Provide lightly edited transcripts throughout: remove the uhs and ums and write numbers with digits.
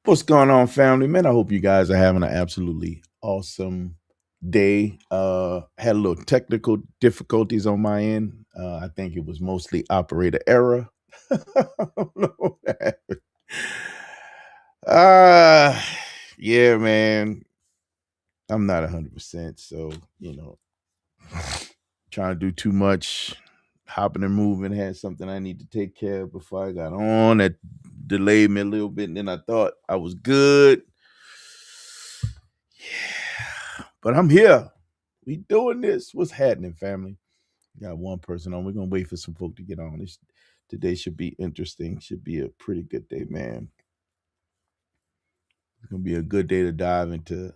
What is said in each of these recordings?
What's going on, family? Man, I hope you guys are having an absolutely awesome day. Had a little technical difficulties on my end. I think it was mostly operator error. I don't know what happened. Uh yeah, man. I'm not 100%. So, trying to do too much. Hopping and moving had something I need to take care of before I got on. That delayed me a little bit, and then I thought I was good. Yeah, but I'm here. We doing this. What's happening, family? Got one person on. We're gonna wait for some folk to get on. Today should be interesting. Should be a pretty good day, man. It's gonna be a good day to dive into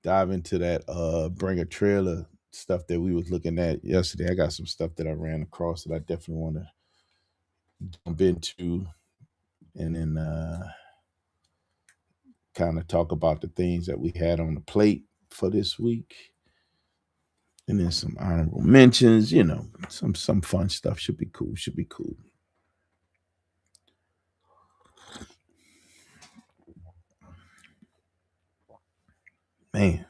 that bring a trailer stuff that we was looking at yesterday. I got some stuff that I ran across that I definitely want to jump into, and then kind of talk about the things that we had on the plate for this week. And then some honorable mentions, some fun stuff. Should be cool. Should be cool. Man.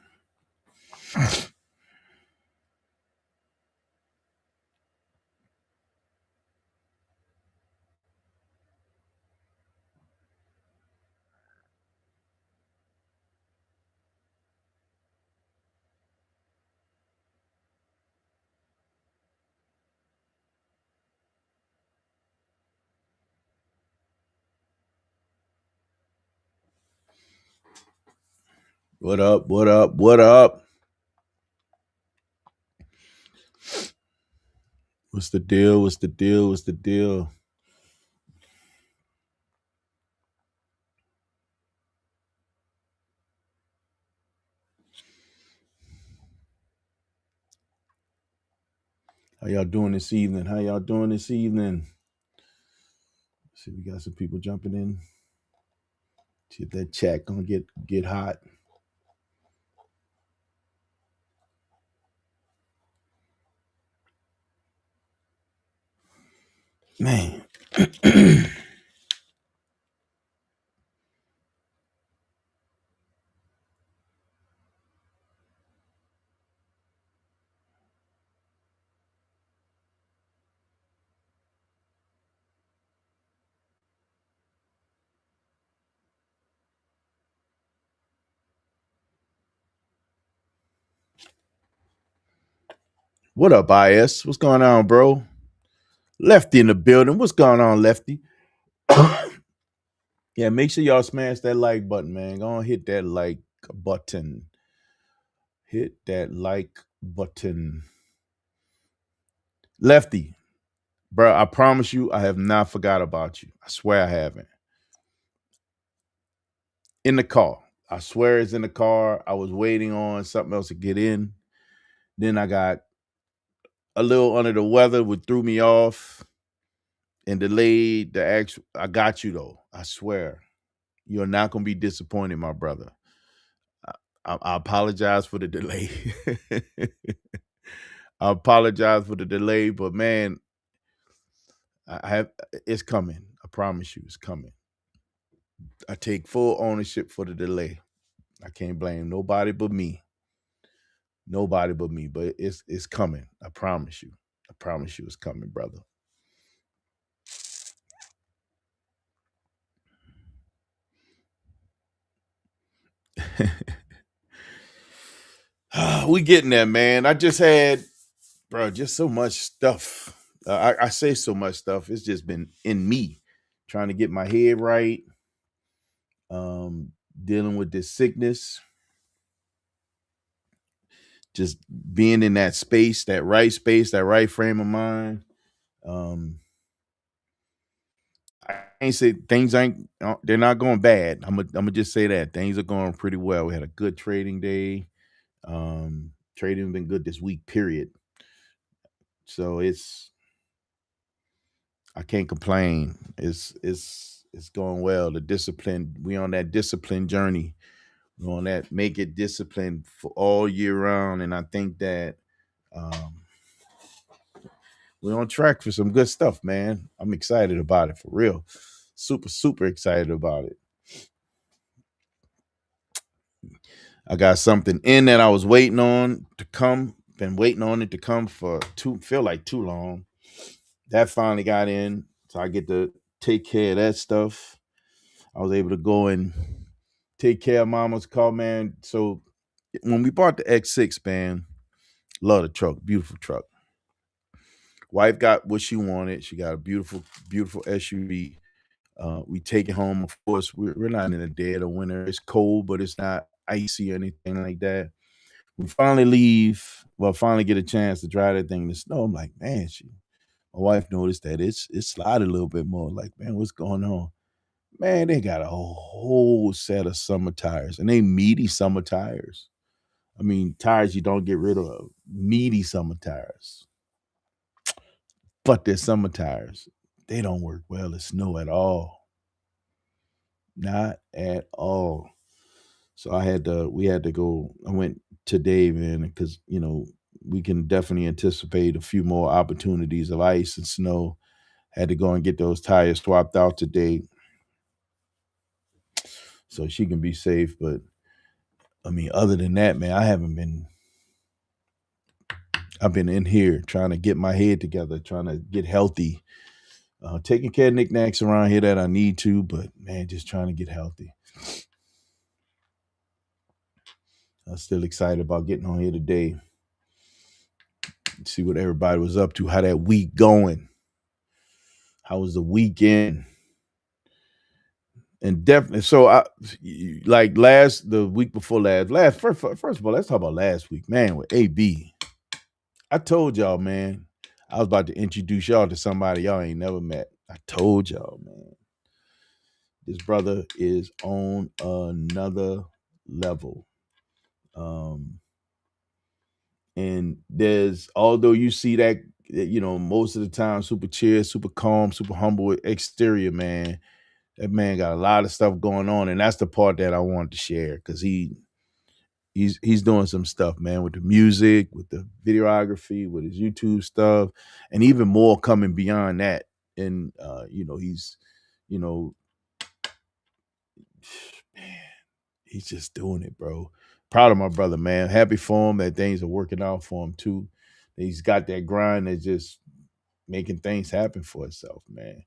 What up? What up? What up? What's the deal? What's the deal? What's the deal? How y'all doing this evening? How y'all doing this evening? See, we got some people jumping in. See if that chat gonna get hot. Man. What up, IS? What's going on, bro? Lefty in the building. What's going on, Lefty? Yeah, make sure y'all smash that like button, man. Go on, hit that like button. Hit that like button. Lefty, bro, I promise you, I have not forgot about you. I swear I haven't. In the car. I swear it's in the car. I was waiting on something else to get in. Then I got a little under the weather, which threw me off and delayed the actual. I got you though. I swear. You're not gonna be disappointed, my brother. I, I apologize for the delay. I apologize for the delay, but man, I have it's coming. I promise you, it's coming. I take full ownership for the delay. I can't blame nobody but me. Nobody but me. But it's coming. I promise you. I promise you, it's coming, brother. We getting there, man. I just had, bro, just so much stuff. I say so much stuff. It's just been in me, trying to get my head right. Um, Dealing with this sickness, just being in that space, that right frame of mind. Um, I ain't say things ain't they're not going bad. I'm gonna just say that things are going pretty well. We had a good trading day. Trading been good this week, period. So I can't complain. It's going well. The discipline, we on that discipline journey. We're on that make it discipline for all year round. And I think that um we're on track for some good stuff, man. I'm excited about it for real. Super, super excited about it. I got something in that I was waiting on to come. Been waiting on it to come for feel like too long. That finally got in, so I get to take care of that stuff. I was able to go and take care of mama's car, man. So when we bought the X6, man, love the truck, beautiful truck. Wife got what she wanted. She got a beautiful, beautiful SUV. We take it home. Of course, we're not in the dead of winter. It's cold, but it's not icy or anything like that. We finally leave. Well, finally get a chance to drive that thing in the snow. I'm like, man, my wife noticed that it's sliding a little bit more. Like, man, what's going on? Man, they got a whole set of summer tires, and they meaty summer tires. I mean, tires you don't get rid of, meaty summer tires. But they're summer tires. They don't work well in snow at all. Not at all. So we had to go. I went today, man, because we can definitely anticipate a few more opportunities of ice and snow. Had to go and get those tires swapped out today so she can be safe. But I mean, other than that, man, I've been in here trying to get my head together, trying to get healthy, taking care of knickknacks around here that I need to, but man, just trying to get healthy. I'm still excited about getting on here today. See what everybody was up to, how that week going. How was the weekend? And definitely, so like the week before first of all, let's talk about last week, man, with AB. I told y'all, man, I was about to introduce y'all to somebody y'all ain't never met. I told y'all, man, this brother is on another level. And although you see that, most of the time, super chill, super calm, super humble exterior, man, that man got a lot of stuff going on, and that's the part that I wanted to share because he's doing some stuff, man, with the music, with the videography, with his YouTube stuff, and even more coming beyond that. And he's, man, he's just doing it, bro. Proud of my brother, man. Happy for him that things are working out for him too. He's got that grind that's just making things happen for himself, man.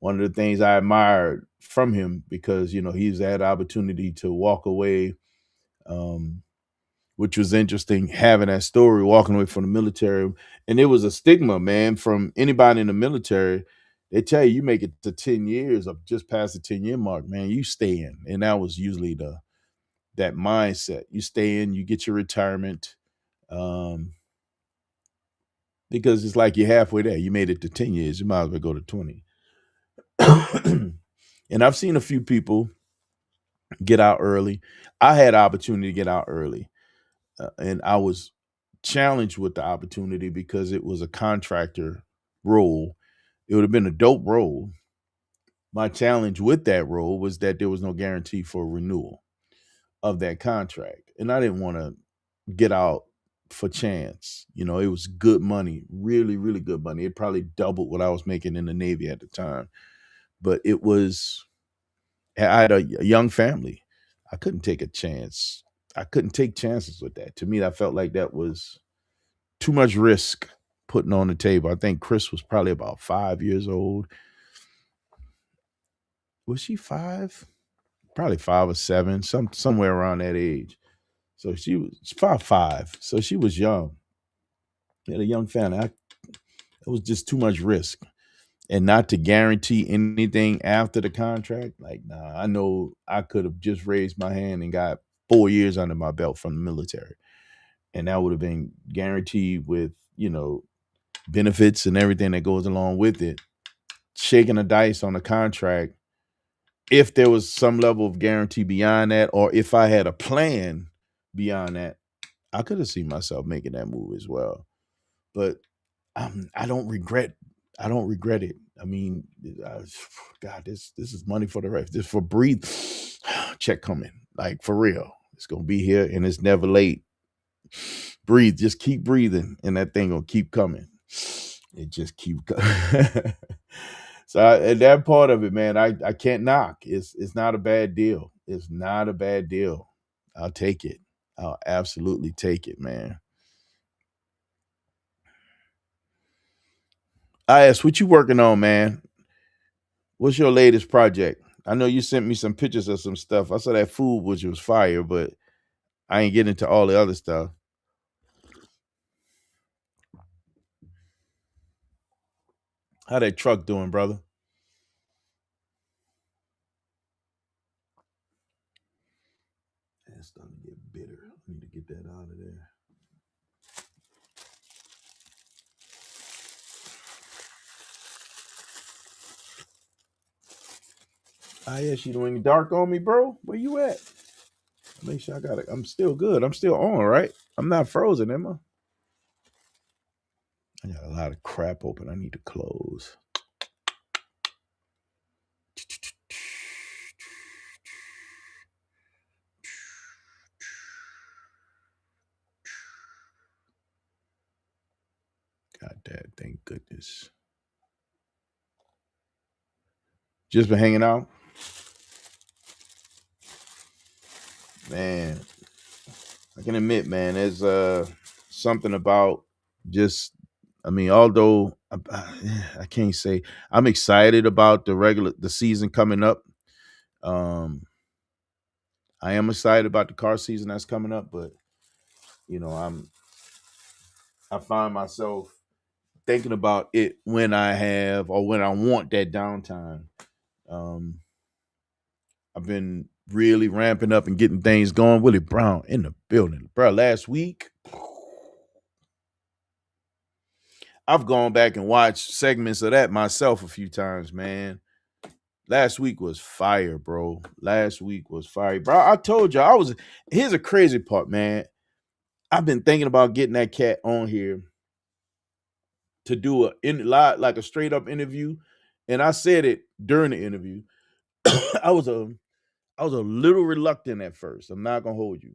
One of the things I admired from him because he's had opportunity to walk away, which was interesting, having that story, walking away from the military. And it was a stigma, man, from anybody in the military. They tell you make it to 10 years or just past the 10-year mark, man, you stay in. And that was usually that mindset. You stay in, you get your retirement. Because it's like you're halfway there. You made it to 10 years, you might as well go to 20. And I've seen a few people get out early. I had opportunity to get out early. And I was challenged with the opportunity because it was a contractor role. It would have been a dope role. My challenge with that role was that there was no guarantee for renewal of that contract. And I didn't want to get out for chance. It was good money, really, really good money. It probably doubled what I was making in the Navy at the time. But I had a young family. I couldn't take a chance. I couldn't take chances with that. To me, I felt like that was too much risk putting on the table. I think Chris was probably about 5 years old. Was she 5? Probably 5 or 7, somewhere around that age. So she was 5. So she was young. She had a young family. It was just too much risk. And not to guarantee anything after the contract. Like, nah, I know I could have just raised my hand and got 4 years under my belt from the military. And that would have been guaranteed with, benefits and everything that goes along with it. Shaking the dice on the contract, if there was some level of guarantee beyond that, or if I had a plan beyond that, I could have seen myself making that move as well. But I don't regret. I don't regret it. I mean, God, this is money for the rest. This for breathe. Check coming, like for real. It's gonna be here, and it's never late. Breathe, just keep breathing, and that thing gonna keep coming. It just keep coming. So and that part of it, man, I can't knock. It's not a bad deal. It's not a bad deal. I'll take it. I'll absolutely take it, man. IS, what you working on, man? What's your latest project? I know you sent me some pictures of some stuff. I saw that food, which was fire, but I ain't getting into all the other stuff. How that truck doing, brother? It's starting to get bitter. I need to get that out of there. IS, you doing dark on me, bro? Where you at? Make sure I got it. I'm still good. I'm still on, right? I'm not frozen, am I? I got a lot of crap open. I need to close. God damn, thank goodness. Just been hanging out. Man, I can admit, man, there's something about just, I mean, although I can't say I'm excited about the season coming up. Um, I am excited about the car season that's coming up, but you know, I find myself thinking about it when I have or when I want that downtime. Um, I've been really ramping up and getting things going. Willie Brown in the building, bro. Last week, I've gone back and watched segments of that myself a few times, man. Last week was fire, bro. Last week was fire, bro. I told you I was. Here's a crazy part, man. I've been thinking about getting that cat on here to do like a straight up interview, and I said it during the interview. I was a little reluctant at first. I'm not gonna hold you.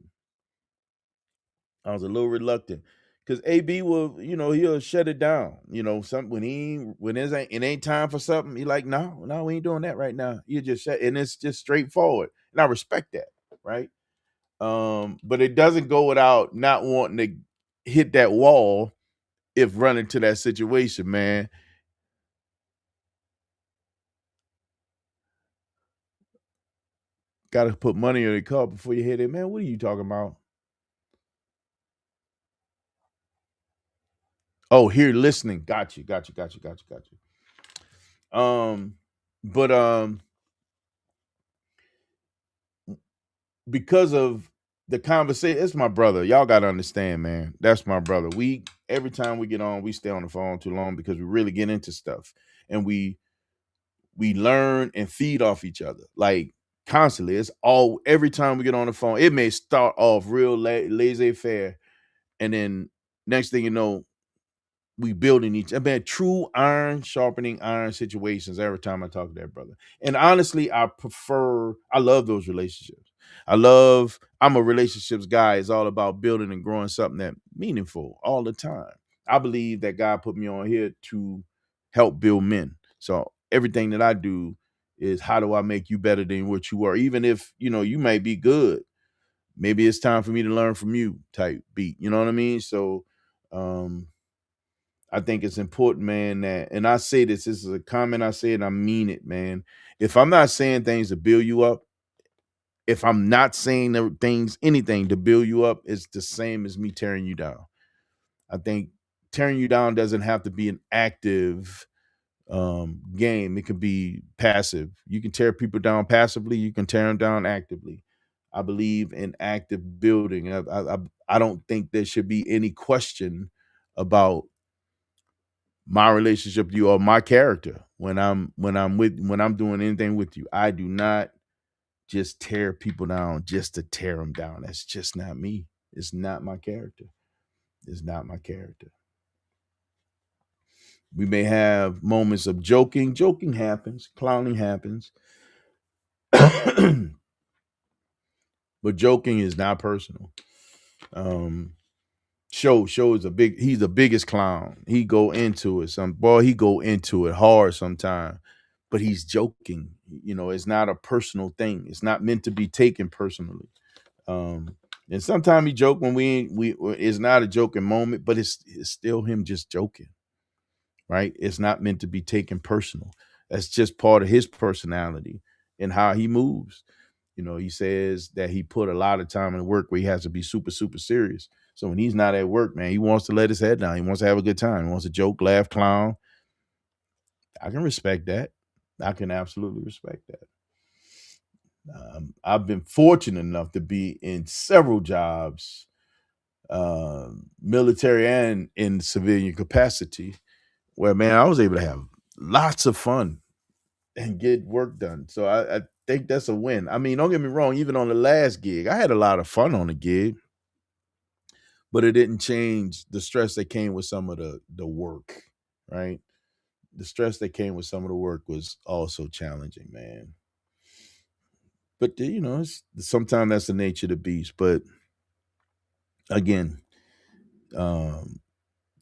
I was a little reluctant because AB will, he'll shut it down. Some when it ain't time for something, he like, no, we ain't doing that right now. You just shut, and it's just straightforward, and I respect that, right? But it doesn't go without not wanting to hit that wall if running to that situation, man. Got to put money in the car before you hit it, man. What are you talking about? Oh, here listening. Got you. Um, but because of the conversation, it's my brother. Y'all gotta understand, man. That's my brother. We every time we get on, we stay on the phone too long because we really get into stuff and we learn and feed off each other like constantly. It's all every time we get on the phone. It may start off real laissez faire, and then next thing you know, we building each. I mean, true iron sharpening iron situations every time I talk to that brother. And honestly, I love those relationships. I'm a relationships guy. It's all about building and growing something that meaningful all the time. I believe that God put me on here to help build men. So everything that I do is how do I make you better than what you were? Even if, you might be good. Maybe it's time for me to learn from you type beat. You know what I mean? So um I think it's important, man, and I say this is a comment I say and I mean it, man. If I'm not saying things to build you up, if I'm not saying anything to build you up, it's the same as me tearing you down. I think tearing you down doesn't have to be an active game. It could be passive. You can tear people down passively. You can tear them down actively. I believe in active building. I don't think there should be any question about my relationship with you or my character when I'm doing anything with you. I do not just tear people down just to tear them down. That's just not me. It's not my character. It's not my character. We may have moments of joking. Joking happens. Clowning happens. But joking is not personal. Um, show is he's the biggest clown. He go into it. He go into it hard sometimes, but he's joking. It's not a personal thing. It's not meant to be taken personally. Um, And sometimes he joke when we it's not a joking moment, but it's still him just joking, right? It's not meant to be taken personal. That's just part of his personality and how he moves. You know, he says that he put a lot of time in work where he has to be super, super serious. So when he's not at work, man, he wants to let his head down. He wants to have a good time. He wants to joke, laugh, clown. I can respect that. I can absolutely respect that. I've been fortunate enough to be in several jobs, military and in civilian capacity, where, man, I was able to have lots of fun and get work done. So I think that's a win. I mean, don't get me wrong, even on the last gig, I had a lot of fun on the gig, but it didn't change the stress that came with some of the work, right? The stress that came with some of the work was also challenging, man. But you know, sometimes that's the nature of the beast. But again, um,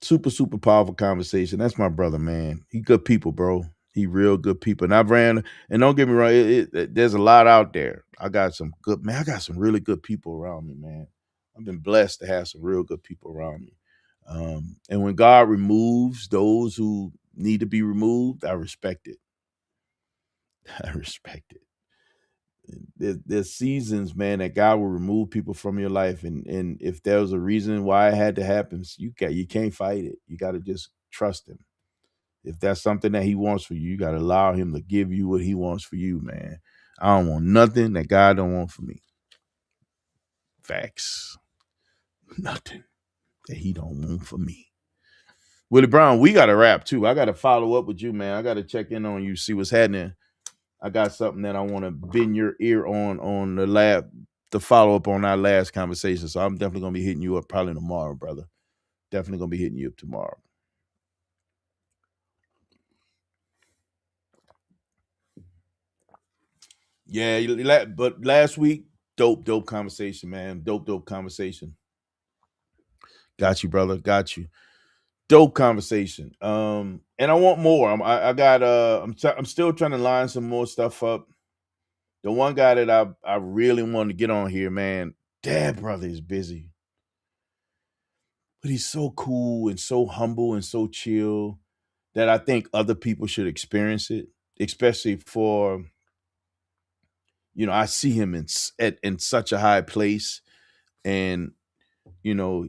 super, super powerful conversation. That's my brother, man. He good people, bro. He real good people. And I've ran, and don't get me wrong, there's a lot out there. I got some good, man. I got some really good people around me, man. I've been blessed to have some real good people around me. And when God removes those who need to be removed, I respect it. I respect it. There's seasons, man, that God will remove people from your life, and if there's a reason why it had to happen, you can't fight it. You got to just trust Him. If that's something that He wants for you, you got to allow Him to give you what He wants for you, man. I don't want nothing that God don't want for me. Facts. Nothing that He don't want for me. Willie Brown, we got to wrap too. I got to follow up with you, man. I got to check in on you, see what's happening. I got something that I want to bend your ear on the follow up on our last conversation. So I'm definitely gonna be hitting you up probably tomorrow, brother. Definitely gonna be hitting you up tomorrow. Yeah, but last week, dope conversation, man. Dope conversation. Got you, brother. Got you. Dope conversation. And I want more. I got I'm still trying to line some more stuff up. The one guy that I really want to get on here, man. Dad, brother is busy, but he's so cool and so humble and so chill that I think other people should experience it, especially for, I see him in such a high place, and you know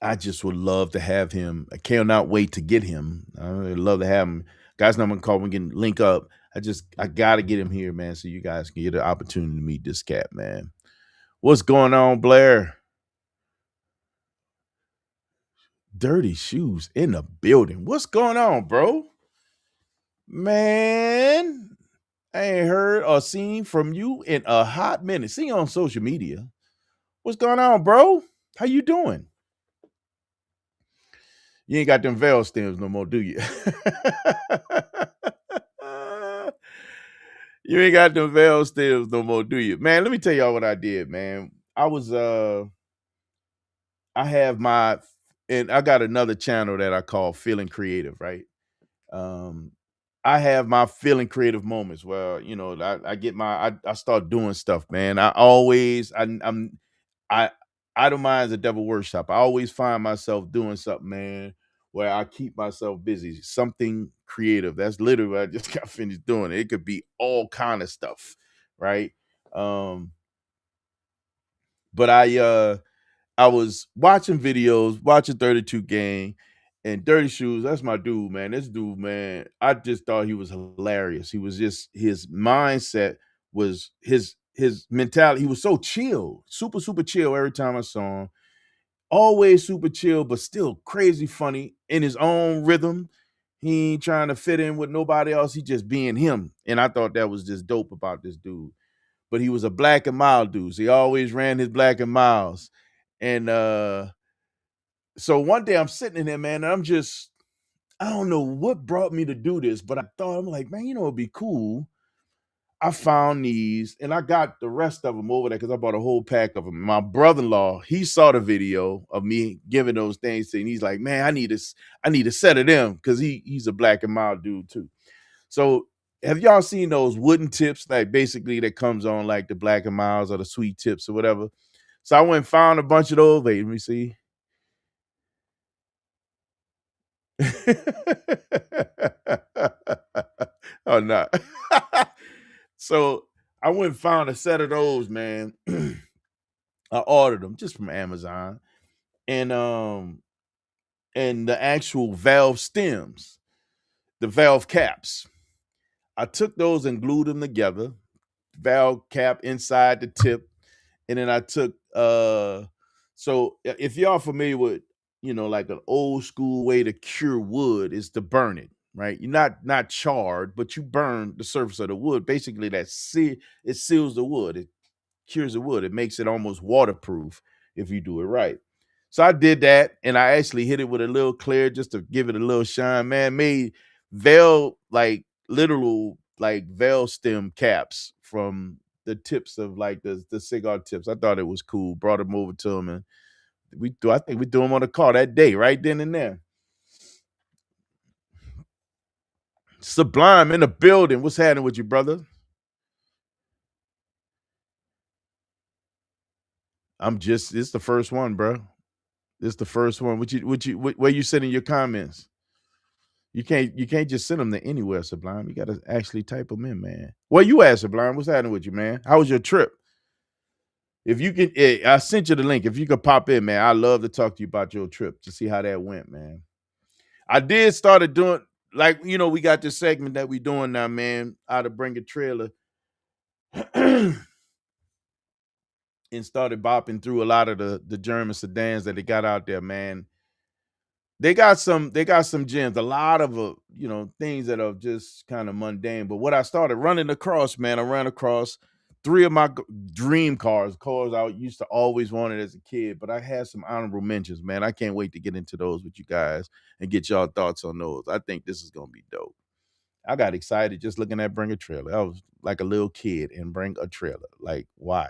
I just would love to have him. I cannot wait to get him. I would love to have him. Guys, I'm gonna call. We can link up. I gotta get him here, man, so you guys can get an opportunity to meet this cat, man. What's going on, Blair? Dirty shoes in the building. What's going on, bro? Man, I ain't heard or seen from you in a hot minute. See you on social media. What's going on, bro? How you doing? You ain't got them veil stems no more, do you? You ain't got them veil stems no more, do you? Man, let me tell y'all what I did, man. I have and I got another channel that I call Feeling Creative, right? Um, I have my feeling creative moments where I get I start doing stuff, man. I Itemize a devil workshop. I always find myself doing something, man, where I keep myself busy. Something creative. That's literally what I just got finished doing. It could be all kind of stuff, right? Um, but I was watching videos, watching 32 Gang and Dirty Shoes. That's my dude, man. This dude, man, I just thought he was hilarious. He was just his mindset was his mentality. He was so chill, super, super chill every time I saw him. Always super chill, but still crazy funny in his own rhythm. He ain't trying to fit in with nobody else. He just being him. And I thought that was just dope about this dude. But he was a black and mild dude. So he always ran his black and miles. And so one day I'm sitting in there, man, and I don't know what brought me to do this, but I'm like, man, it'd be cool. I found these and I got the rest of them over there because I bought a whole pack of them. My brother-in-law, he saw the video of me giving those things to him. He's like, man, I need a set of them because he's a black and mild dude too. So have y'all seen those wooden tips, like basically that comes on like the Black and Miles or the Sweet Tips or whatever? So I went and found a bunch of those. Wait, let me see. Oh no. So I went and found a set of those, man. I ordered them just from Amazon. And and the actual valve stems, the valve caps. I took those and glued them together. Valve cap inside the tip. And then I took so if y'all familiar with, like an old school way to cure wood is to burn it, right? You're not charred, but you burn the surface of the wood. Basically, it seals the wood. It cures the wood. It makes it almost waterproof if you do it right. So I did that, and I actually hit it with a little clear just to give it a little shine. Man, made veil like literal like veil stem caps from the tips of like the cigar tips. I thought it was cool. Brought them over to him, and I think we threw them on the car that day, right then and there. Sublime in the building. What's happening with you, brother? It's the first one, bro. It's the first one. Where you sending your comments? You can't just send them to anywhere, Sublime. You gotta actually type them in, man. Where you at, Sublime? What's happening with you, man? How was your trip? If you can, I sent you the link. If you could pop in, man, I'd love to talk to you about your trip to see how that went, man. I did started doing like we got this segment that we doing now, man. How to bring a trailer and started bopping through a lot of the German sedans that they got out there, man. They got some gems, a lot of things that are just kind of mundane. But what I started running across, man, I ran across three of my dream cars I used to always wanted as a kid. But I had some honorable mentions, man. I can't wait to get into those with you guys and get y'all thoughts on those. I think this is gonna be dope. I got excited just looking at Bring a Trailer. I was like a little kid and Bring a Trailer. Like, why?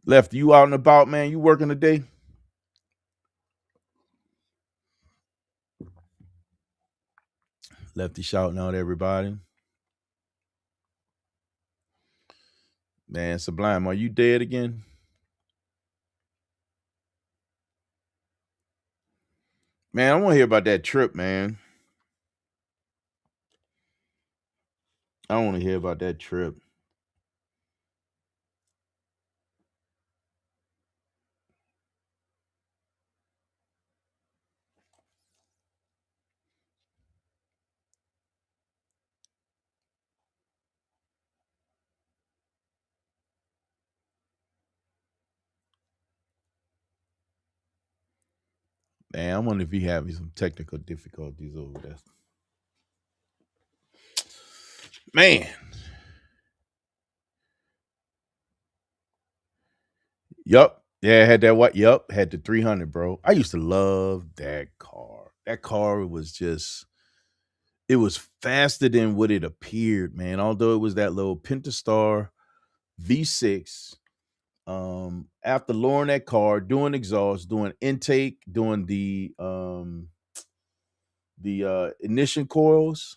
Left, you out and about, man? You working today? Lefty shouting out everybody. Man, Sublime, are you dead again? Man, I want to hear about that trip, man. I want to hear about that trip. Man, I wonder if he having some technical difficulties over there. Man, yup. Yeah, had that what? Yup, had the 300, bro. I used to love that car. That car was just, it was faster than what it appeared, man. Although it was that little Pentastar V6. After lowering that car, doing exhaust, doing intake, doing the ignition coils,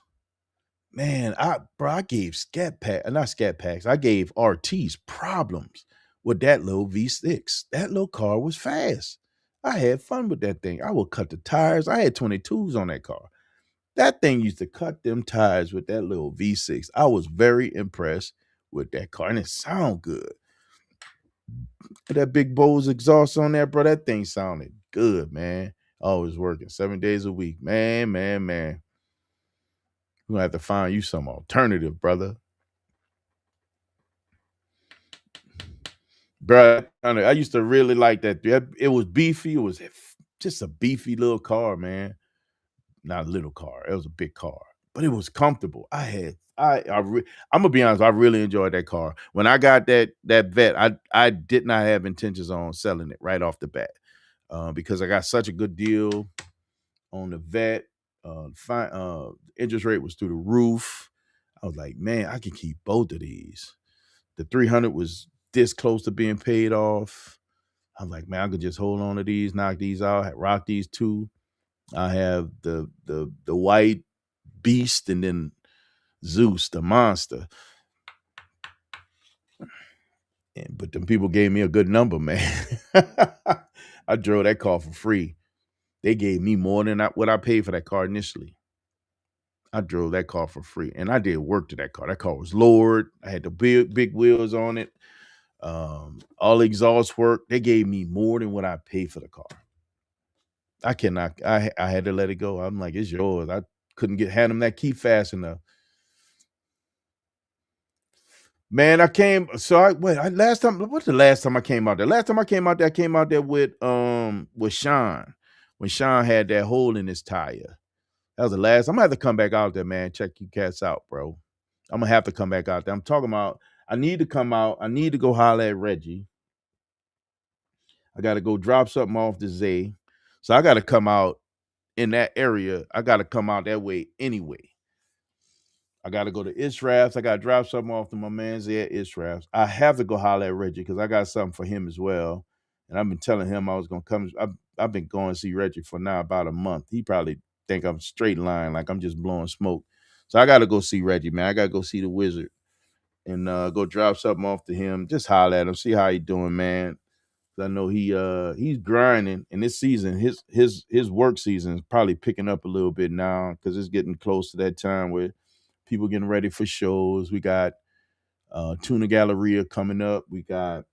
man, I gave not scat packs. I gave RTs problems with that little V6. That little car was fast. I had fun with that thing. I would cut the tires. I had 22s on that car. That thing used to cut them tires with that little V6. I was very impressed with that car, and it sound good. With that big Bose exhaust on there, bro, that thing sounded good, man. Always working 7 days a week. Man, man, man. We're gonna have to find you some alternative, brother. Bruh, I used to really like that. It was beefy. It was just a beefy little car, man. Not a little car. It was a big car, but it was comfortable. I'm gonna be honest. I really enjoyed that car. When I got that vet, I did not have intentions on selling it right off the bat, because I got such a good deal on the vet. Interest rate was through the roof. I was like, man, I can keep both of these. The 300 was this close to being paid off. I'm like, man, I could just hold on to these, knock these out, rock these two. I have the white beast and then Zeus, the monster. But them people gave me a good number, man. I drove that car for free. They gave me more than what I paid for that car initially. I drove that car for free, and I did work to that car. That car was lowered. I had the big wheels on it. All the exhaust work. They gave me more than what I paid for the car. I cannot. I had to let it go. I'm like, it's yours. I couldn't hand them that key fast enough. Man, I came. So last time. What's the last time I came out there? Last time I came out there with Sean, when Sean had that hole in his tire. That was the last. I'm gonna have to come back out there, man. Check you cats out, bro. I'm gonna have to come back out there. I'm talking about. I need to come out. I need to go holler at Reggie. I got to go drop something off to Zay. So I got to come out in that area. I got to come out that way anyway. I got to go to Israf's. I got to drop something off to my man Zay at Israf's. I have to go holler at Reggie because I got something for him as well. And I've been telling him I was going to come. I've been going to see Reggie for now about a month. He probably think I'm straight line, like I'm just blowing smoke. So I got to go see Reggie, man. I got to go see the wizard and go drop something off to him. Just holler at him, see how he doing, man. I know he's grinding, and this season, his work season is probably picking up a little bit now because it's getting close to that time where people getting ready for shows. We got Tuna Galleria coming up. We got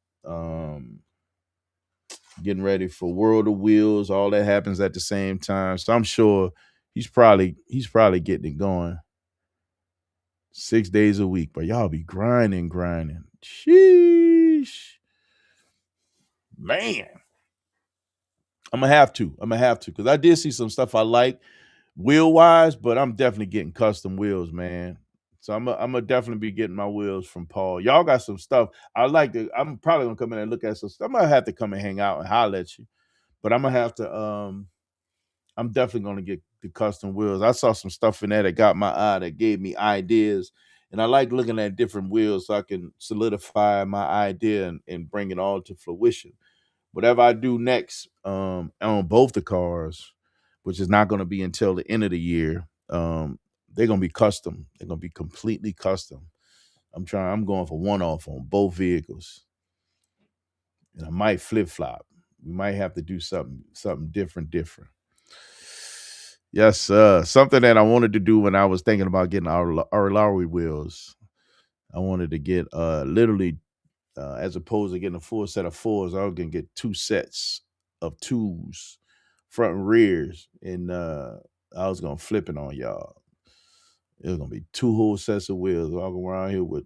getting ready for World of Wheels. All that happens at the same time. So I'm sure he's probably getting it going 6 days a week. But y'all be grinding. Sheesh. Man. I'm gonna have to because I did see some stuff I like wheel wise, but I'm definitely getting custom wheels, man. So I'm gonna definitely be getting my wheels from Paul. Y'all got some stuff I like to. I'm probably gonna come in and look at some stuff. I'm gonna have to come and hang out and holler at you, but I'm gonna have to. I'm definitely gonna get the custom wheels. I saw some stuff in there that got my eye, that gave me ideas, and I like looking at different wheels so I can solidify my idea and bring it all to fruition. Whatever I do next on both the cars, which is not going to be until the end of the year, they're going to be custom. They're going to be completely custom. I'm going for one off on both vehicles. And I might flip flop. We might have to do something different. Yes, something that I wanted to do when I was thinking about getting our Lowry wheels. I wanted to get literally as opposed to getting a full set of fours, I was gonna get two sets of twos, front and rears, and I was gonna flip it on y'all. It was gonna be two whole sets of wheels walking around here with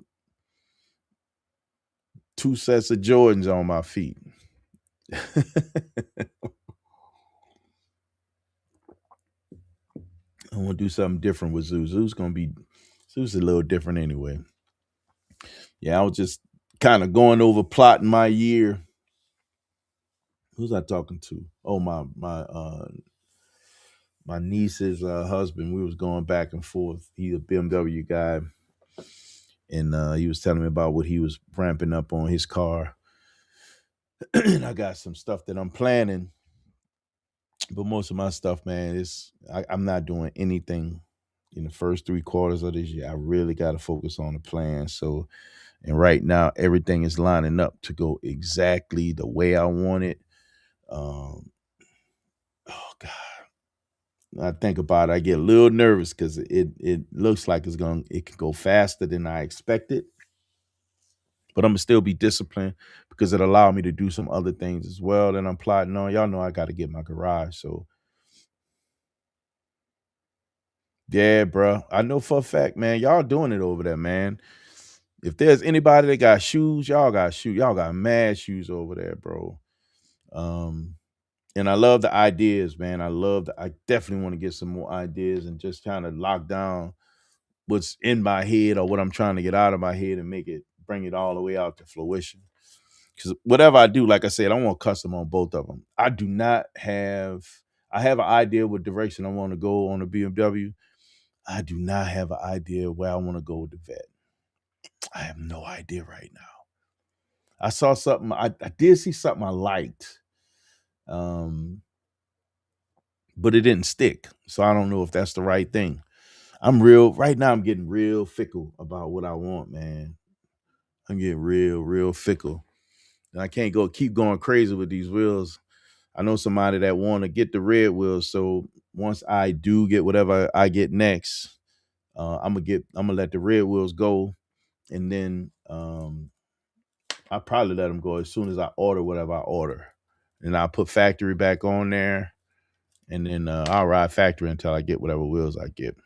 two sets of Jordans on my feet. I want to do something different with Zeus. Zeus a little different anyway. Yeah, I was just kind of going over plotting my year. Who's I talking to? Oh, my niece's husband. We was going back and forth. He's a BMW guy, and he was telling me about what he was ramping up on his car. And I got some stuff that I'm planning, but most of my stuff, man, I'm not doing anything in the first 3 quarters of this year. I really got to focus on the plan. So, and right now, everything is lining up to go exactly the way I want it. Oh God. I think about it, I get a little nervous because it looks like it can go faster than I expected. But I'm gonna still be disciplined because it allowed me to do some other things as well that I'm plotting on. Y'all know I got to get my garage. So yeah, bro. I know for a fact, man, y'all doing it over there, man. If there's anybody that got shoes, y'all got shoes. Y'all got mad shoes over there, bro. And I love the ideas, man. I definitely want to get some more ideas and just kind of lock down what's in my head or what I'm trying to get out of my head and bring it all the way out to fruition. Because whatever I do, like I said, I want custom on both of them. I have an idea what direction I want to go on the BMW. I do not have an idea where I want to go with the Vet. I have no idea right now. I saw something. I did see something I liked, um, but it didn't stick. So I don't know if that's the right thing. I'm real right now. I'm getting real fickle about what I want, man. I'm getting real fickle, and I can't keep going crazy with these wheels. I know somebody that want to get the red wheels. So once I do get whatever I get next, I'm gonna let the red wheels go, and then I probably let them go as soon as I order whatever I order, and I'll put factory back on there, and then I'll ride factory until I get whatever wheels I get.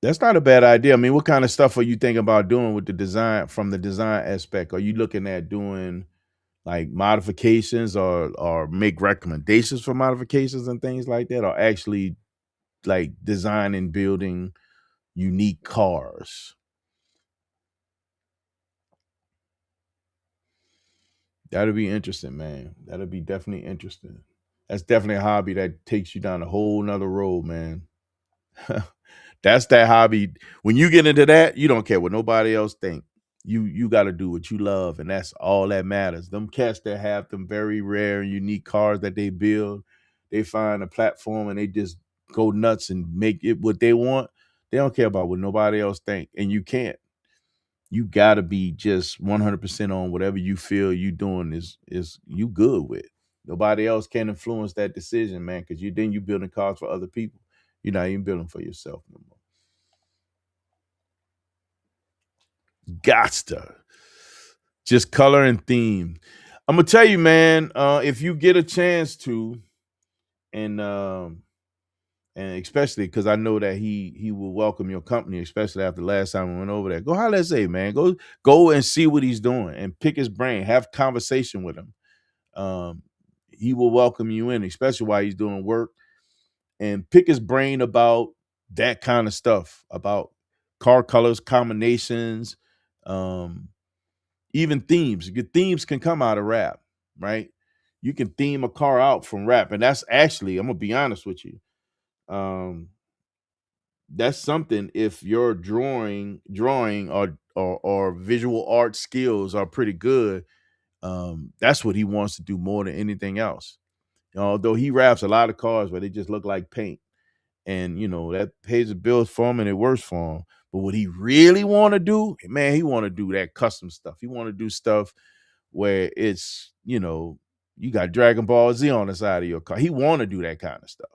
That's not a bad idea. I mean, what kind of stuff are you thinking about doing with the design from the design aspect? Are you looking at doing like modifications or make recommendations for modifications and things like that, or actually like design and building unique cars? That'll be interesting, man. That'll be definitely interesting. That's definitely a hobby that takes you down a whole nother road, man. That's that hobby. When you get into that, you don't care what nobody else think. You got to do what you love, and that's all that matters. Them cats that have them very rare and unique cars that they build, they find a platform and they just go nuts and make it what they want. They don't care about what nobody else think, and you can't. You got to be just 100% on whatever you feel you doing is you good with. Nobody else can influence that decision, man, because you building cars for other people. You're not even building for yourself no more. Gots to just color and theme. I'm gonna tell you, man. If you get a chance to, and especially because I know that he will welcome your company, especially after the last time we went over there. Go holler at Zay, man. Go and see what he's doing and pick his brain. Have conversation with him. Um, he will welcome you in, especially while he's doing work, and pick his brain about that kind of stuff, about car colors, combinations, um, even themes. Good themes can come out of rap, right? You can theme a car out from rap, and that's actually, I'm gonna be honest with you. Um, that's something if your drawing or visual art skills are pretty good. That's what he wants to do more than anything else. Although he raps a lot of cars where they just look like paint, and that pays the bills for him and it works for him. But what he really want to do, man, he want to do that custom stuff. He want to do stuff where it's you got Dragon Ball Z on the side of your car. He want to do that kind of stuff.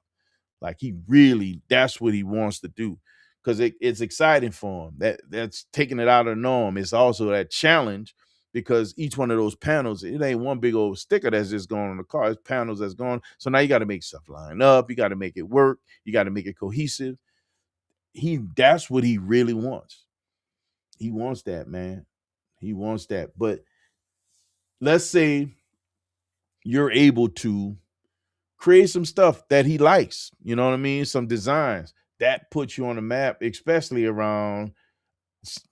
Like he really, that's what he wants to do because it's exciting for him. That's taking it out of the norm. It's also that challenge because each one of those panels, it ain't one big old sticker that's just going on the car. It's panels that's going. So now you got to make stuff line up. You got to make it work. You got to make it cohesive. That's what he really wants. He wants that, man. He wants that. But let's say you're able to create some stuff that he likes. You know what I mean? Some designs that puts you on the map, especially around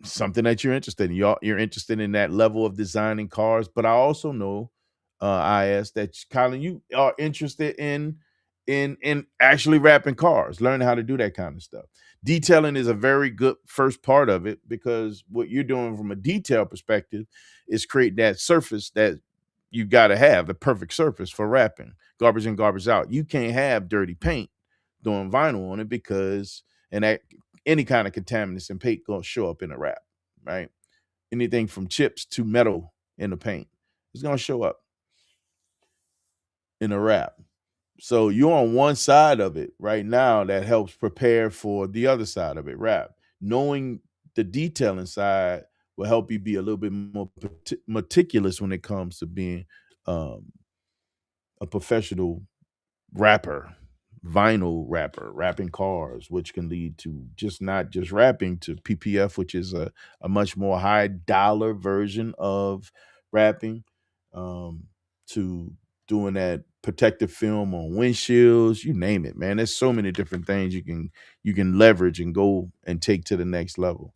something that you're interested in. You're interested in that level of designing cars, but I also know, IS, that Colin, you are interested in actually wrapping cars, learning how to do that kind of stuff. Detailing is a very good first part of it because what you're doing from a detail perspective is create that surface that you got to have the perfect surface for wrapping. Garbage in, garbage out. You can't have dirty paint doing vinyl on it because and that any kind of contaminants in paint gonna show up in the wrap, right? Anything from chips to metal in the paint is gonna show up in the wrap. So you're on one side of it right now that helps prepare for the other side of it, wrap. Knowing the detailing side will help you be a little bit more meticulous when it comes to being um, a professional rapper, vinyl rapper, rapping cars, which can lead to just not just rapping to PPF, which is a much more high dollar version of rapping, to doing that protective film on windshields, you name it, man. There's so many different things you can leverage and go and take to the next level.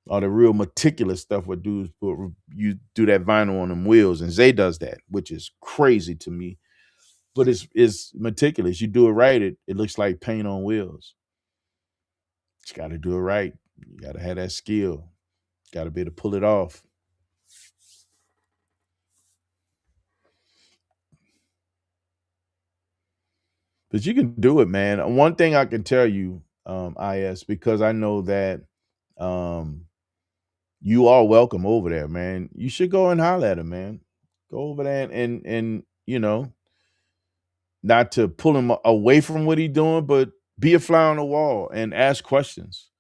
All the real meticulous stuff what dudes put you do that vinyl on them wheels, and Zay does that, which is crazy to me but it's meticulous. You do it right, it looks like paint on wheels. You got to do it right. You got to have that skill. Got to be able to pull it off. But you can do it, man. One thing I can tell you, is because I know that um, you are welcome over there, man. You should go and holler at him, man. Go over there and not to pull him away from what he's doing, but be a fly on the wall and ask questions.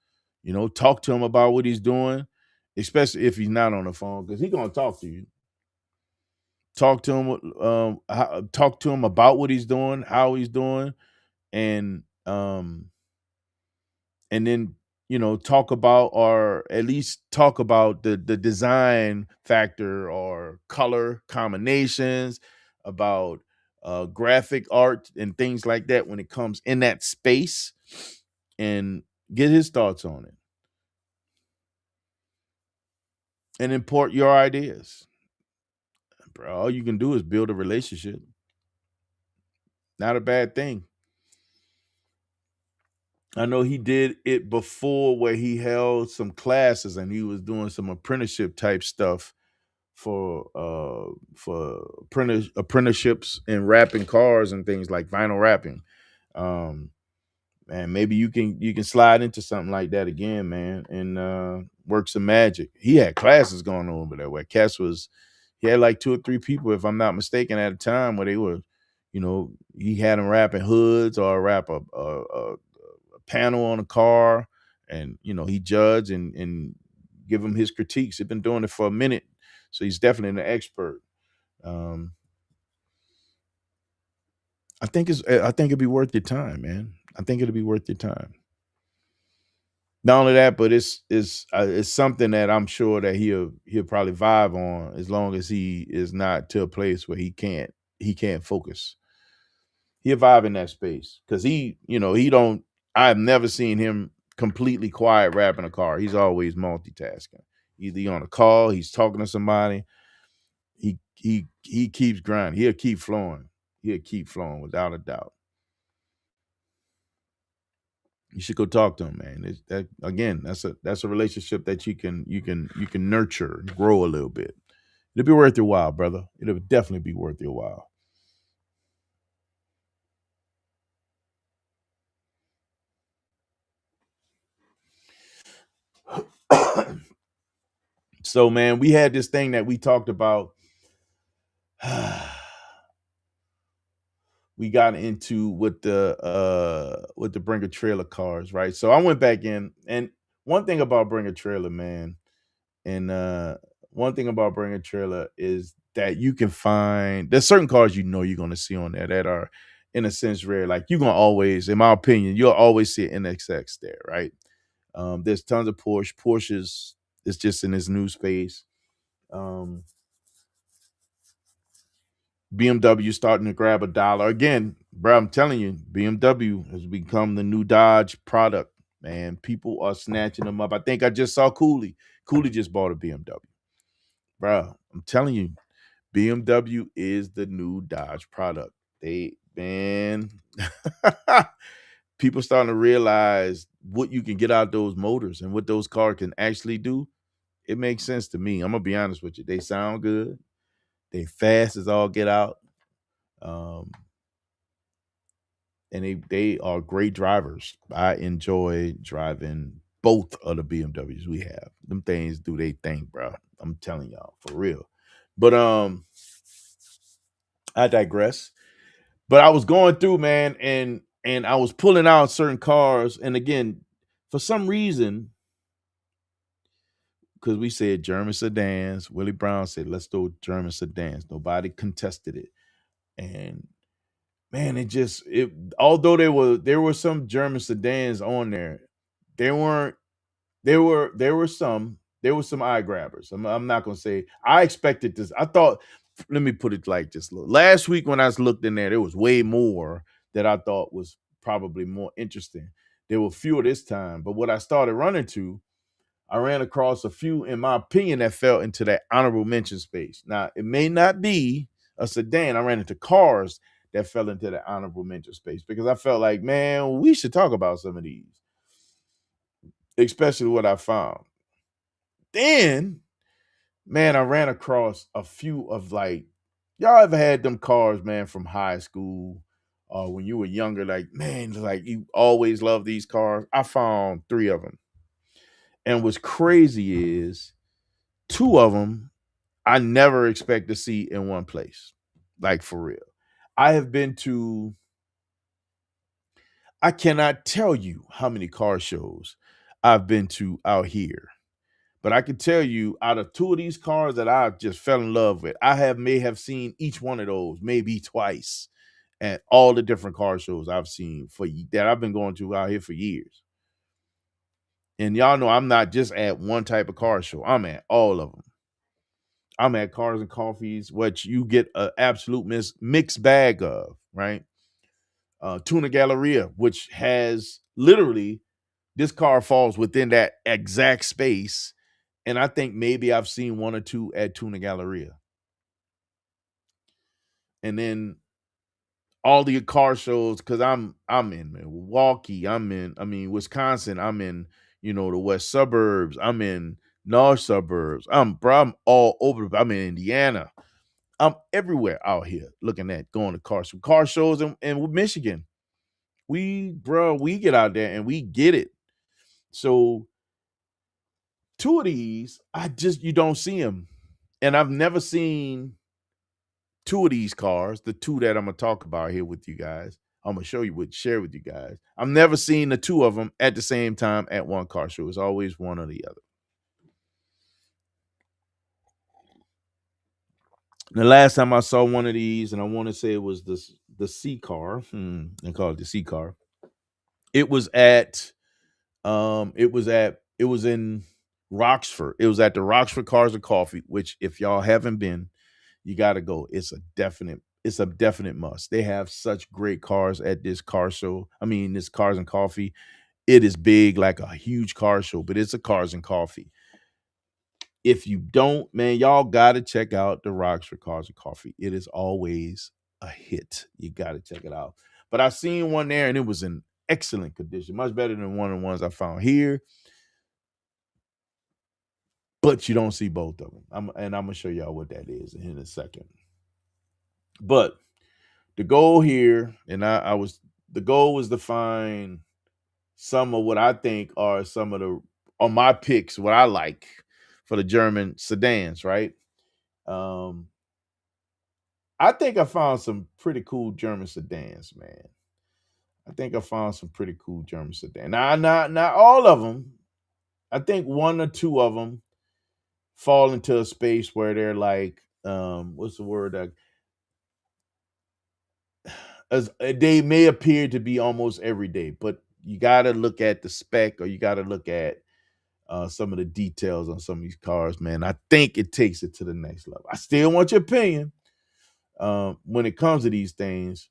Talk to him about what he's doing, especially if he's not on the phone, because he's gonna talk to you. Talk to him, talk to him about what he's doing, how he's doing, and then talk about, or at least talk about the design factor or color combinations, about graphic art and things like that when it comes in that space, and get his thoughts on it and import your ideas. Bro, all you can do is build a relationship. Not a bad thing. I know he did it before, where he held some classes and he was doing some apprenticeship type stuff for apprenticeships in wrapping cars and things like vinyl wrapping. Um, and maybe you can slide into something like that again, man, and work some magic. He had classes going on over there where he had like two or three people, if I'm not mistaken, at a time, where they were, he had them wrapping hoods or wrap a panel on a car, and he judged and give him his critiques. He's been doing it for a minute, so he's definitely an expert. Um, I think it'd be worth your time, man. I think it'll be worth your time. Not only that, but it's something that I'm sure that he'll probably vibe on, as long as he is not to a place where he can't focus. He'll vibe in that space, because he don't. I've never seen him completely quiet rapping a car. He's always multitasking. Either he on a call, he's talking to somebody. He keeps grinding. He'll keep flowing. He'll keep flowing without a doubt. You should go talk to him, man. That again, that's a relationship that you can nurture and grow a little bit. It'll be worth your while, brother. It'll definitely be worth your while. So, man, we had this thing that we talked about. We got into with the Bringer trailer cars, right? So I went back in, and one thing about Bringer trailer, man, and one thing about Bringer trailer is that you can find there's certain cars you're going to see on there that are, in a sense, rare. Like, you're gonna always, in my opinion, you'll always see an NXX there, right? There's tons of Porsches is just in this new space. Um, BMW starting to grab a dollar again, bro. I'm telling you, BMW has become the new Dodge product, man. People are snatching them up. I think I just saw Cooley. Cooley just bought a BMW, bro. I'm telling you, BMW is the new Dodge product. They, man, people starting to realize what you can get out of those motors and what those cars can actually do. It makes sense to me. I'm gonna be honest with you. They sound good. They fast as all get out. Um, and they are great drivers. I enjoy driving both of the BMWs we have. Them things do they thing, bro. I'm telling y'all, for real. But I digress. But I was going through, man, and I was pulling out certain cars, and again, for some reason, because we said German sedans, Willie Brown said, let's do German sedans. Nobody contested it. And man, it although there were some German sedans on there, there weren't there were some eye grabbers. I'm not gonna say I expected this. I thought, let me put it like this. Look, last week when I looked in there was way more that I thought was probably more interesting. There were fewer this time, but what I started running to, I ran across a few, in my opinion, that fell into that honorable mention space. Now, it may not be a sedan. I ran into cars that fell into the honorable mention space because I felt like, man, we should talk about some of these, especially what I found. Then, man, I ran across a few of like, y'all ever had them cars, man, from high school or when you were younger, like, man, like you always love these cars. I found 3 of them. And what's crazy is 2 of them I never expect to see in one place. Like for real. I have been to, I cannot tell you how many car shows I've been to out here. But I can tell you, out of 2 of these cars that I just fell in love with, may have seen each one of those maybe twice at all the different car shows I've seen that I've been going to out here for years. And y'all know I'm not just at one type of car show. I'm at all of them. I'm at Cars and Coffees, which you get an absolute mixed bag of, right? Tuna Galleria, which has literally this car falls within that exact space. And I think maybe I've seen 1 or 2 at Tuna Galleria. And then all the car shows, because I'm in Milwaukee, Wisconsin, I'm in, the west suburbs, I'm in north suburbs. I'm all over. I'm in Indiana. I'm everywhere out here looking at going to car shows in Michigan. We get out there and we get it. So 2 of these, you don't see them. And I've never seen 2 of these cars, the 2 that I'm gonna talk about here with you guys. I'm gonna share with you guys. I've never seen the 2 of them at the same time at one car show. It's always one or the other. The last time I saw one of these, and I want to say it was the C car. They call it the C car. It was in Roxford. It was at the Roxford Cars and Coffee, which if y'all haven't been, you gotta go. It's a definite must. They have such great cars at this car show. This Cars and Coffee. It is big, like a huge car show, but it's a Cars and Coffee. If you don't, man, y'all gotta check out the Roxford Cars and Coffee. It is always a hit. You gotta check it out. But I seen one there and it was in excellent condition, much better than one of the ones I found here. But you don't see both of them. I'm gonna show y'all what that is in a second. But the goal here, the goal was to find some of what I think are my picks, what I like for the German sedans, right? I think I found some pretty cool German sedans, man. I think I found some pretty cool German sedans. Now, not all of them. I think 1 or 2 of them fall into a space where they're like, what's the word? As they may appear to be almost every day, but you got to look at the spec or you got to look at some of the details on some of these cars, man. I think it takes it to the next level. I still want your opinion when it comes to these things.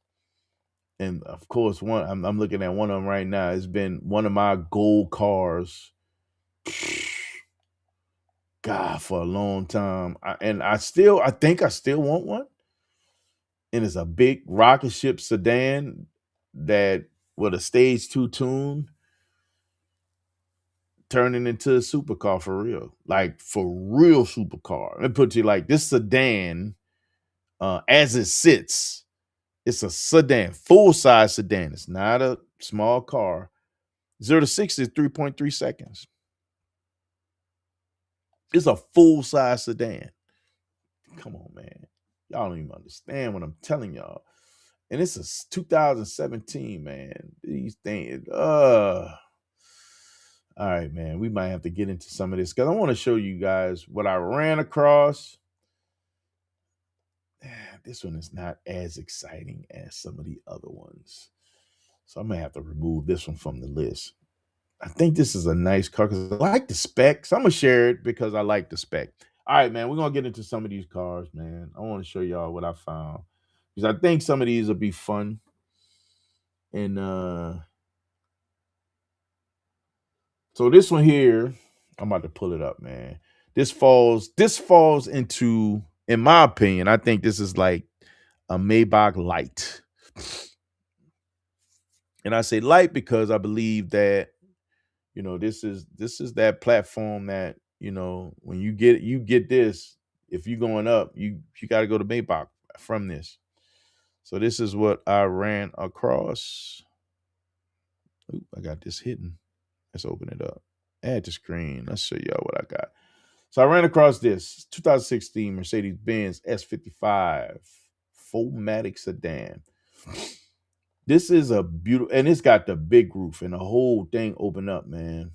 And of course, I'm looking at one of them right now. It's been one of my gold cars, God, for a long time. I think I still want one. And it's a big rocket ship sedan that with a stage 2 tune turning into a supercar for real. Like for real supercar. Let me put it to you like this sedan, as it sits, it's a sedan, full-size sedan. It's not a small car. 0 to 60 is 3.3 seconds. It's a full-size sedan. Come on, man. Y'all don't even understand what I'm telling y'all. And it's a 2017, man. These things, all right, man. We might have to get into some of this because I want to show you guys what I ran across. This one is not as exciting as some of the other ones. So I'm going to have to remove this one from the list. I think this is a nice car because I like the specs. I'm going to share it because I like the spec. All right, man. We're going to get into some of these cars, man. I want to show y'all what I found because I think some of these will be fun. And so this one here, I'm about to pull it up, man. This falls into, in my opinion, I think this is like a Maybach Light. And I say light because I believe that, this is that platform that, when you get this, if you're going up, you got to go to Maybach from this. So this is what I ran across. Oop, I got this hidden. Let's open it up. Add to screen. Let's show y'all what I got. So I ran across this 2016 Mercedes-Benz S55 4MATIC sedan. This is a beautiful, and it's got the big roof and the whole thing open up, man.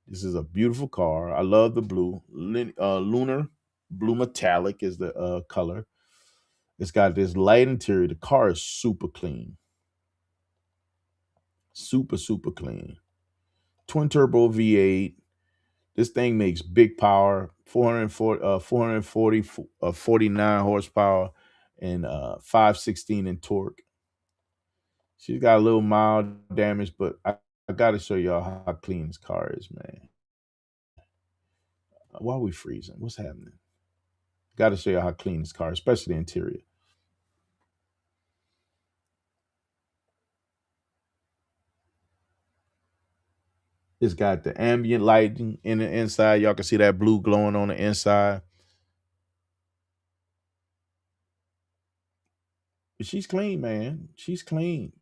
This is a beautiful car. I love the blue. Lunar blue metallic is the color. It's got this light interior. The car is super clean. Super, super clean. Twin turbo V8. This thing makes big power, 49 horsepower and 516 in torque. She's got a little mild damage, but I got to show y'all how clean this car is, man. Why are we freezing? What's happening? Got to show you how clean this car, especially the interior. It's got the ambient lighting in the inside. Y'all can see that blue glowing on the inside. But she's clean, man. She's clean.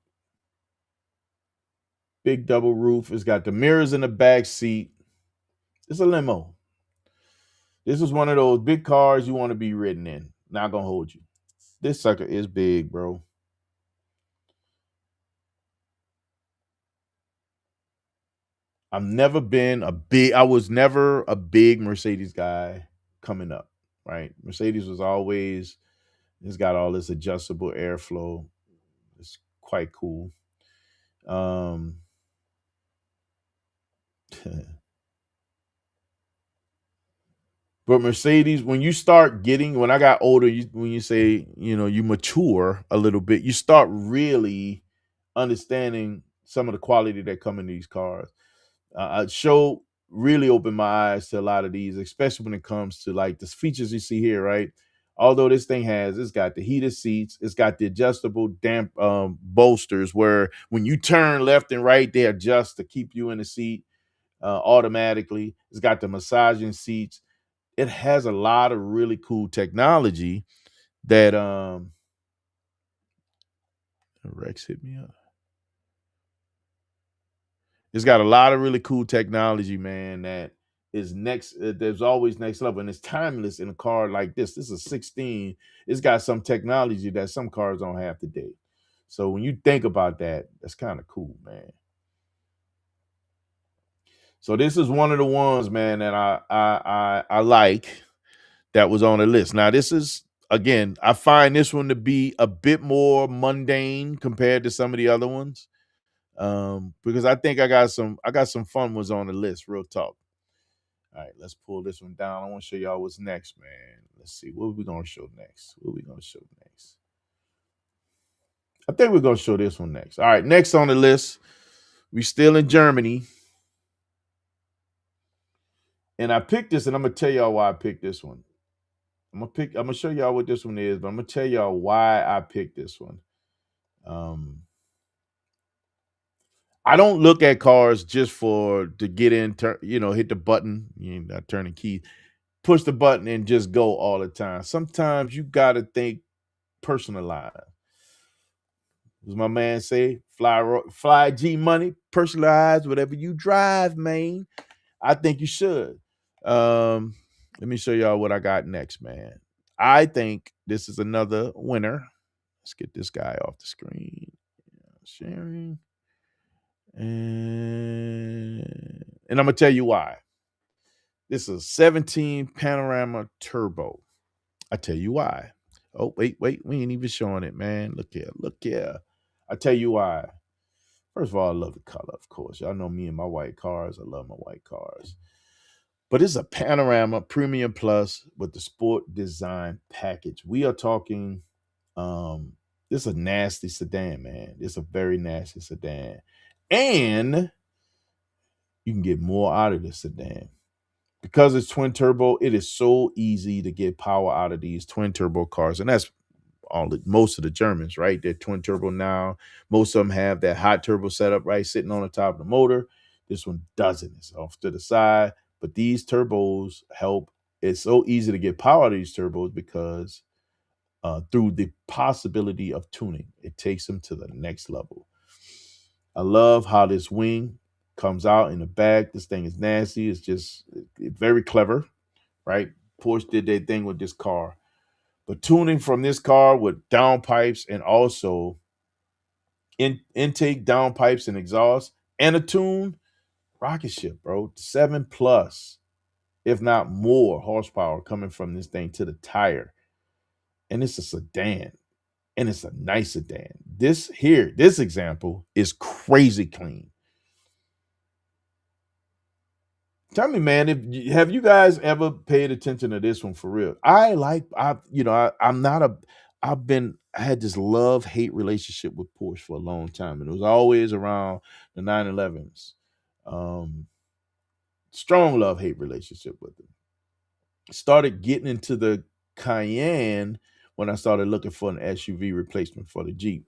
Big double roof. It's got the mirrors in the back seat. It's a limo. This is one of those big cars you want to be ridden in. Not gonna hold you. This sucker is big, bro. I was never a big Mercedes guy coming up, right? Mercedes was always, it's got all this adjustable airflow. It's quite cool. Um, but Mercedes, when I got older, when you say, you mature a little bit, you start really understanding some of the quality that come in these cars. Show really opened my eyes to a lot of these, especially when it comes to like the features you see here, right? Although this thing it's got the heated seats, it's got the adjustable damp bolsters where when you turn left and right, they adjust to keep you in the seat automatically. It's got the massaging seats. It has a lot of really cool technology that Rex hit me up. It's got a lot of really cool technology, man, that is next. There's always next level, and it's timeless in a car like this. This is 16. It's got some technology that some cars don't have today. So when you think about that, that's kind of cool, man. So this is one of the ones, man, that I like that was on the list. Now this is again, I find this one to be a bit more mundane compared to some of the other ones. Because I think I got some fun ones on the list, real talk. All right, let's pull this one down. I want to show y'all what's next, man. Let's see. What are we gonna show next? What are we gonna show next? I think we're gonna show this one next. All right, next on the list, we still in Germany. And I picked this, and I'm gonna tell y'all why I picked this one. I'm gonna show y'all what this one is, but I'm gonna tell y'all why I picked this one. Um, I don't look at cars just to get in, hit the button, not turning key, push the button and just go all the time. Sometimes you gotta think personalized. As my man say, fly G money, personalize whatever you drive, man. I think you should. Let me show y'all what I got next, man. I think this is another winner. Let's get this guy off the screen. Sharing. And I'm gonna tell you why. This is a 17 Panorama Turbo. I tell you why. Oh, wait, we ain't even showing it, man. Look here. I tell you why. First of all, I love the color, of course. Y'all know me and my white cars. I love my white cars. But it's a Panorama Premium Plus with the Sport Design package. We are talking, this is a nasty sedan, man. It's a very nasty sedan. And you can get more out of this sedan. Because it's twin turbo, it is so easy to get power out of these twin turbo cars. And that's most of the Germans, right? They're twin turbo now. Most of them have that hot turbo setup, right, sitting on the top of the motor. This one doesn't. It's off to the side. But these turbos help. It's so easy to get power out of these turbos because through the possibility of tuning, it takes them to the next level. I love how this wing comes out in the back. This thing is nasty. It's very clever, right? Porsche did their thing with this car. But tuning from this car with downpipes and also intake downpipes and exhaust and a tune, rocket ship, bro. 7+, if not more, horsepower coming from this thing to the tire. And it's a sedan. And it's a nice sedan. This example is crazy clean. Tell me, man, have you guys ever paid attention to this one for real? I'm not a I had this love hate relationship with Porsche for a long time, and it was always around the 911s. Um, Strong love hate relationship with them. Started getting into the Cayenne when I started looking for an SUV replacement for the Jeep.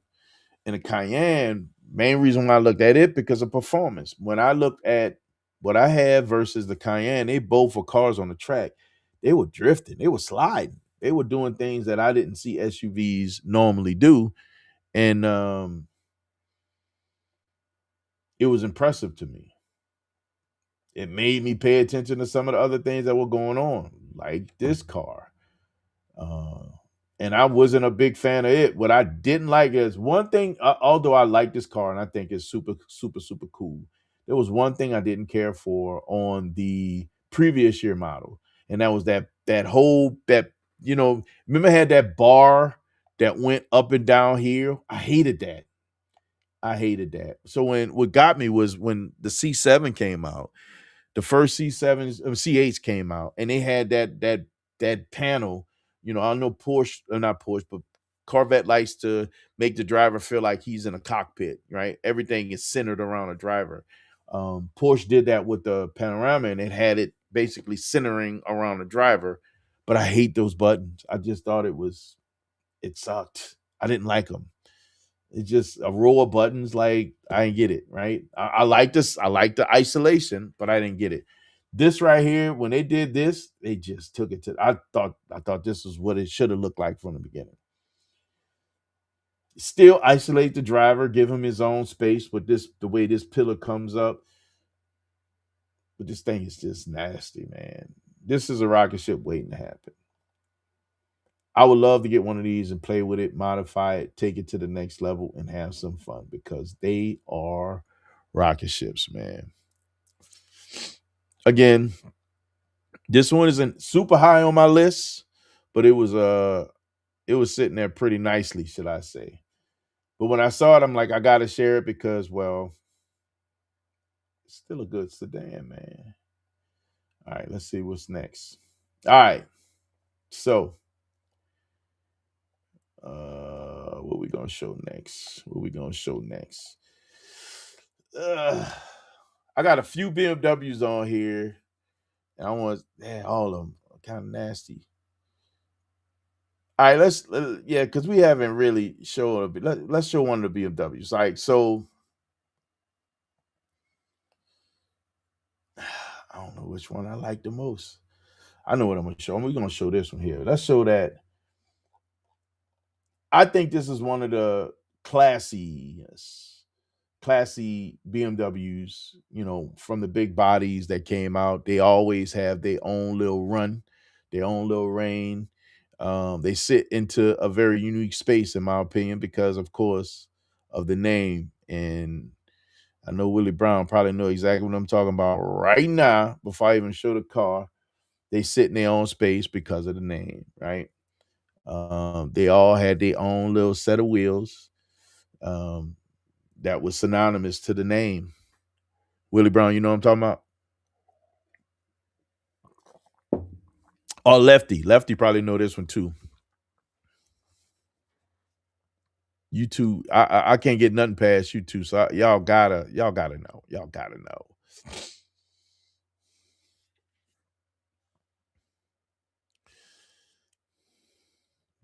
And the Cayenne, main reason why I looked at it because of performance. When I looked at what I had versus the Cayenne, they both were cars on the track. They were drifting, they were sliding, they were doing things that I didn't see SUVs normally do, and it was impressive to me. It made me pay attention to some of the other things that were going on, like this car. Uh, and I wasn't a big fan of it. What I didn't like is one thing, although I like this car and I think it's super, super, super cool, there was one thing I didn't care for on the previous year model. And that was remember I had that bar that went up and down here? I hated that. I hated that. So what got me was when the C7 came out, the first C7s, C8s came out, and they had that panel. I know Porsche, or not Porsche, but Corvette likes to make the driver feel like he's in a cockpit, right? Everything is centered around a driver. Porsche did that with the Panorama, and it had it basically centering around the driver. But I hate those buttons. I just thought it sucked. I didn't like them. It's just a row of buttons. Like I didn't get it. Right. I like this. I like the isolation, but I didn't get it. This right here, when they did this, they just took it to. I thought this was what it should have looked like from the beginning. Still isolate the driver, give him his own space. But the way this pillar comes up, but this thing is just nasty, man. This is a rocket ship waiting to happen. I would love to get one of these and play with it, modify it, take it to the next level, and have some fun because they are rocket ships, man. Again, this one isn't super high on my list, but it was sitting there pretty nicely, should I say. But when I saw it, I'm like, I gotta share it because, well, it's still a good sedan, man. All right, let's see what's next. All right, so what we gonna show next? What we gonna show next? Uh, I got a few BMWs on here, and I want, man, all of them kind of nasty. All right, yeah, because we haven't really shown. Let's show one of the BMWs. Like, so I don't know which one I like the most. I know what I'm gonna show. We're gonna show this one here. Let's show that. I think this is one of the classy, classy BMWs. From the big bodies that came out, they always have their own little run, their own little reign. They sit into a very unique space, in my opinion, because, of course, of the name. And I know Willie Brown probably know exactly what I'm talking about right now. Before I even show the car, they sit in their own space because of the name, right? They all had their own little set of wheels um, that was synonymous to the name. Willie Brown, you know what I'm talking about? Oh, Lefty. Lefty probably know this one too. You two, I can't get nothing past you two, so y'all gotta know. Y'all gotta know.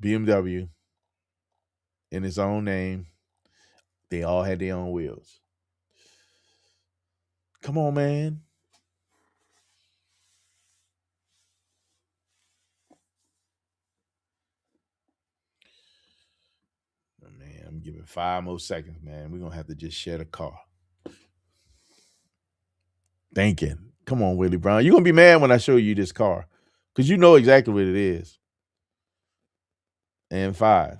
BMW in its own name. They all had their own wheels. Come on, man. Oh, man, I'm giving 5 more seconds, man. We're gonna have to just share the car. Thinking. Come on, Willie Brown. You're gonna be mad when I show you this car. Because you know exactly what it is. And 5,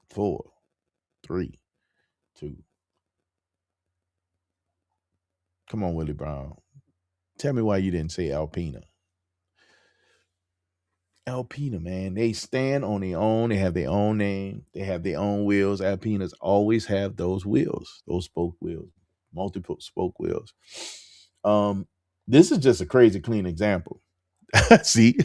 4, 3, 2. Come on, Willie Brown. Tell me why you didn't say Alpina. Alpina, man. They stand on their own. They have their own name. They have their own wheels. Alpinas always have those wheels, those spoke wheels, multiple spoke wheels. This is just a crazy clean example. See?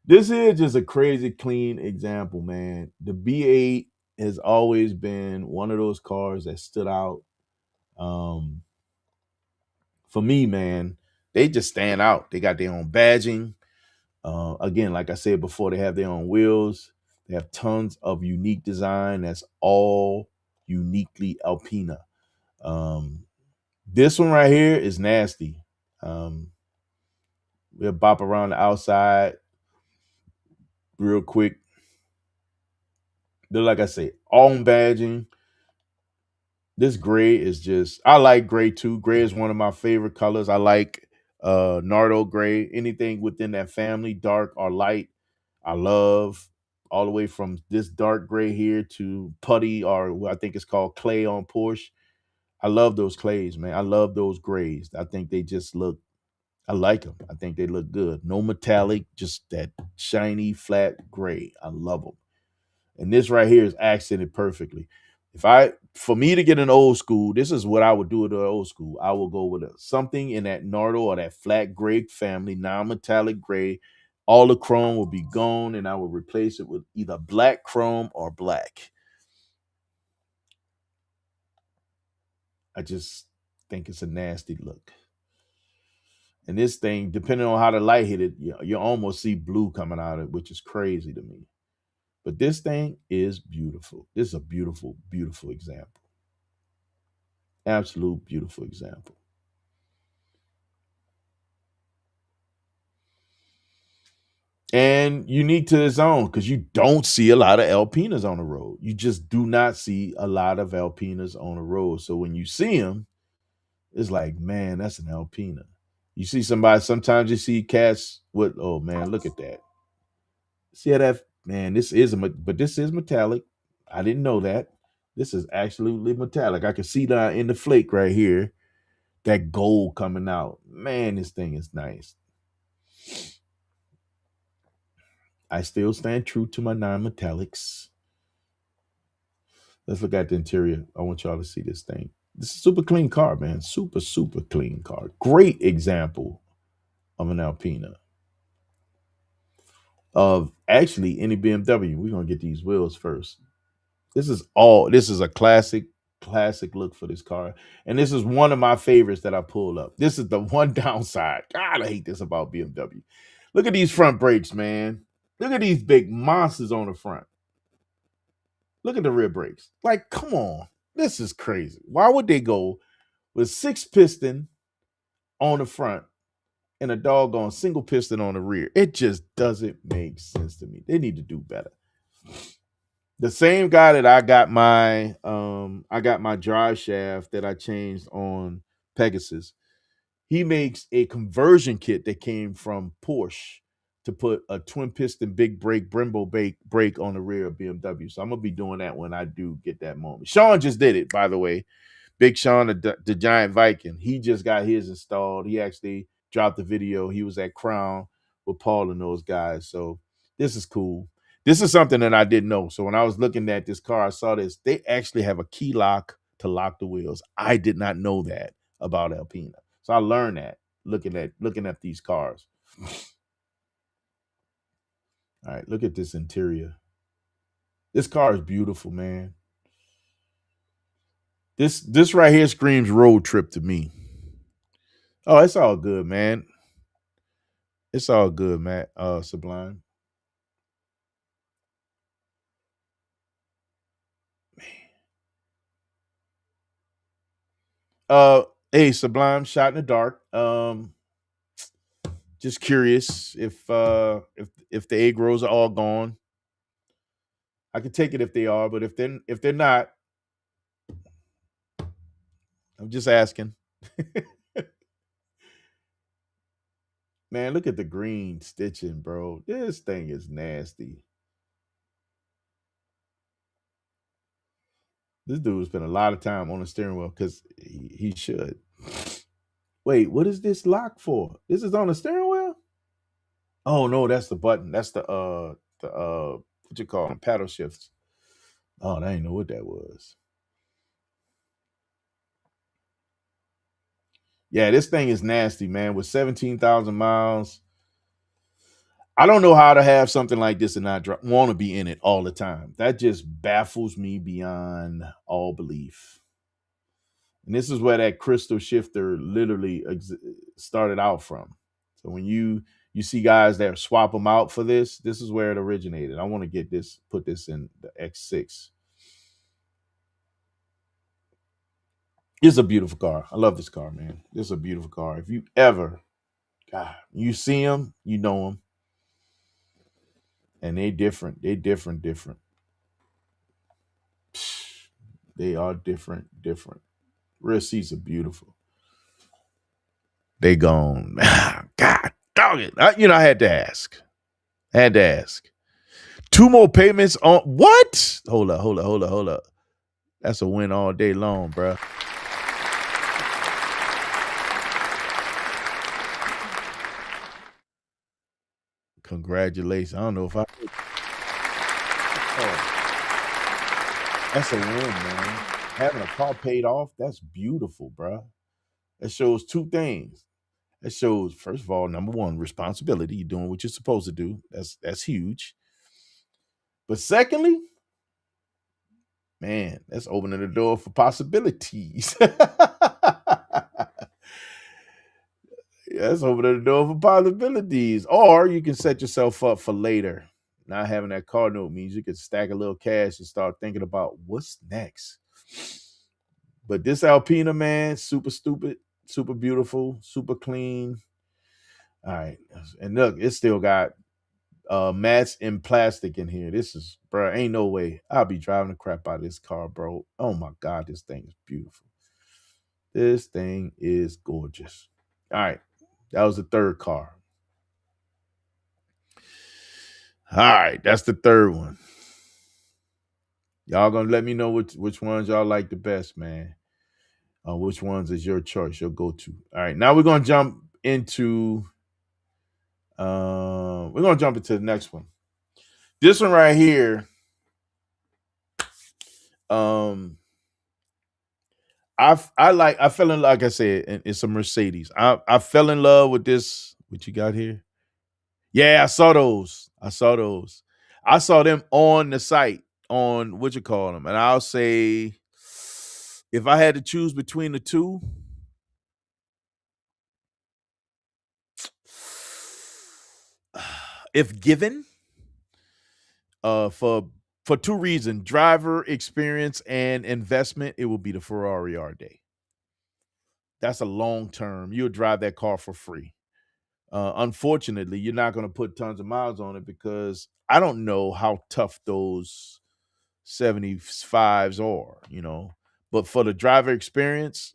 This is just a crazy clean example, man. The B8 has always been one of those cars that stood out. Um, for me, man, they just stand out. They got their own badging. Again, like I said before, they have their own wheels. They have tons of unique design that's all uniquely Alpina. This one right here is nasty. We'll bop around the outside real quick. They're like I say, own badging. This gray is just, I like gray too. Gray is one of my favorite colors. I like Nardo gray. Anything within that family, dark or light, I love. All the way from this dark gray here to putty, or what I think it's called clay on Porsche. I love those clays, man. I love those grays. I think they just look, I like them. I think they look good. No metallic, just that shiny, flat gray. I love them. And this right here is accented perfectly. For me to get an old school, this is what I would do with an old school. I will go with something in that Nardo or that flat gray family, non-metallic gray. All the chrome will be gone, and I will replace it with either black chrome or black. I just think it's a nasty look. And this thing, depending on how the light hit it, you almost see blue coming out of it, which is crazy to me. But this thing is beautiful. This is a beautiful, beautiful example. Absolute beautiful example. And unique to its own because you don't see a lot of Alpinas on the road. You just do not see a lot of Alpinas on the road. So when you see them, it's like, man, that's an Alpina. You see somebody, sometimes you see cats with, oh man, look at that. See how that, man, but this is metallic. I didn't know that. This is absolutely metallic. I can see that in the flake right here, that gold coming out. Man, this thing is nice. I still stand true to my non-metallics. Let's look at the interior. I want y'all to see this thing. This is a super clean car, man. Super, super clean car. Great example of an Alpina. Of actually any BMW. We're gonna get these wheels first. This is a classic look for this car. And this is one of my favorites that I pulled up. This is the one downside. God, I hate this about BMW. Look at these front brakes, man. Look at these big monsters on the front. Look at the rear brakes. Like, come on. This is crazy. Why would they go with 6 piston on the front and a doggone single piston on the rear? It just doesn't make sense to me. They need to do better. The same guy that I got my drive shaft that I changed on Pegasus. He makes a conversion kit that came from Porsche to put a twin piston big brake Brembo brake on the rear of BMW. So I'm gonna be doing that when I do get that moment. Sean just did it, by the way. Big Sean, the giant Viking. He just got his installed. He actually dropped the video. He was at Crown with Paul and those guys. So this is cool. This is something that I didn't know. So when I was looking at this car, I saw this. They actually have a key lock to lock the wheels. I did not know that about Alpina. So I learned that looking at these cars. All right, look at this interior. This car is beautiful, man. This right here screams road trip to me. Oh, it's all good, man. It's all good, Matt. Sublime. Hey, Sublime, shot in the dark. Just curious if the egg rolls are all gone. I could take it if they are, but if they're not, I'm just asking. Man, look at the green stitching, bro. This thing is nasty. This dude spent a lot of time on the steering wheel because he should. Wait, what is this lock for? This is on the steering wheel? Oh no, that's the button. That's the what you call them, paddle shifts. Oh, I didn't know what that was. Yeah, this thing is nasty, man. With 17,000 miles, I don't know how to have something like this and not want to be in it all the time. That just baffles me beyond all belief. And this is where that crystal shifter literally started out from. So when you see guys that swap them out for this is where it originated. I want to get this, put this in the X6. It's a beautiful car. I love this car, man. This is a beautiful car. If you ever, God, you see them, you know them, and they different. They different, different. They are different, different. Rear seats are beautiful. They gone. God dog it. I had to ask. I had to ask. 2 more payments on what? Hold up. That's a win all day long, bro. Congratulations. I don't know if I. Oh, that's a win, man. Having a car paid off, that's beautiful, bro. That shows 2 things. It shows, first of all, number one, responsibility. You're doing what you're supposed to do. That's huge. But secondly, man, that's opening the door for possibilities. That's opening the door for possibilities. Or you can set yourself up for later. Not having that car note means you can stack a little cash and start thinking about what's next. But this Alpina, man, super stupid, super beautiful, super clean. All right. And look, it still got mats in plastic in here. This is, bro, ain't no way. I'll be driving the crap out of this car, bro. Oh my God, this thing is beautiful. This thing is gorgeous. All right. That was the third car. All right, that's the third one. Y'all gonna let me know which ones y'all like the best, man. Which ones is your choice, your go-to. All right, now we're gonna jump into the next one. This one right here. I fell in, like I said, it's a Mercedes. I fell in love with this. What you got here? Yeah, I saw those. I saw them on the site on what you call them, and I'll say if I had to choose between the two, if given, for 2 reasons, driver experience and investment, it will be the Ferrari R-Day. That's a long term. You'll drive that car for free. Unfortunately, you're not going to put tons of miles on it because I don't know how tough those 75s are. But for the driver experience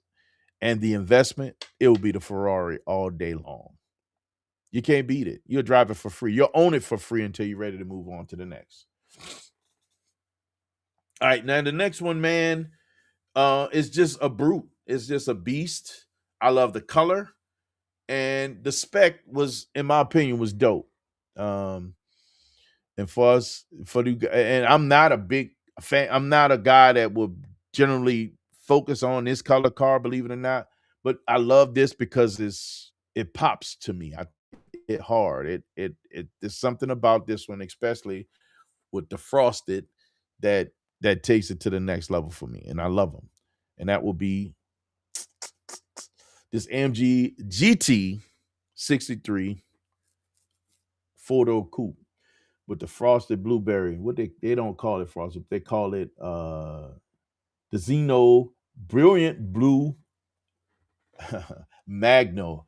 and the investment, it will be the Ferrari all day long. You can't beat it. You'll drive it for free. You'll own it for free until you're ready to move on to the next. All right, now the next one, man, is just a brute. It's just a beast. I love the color, and the spec was, in my opinion, was dope. Um, and and I'm not a big fan. I'm not a guy that would generally focus on this color car, believe it or not. But I love this because it pops to me. I it hard. There's something about this one, especially with the frosted, that takes it to the next level for me, and I love them. And that will be this AMG GT 63 4-door coupe with the frosted blueberry. What they don't call it frosted, they call it the Zeno Brilliant Blue Magno.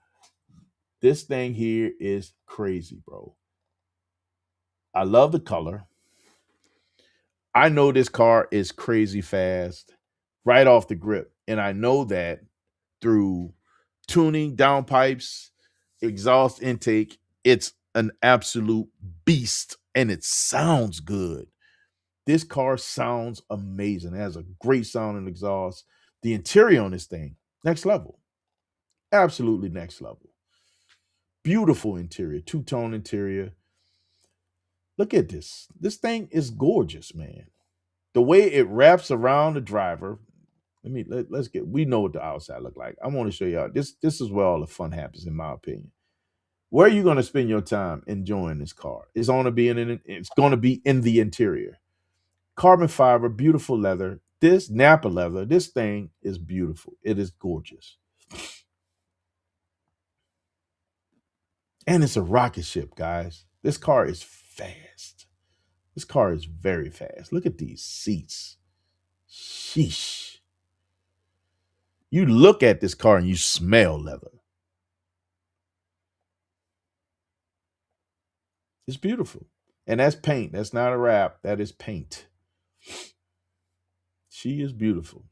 This thing here is crazy, bro. I love the color. I know this car is crazy fast right off the grip. And I know that through tuning, downpipes, exhaust intake. It's an absolute beast and it sounds good. This car sounds amazing. It has a great sound and exhaust. The interior on this thing, next level. Absolutely next level. Beautiful interior, two-tone interior. Look at this. This thing is gorgeous, man. The way it wraps around the driver. Let's get, we know what the outside look like. I want to show y'all. This is where all the fun happens, in my opinion. Where are you going to spend your time enjoying this car? It's going to be in the interior. Carbon fiber, beautiful leather. This Napa leather, this thing is beautiful. It is gorgeous. And it's a rocket ship, guys. This car is fast. This car is very fast. Look at these seats. Sheesh. You look at this car and you smell leather. It's beautiful. And that's paint. That's not a wrap. That is paint. She is beautiful.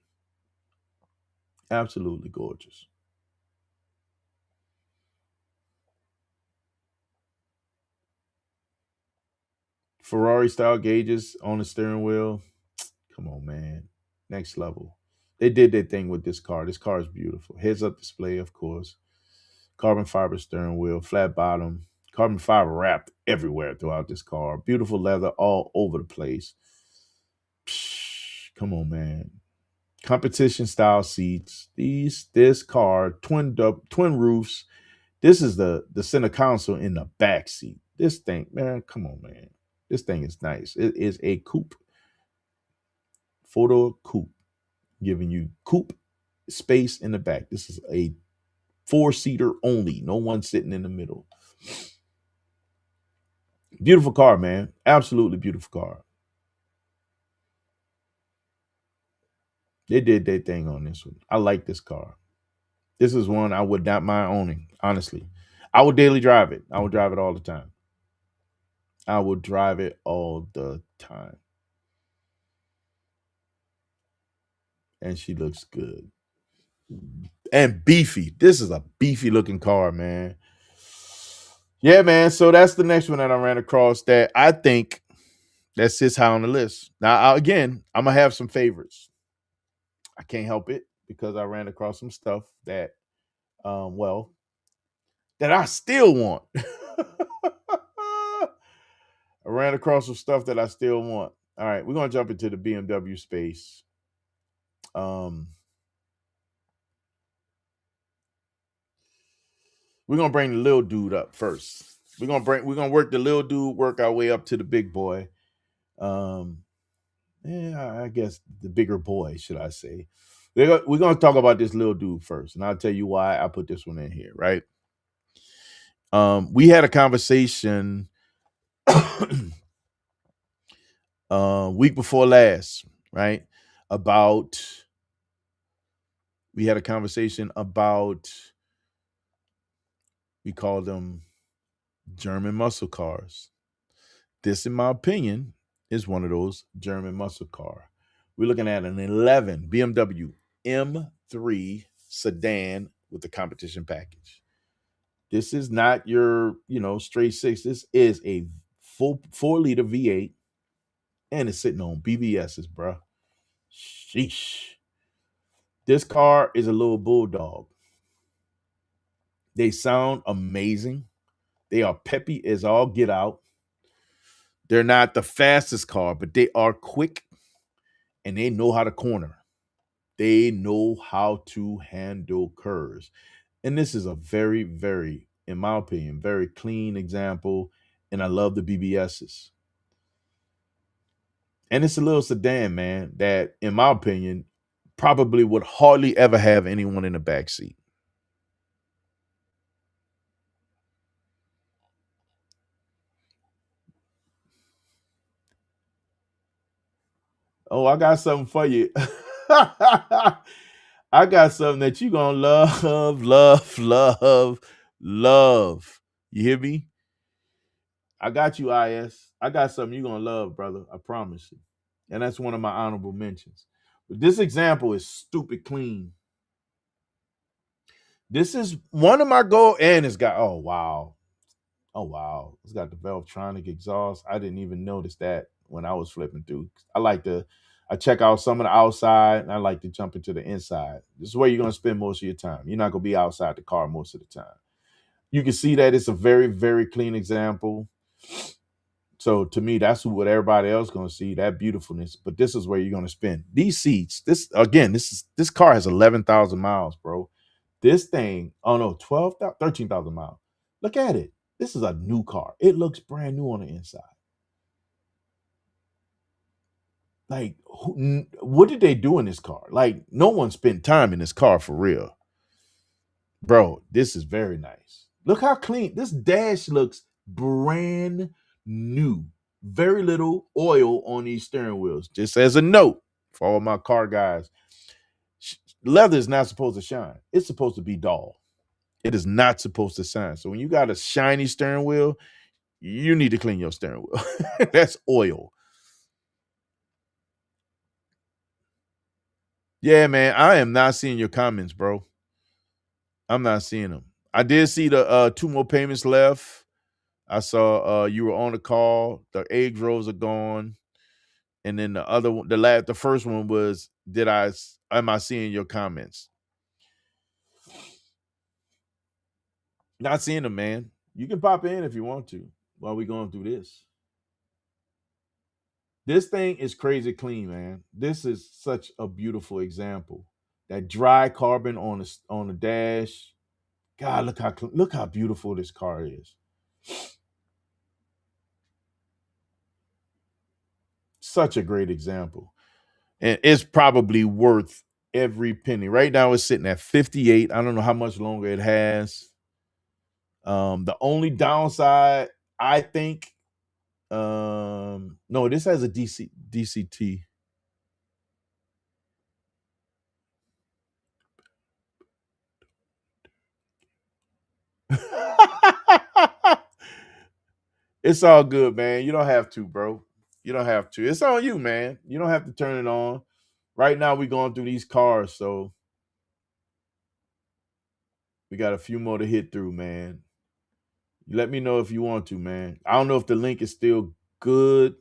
Absolutely gorgeous. Ferrari style gauges on the steering wheel. Come on, man. Next level. They did their thing with this car. This car is beautiful. Heads up display, of course. Carbon fiber steering wheel, flat bottom, carbon fiber wrapped everywhere throughout this car. Beautiful leather all over the place. Psh, come on, man. Competition style seats. This car, twin roofs. This is the center console in the back seat. This thing, man, come on, man. This thing is nice. It is a coupe. Photo coupe, giving you coupe space in the back. This is a four-seater only. No one sitting in the middle. Beautiful car, man. Absolutely beautiful car. They did their thing on this one. I like this car. This is one I would not mind owning, honestly. I would daily drive it. I would drive it all the time. I would drive it all the time. And she looks good. And beefy. This is a beefy looking car, man. Yeah, man. So that's the next one that I ran across that I think that sits high on the list. Now, again, I'm gonna have some favorites. I can't help it because I ran across some stuff that, well, that I still want. I ran across some stuff that I still want. All right, we're gonna jump into the BMW space. Um, we're gonna bring the little dude up first. We're gonna work the little dude, work our way up to the big boy. Um, yeah, I guess the bigger boy, should I say? We're gonna talk about this little dude first, and I'll tell you why I put this one in here. Right? We had a conversation week before last, right? About we had a conversation about we call them German muscle cars. This, in my opinion, is one of those German muscle car. We're looking at an 11 BMW M3 sedan with the competition package. This is not your, straight six. This is a full 4-liter V8, and it's sitting on BBSs, bruh. Sheesh. This car is a little bulldog. They sound amazing. They are peppy as all get out. They're not the fastest car, but they are quick and they know how to corner. They know how to handle curves. And this is a very, very, in my opinion, very clean example. And I love the BBSs. And it's a little sedan, man, that, in my opinion, probably would hardly ever have anyone in the back seat. Oh, I got something for you. I got something that you gonna love, love, love, love. You hear me? I got you, IS. I got something you gonna love, brother. I promise you. And that's one of my honorable mentions. But this example is stupid clean. This is one of my goal, and it's got oh wow, it's got the Veltronic exhaust. I didn't even notice that when I was flipping through. I check out some of the outside, and I like to jump into the inside. This is where you're gonna spend most of your time. You're not gonna be outside the car most of the time. You can see that it's a very, very clean example. So to me, that's what everybody else gonna see, that beautifulness. But this is where you're gonna spend these seats. This car has 11,000 miles, bro. This thing, oh no, 12,000, 13,000 miles. Look at it. This is a new car. It looks brand new on the inside. Like, what did they do in this car? Like, no one spent time in this car for real, bro. This is very nice. Look how clean this dash looks. Brand new. Very little oil on these steering wheels. Just as a note for all my car guys, leather is not supposed to shine. It's supposed to be dull. It is not supposed to shine. So when you got a shiny steering wheel, you need to clean your steering wheel. That's oil. Yeah, man. I am not seeing your comments, bro. I'm not seeing them. I did see the two more payments left. I saw you were on the call. The egg rolls are gone. And then the other one, the first one was, am I seeing your comments? Not seeing them, man. You can pop in if you want to while we going through this. This thing is crazy clean, man. This is such a beautiful example. That dry carbon on the dash. God, look how beautiful this car is. Such a great example. And it's probably worth every penny. Right now it's sitting at 58. I don't know how much longer it has. The only downside, I think, no, this has a DCT. It's all good, man. You don't have to, bro. You don't have to. It's on you, man. You don't have to turn it on. Right now, we're going through these cars, so we got a few more to hit through, man. You let me know if you want to, man. I don't know if the link is still good,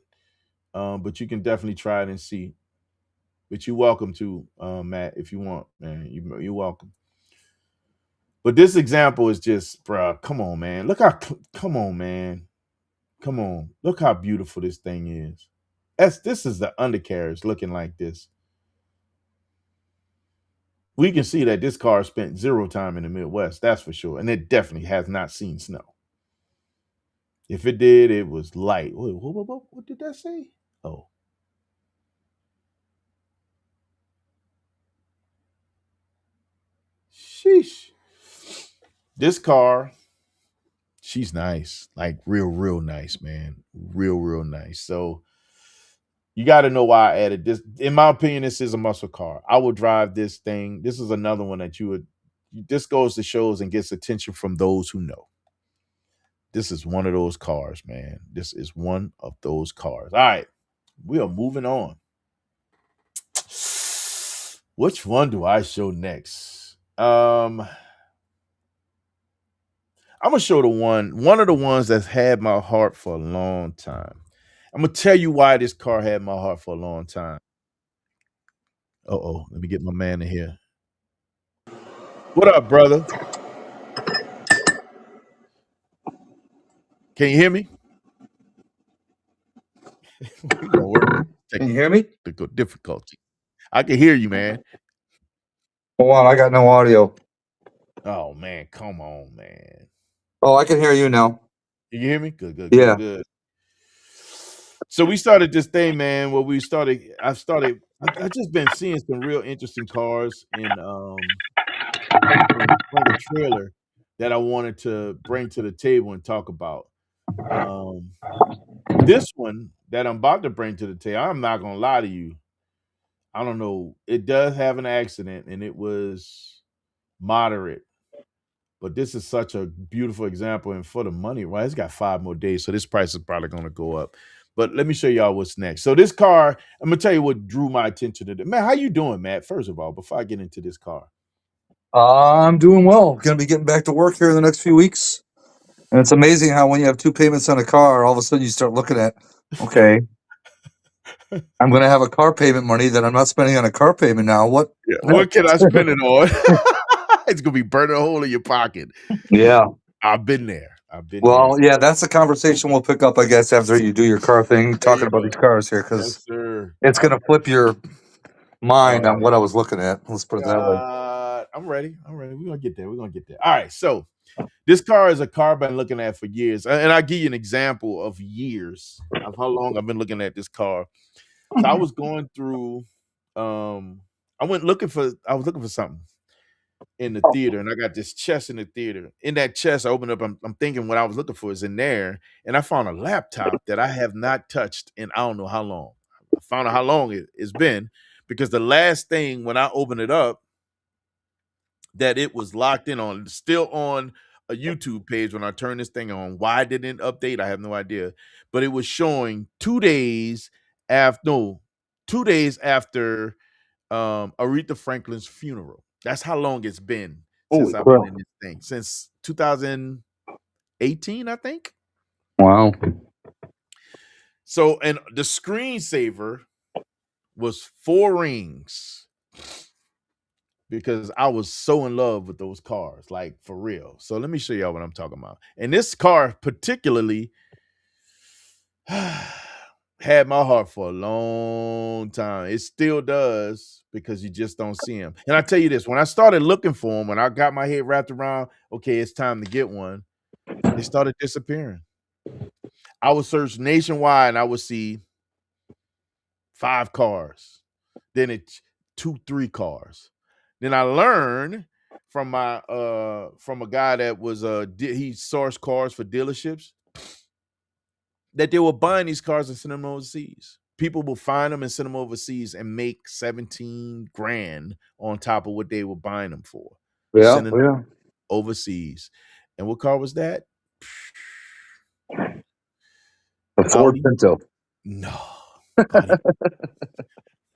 but you can definitely try it and see. But you're welcome to, Matt, if you want, man. You're welcome. But this example is just, bruh, come on, man. Come on, man. Come on. Look how beautiful this thing is. This is the undercarriage looking like this. We can see that this car spent zero time in the Midwest, that's for sure. And it definitely has not seen snow. If it did, it was light. Wait, what did that say? Oh. Sheesh. This car, she's nice. Like real, real nice, man. Real, real nice. So you got to know why I added this. In my opinion, this is a muscle car. I would drive this thing. This is another one that you would. This goes to shows and gets attention from those who know. This is one of those cars, man. This is one of those cars. All right, we are moving on. Which one do I show next? I'm gonna show one of the ones that's had my heart for a long time. I'm gonna tell you why this car had my heart for a long time. Let me get my man in here. What up, brother? Can you hear me? We gonna work Can you hear me? technical difficulty. I can hear you, man. Hold on, I got no audio. Oh man, come on, man. Oh, I can hear you now. Can you hear me? Good, good, good, Yeah. good. So we started this thing, man. Where I just been seeing some real interesting cars and bring a trailer that I wanted to bring to the table and talk about. Um, this one that I'm about to bring to the table, I'm not gonna lie to you. I don't know. It does have an accident, and it was moderate. But this is such a beautiful example, and for the money, right? It's got 5 more days, so this price is probably going to go up. But let me show y'all what's next. So this car, I'm gonna tell you what drew my attention to it. Man, how you doing, Matt? First of all, before I get into this car, I'm doing well. Going to be getting back to work here in the next few weeks. And it's amazing how when you have two payments on a car, all of a sudden you start looking at, okay, I'm going to have a car payment money that I'm not spending on a car payment now. What yeah, what can I next? spend it on? It's gonna be burning a hole in your pocket. Yeah. I've been there. I've been there. Well, yeah, that's a conversation we'll pick up, I guess, after you do your car thing, There talking you about go. these cars here, Yes, because sir. it's going to flip your mind on Oh what I was looking at. Let's put it that way. God, I'm ready. I'm ready. We're gonna get there. We're gonna get there. All right. So this car is a car I've been looking at for years, and I'll give you an example of years of how long I've been looking at this car. So I was going through. Um, I was looking for something in the theater, and I got this chest in the theater. In that chest, I opened up. I'm thinking what I was looking for is in there, and I found a laptop that I have not touched in I don't know how long. I found out how long it's been because the last thing when I opened it up that it was locked in on, still on a YouTube page when I turned this thing on. Why didn't it update? I have no idea. But it was showing 2 days after, no, 2 days after Aretha Franklin's funeral. That's how long it's been since Holy I've crap. been in this thing. Since 2018, I think. Wow. So, and the screensaver was 4 rings because I was so in love with those cars, like for real. So let me show y'all what I'm talking about. And this car particularly had my heart for a long time. It still does because you just don't see them. And I tell you this, when I started looking for them, when I got my head wrapped around, okay, it's time to get one, they started disappearing. I would search nationwide and I would see 5 cars. Then it's 2, 3 cars. Then I learned from a guy that was he sourced cars for dealerships that they were buying these cars and sending them overseas. People will find them and send them overseas and make 17 grand on top of what they were buying them for, Yeah, sending them yeah. overseas. And what car was that? The Ford Audi? Pinto. No. Audi.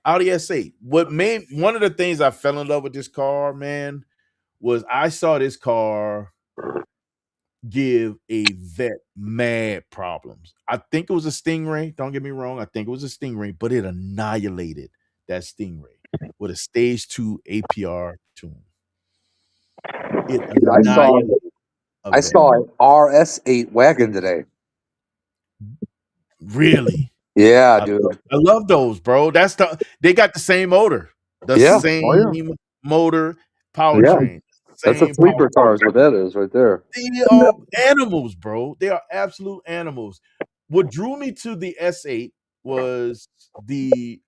Audi S8. What made one of the things I fell in love with this car, man, was I saw this car give a vet mad problems. I think it was a Stingray. Don't get me wrong. I think it was a Stingray, but it annihilated that Stingray with a stage 2 APR tune. It I saw annihilated a I vet. saw an RS8 wagon today. Really. Yeah, I dude. love those, bro. They got the same motor, the Yeah. Oh yeah. same motor Yeah. powertrain, That's a same power. sleeper car is what that is right there. They are animals, bro. They are absolute animals. What drew me to the S8 was was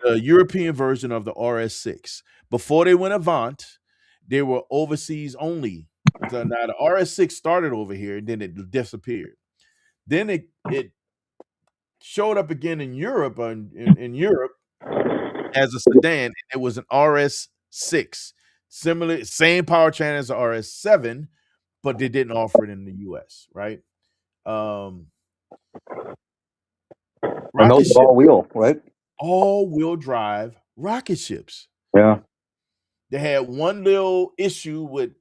the European version of the RS6. Before they went Avant, they were overseas only. So now the RS6 started over here and then it disappeared. Then it showed up again in Europe in Europe as a sedan. It was an RS6, similar same powertrain as the RS7, but they didn't offer it in the US, right? Um, And those rocket are ship, all wheel, right? all-wheel drive rocket ships. Yeah. They had one little issue with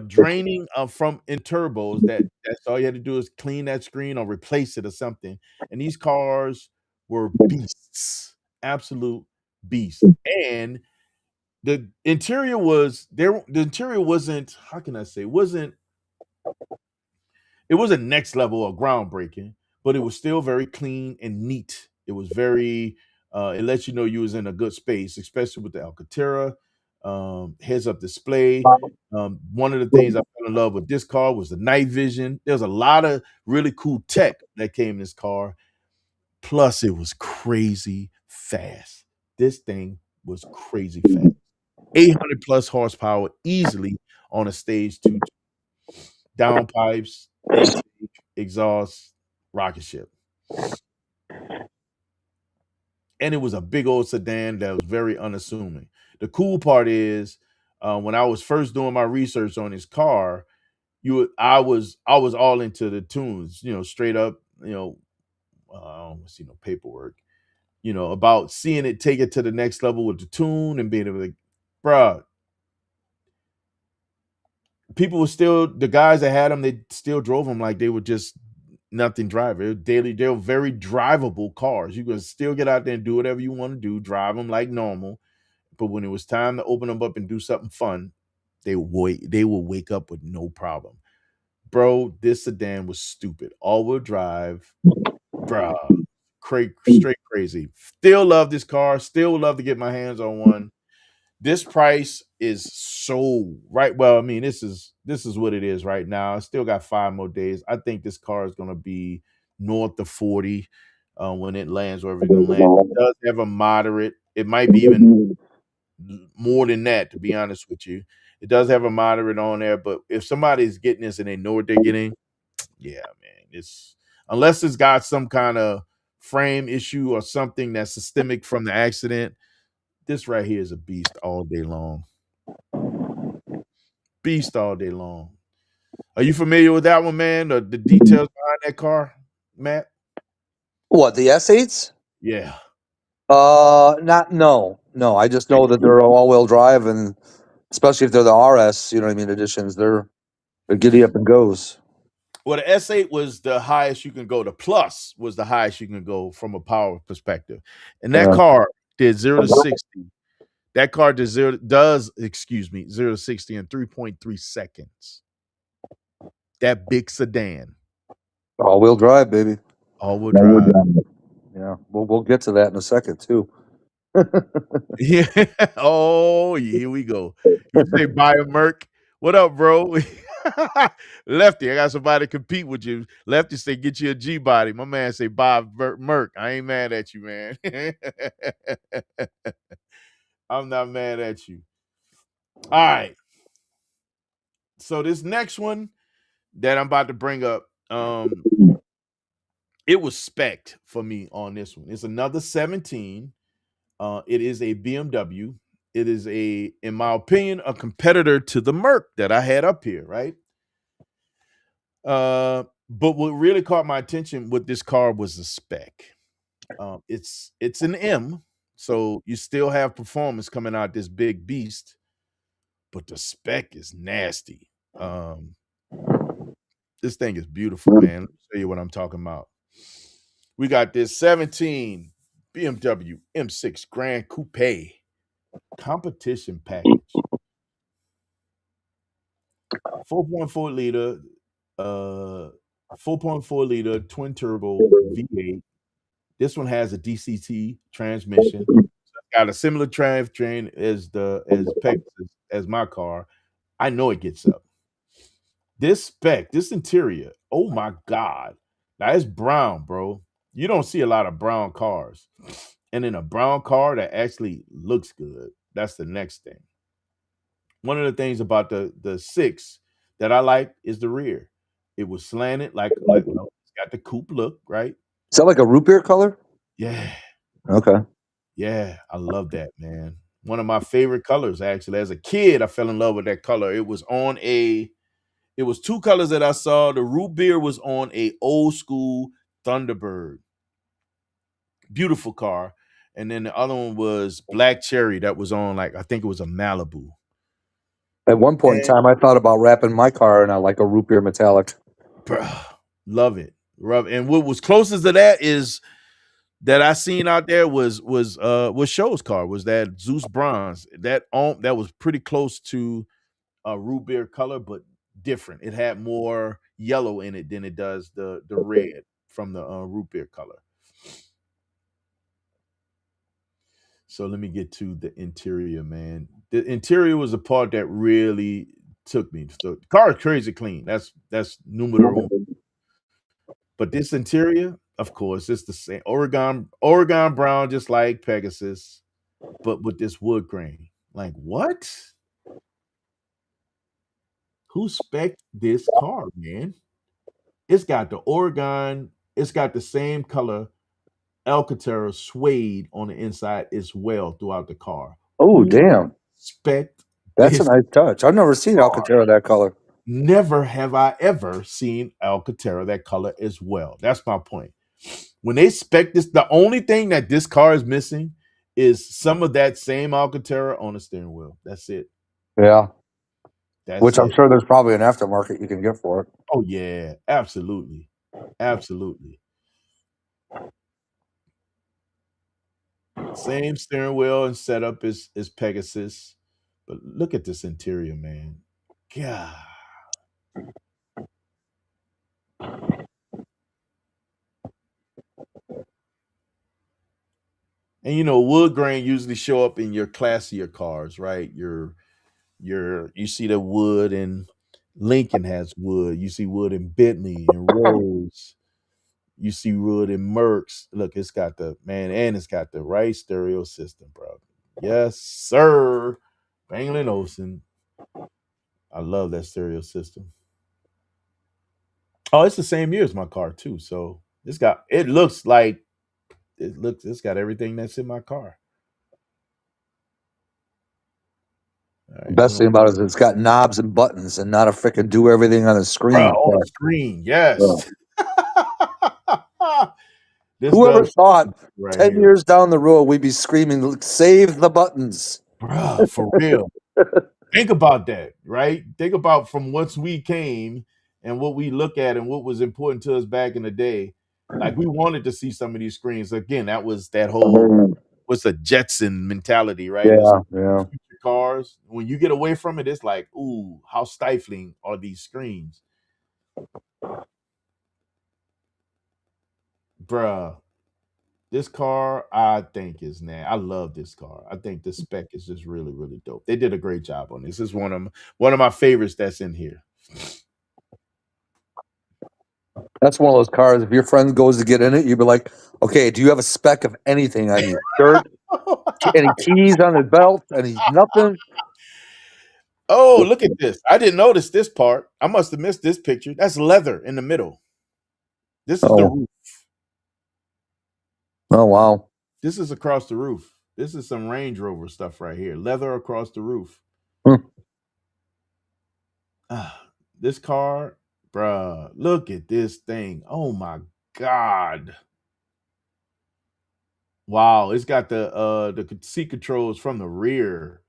draining from in turbos that's all you had to do is clean that screen or replace it or something. And these cars were beasts, absolute beasts. And the interior was there. The interior wasn't, how can I say, it wasn't next level or groundbreaking, but it was still very clean and neat. It was very it lets you know you was in a good space, especially with the Alcantara heads up display. One of the things I fell in love with this car was the night vision. There's a lot of really cool tech that came in this car. Plus, it was crazy fast. This thing was crazy fast. 800 plus horsepower easily on a stage 2 downpipes, intake, exhaust, rocket ship. and it was a big old sedan that was very unassuming. The cool part is when I was first doing my research on his car, I was all into the tunes, straight up, I don't see no paperwork, about seeing it take it to the next level with the tune and being able to, bruh, people were still the guys that had them, they still drove them like they were just nothing driver. They were very drivable cars. You could still get out there and do whatever you want to do, drive them like normal. But when it was time to open them up and do something fun, they will wake up with no problem. Bro, this sedan was stupid. All-wheel drive, bruh, straight crazy. Still love this car. Still would love to get my hands on one. This price is so right. Well, I mean, this is what it is right now. I still got 5 more days. I think this car is gonna be north of 40 when it lands wherever it's gonna land. It does have a moderate. It might be even more than that, to be honest with you. It does have a moderate on there, but if somebody's getting this and they know what they're getting, yeah, man, it's unless it's got some kind of frame issue or something that's systemic from the accident. This right here is a beast all day long. Beast all day long. Are you familiar with that one, man? The details behind that car, Matt? What, the S8s? Yeah. Not no. I just Okay. know that they're all-wheel drive, and especially if they're the RS, you know what I mean, editions, they're giddy up and goes. Well, the S8 was the highest you can go. The Plus was the highest you can go from a power perspective. And that Yeah. car did 0 to 60. That car excuse me, 0 to 60 in 3.3 seconds. That big sedan, All-wheel drive, baby. all-wheel drive. Yeah, we'll get to that in a second too. Yeah. Oh, here we go. You say buy a Merc. What up, bro? Lefty, I got somebody to compete with you. Lefty say get you a G body. My man say buy a Merc. I ain't mad at you, man. I'm not mad at you. All right. So this next one that I'm about to bring up, it was spec'd for me on this one. It's another 17. It is a BMW. It is in my opinion, a competitor to the Merc that I had up here, right? But what really caught my attention with this car was the spec. It's an M, so you still have performance coming out this big beast, but the spec is nasty. This thing is beautiful, man. Let me show you what I'm talking about. We got this 17 BMW M6 Grand Coupe competition package. 4.4 liter, uh, 4.4 liter twin turbo V8. This one has a DCT transmission. Got a similar drivetrain as Pegasus as my car. I know it gets up. This spec, this interior, oh my god! Now it's brown, bro. You don't see a lot of brown cars, and in a brown car that actually looks good. That's the next thing. One of the things about the six that I like is the rear. It was slanted like well, it's got the coupe look, right? Is that like a root beer color? Yeah, Okay. yeah, I love that, man. One of my favorite colors, actually. As a kid, I fell in love with that color. It was two colors that I saw. The root beer was on a old school Thunderbird. Beautiful car. And then the other one was black cherry that was on like I think it was a Malibu. At one point in And time, I thought about wrapping my car in a like a root beer metallic. bruh, love it. And what was closest to that is that I seen out there was Show's car, was that Zeus Bronze. That was pretty close to a root beer color, but different. It had more yellow in it than it does the red from the root beer color. So let me get to the interior, man. The interior was the part that really took me. So the car is crazy clean. That's numero uno. But this interior, of course, it's the same Oregon brown, just like Pegasus, but with this wood grain. Like what? Who spec this car, man? It's got the Oregon. It's got the same color Alcantara suede on the inside as well throughout the car. Oh, Who damn. expect That's a this nice touch. I've never seen car? Alcantara that color. Never have I ever seen Alcantara that color as well. That's my point. When they spec this, the only thing that this car is missing is some of that same Alcantara on the steering wheel. That's it. Yeah. That's Which I'm it. sure there's probably an aftermarket you can get for it. Oh yeah, absolutely, absolutely. Same steering wheel and setup as Pegasus, but look at this interior, man. God. And wood grain usually show up in your classier cars, right? You see the wood in Lincoln has wood. You see wood in Bentley and Rolls. You see wood in Mercs. Look, it's got the man, and it's got the right stereo system, bro. Yes, sir. Bang& Olufsen. I love that stereo system. Oh, it's the same year as my car too. So it looks like it's got everything that's in my car. All The right, best thing about it is it's got knobs and buttons and not a freaking do everything on the bro, screen. on the screen, Yeah. yes. This Whoever does thought right 10 here, years down the road we'd be screaming, save the buttons. bro, for real. Think about that, right? Think about from whence we came and what we look at and what was important to us back in the day. Like we wanted to see some of these screens. Again, that was that whole what's a Jetson mentality, right? This Yeah, yeah. future cars. When you get away from it, it's like, ooh, how stifling are these screens? Bruh. This car, I think, is I love this car. I think the spec is just really, really dope. They did a great job on this. This is one of my favorites that's in here. That's one of those cars. If your friend goes to get in it, you'd be like, okay, do you have a speck of anything on your shirt? Any keys on the belt? Any nothing? Oh, look at this. I didn't notice this part. I must have missed this picture. That's leather in the middle. This is the Oh, roof. oh wow. This is across the roof. This is some Range Rover stuff right here. Leather across the roof. Hmm. This car, bruh, look at this thing. Oh my God. Wow, it's got the seat controls from the rear.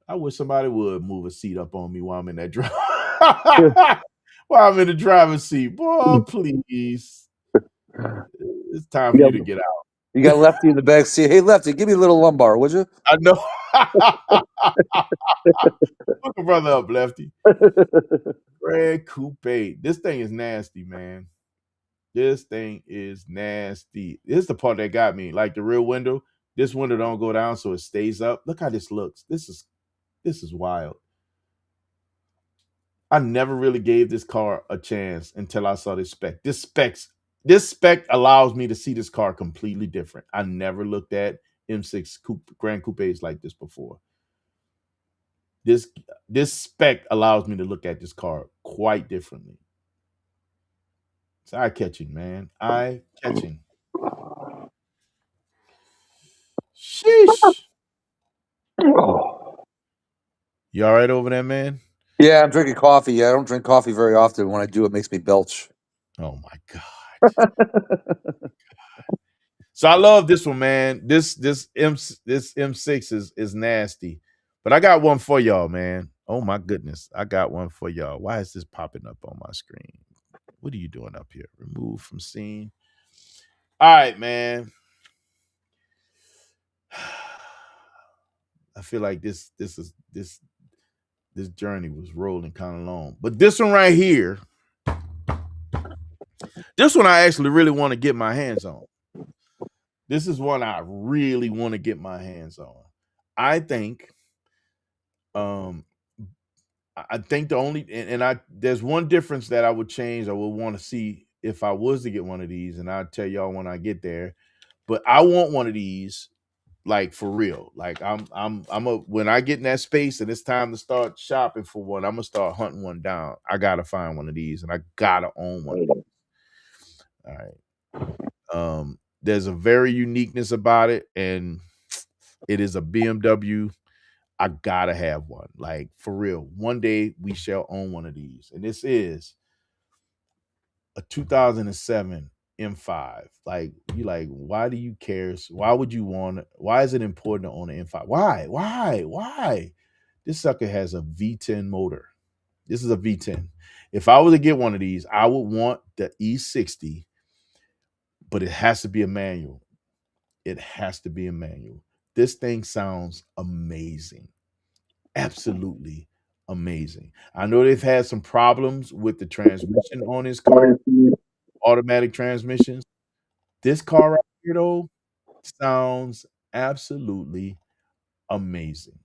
I wish somebody would move a seat up on me while I'm in that drive. While I'm in the driver's seat. Boy, please. It's time for You you to got, get out. you got Lefty in the back seat. Hey, Lefty, give me a little lumbar, would you? I know. Hook a brother up, Lefty. Red Coupe. This thing is nasty, man. This thing is nasty. This is the part that got me. Like the rear window. This window don't go down, so it stays up. Look how this looks. This is wild. I never really gave this car a chance until I saw this spec. This spec allows me to see this car completely different. I never looked at M6 Grand Coupes like this before. This this spec allows me to look at this car quite differently. It's eye catching, man. Eye catching. Sheesh. Oh. You all right over there, man? Yeah, I'm drinking coffee. I don't drink coffee very often. When I do, it makes me belch. Oh my God. So I love this one, man. This M6 is nasty. But I got one for y'all, man. Oh my goodness. I got one for y'all. Why is this popping up on my screen? What are you doing up here? Remove from scene. All right, man. I feel like this journey was rolling kind of long. But this one right here, this one I actually really want to get my hands on. This is one I really want to get my hands on. I think I think the only and I there's one difference that I would change. I would want to see if I was to get one of these, and I'll tell y'all when I get there. But I want one of these, like for real. Like I'm a when I get in that space and it's time to start shopping for one, I'm gonna start hunting one down. I gotta find one of these, and I gotta own one of these. All right. There's a very uniqueness about it, and it is a BMW. I gotta have one. Like for real. One day we shall own one of these. And this is a 2007 M5. Like you like, why do you care? Why would you want it? Why is it important to own an M5? Why? Why? This sucker has a V10 motor. This is a V10. If I was to get one of these, I would want the E60, but it has to be a manual. It has to be a manual. This thing sounds amazing. Absolutely amazing. I know they've had some problems with the transmission on his car, automatic transmissions. This car right here, though, sounds absolutely amazing.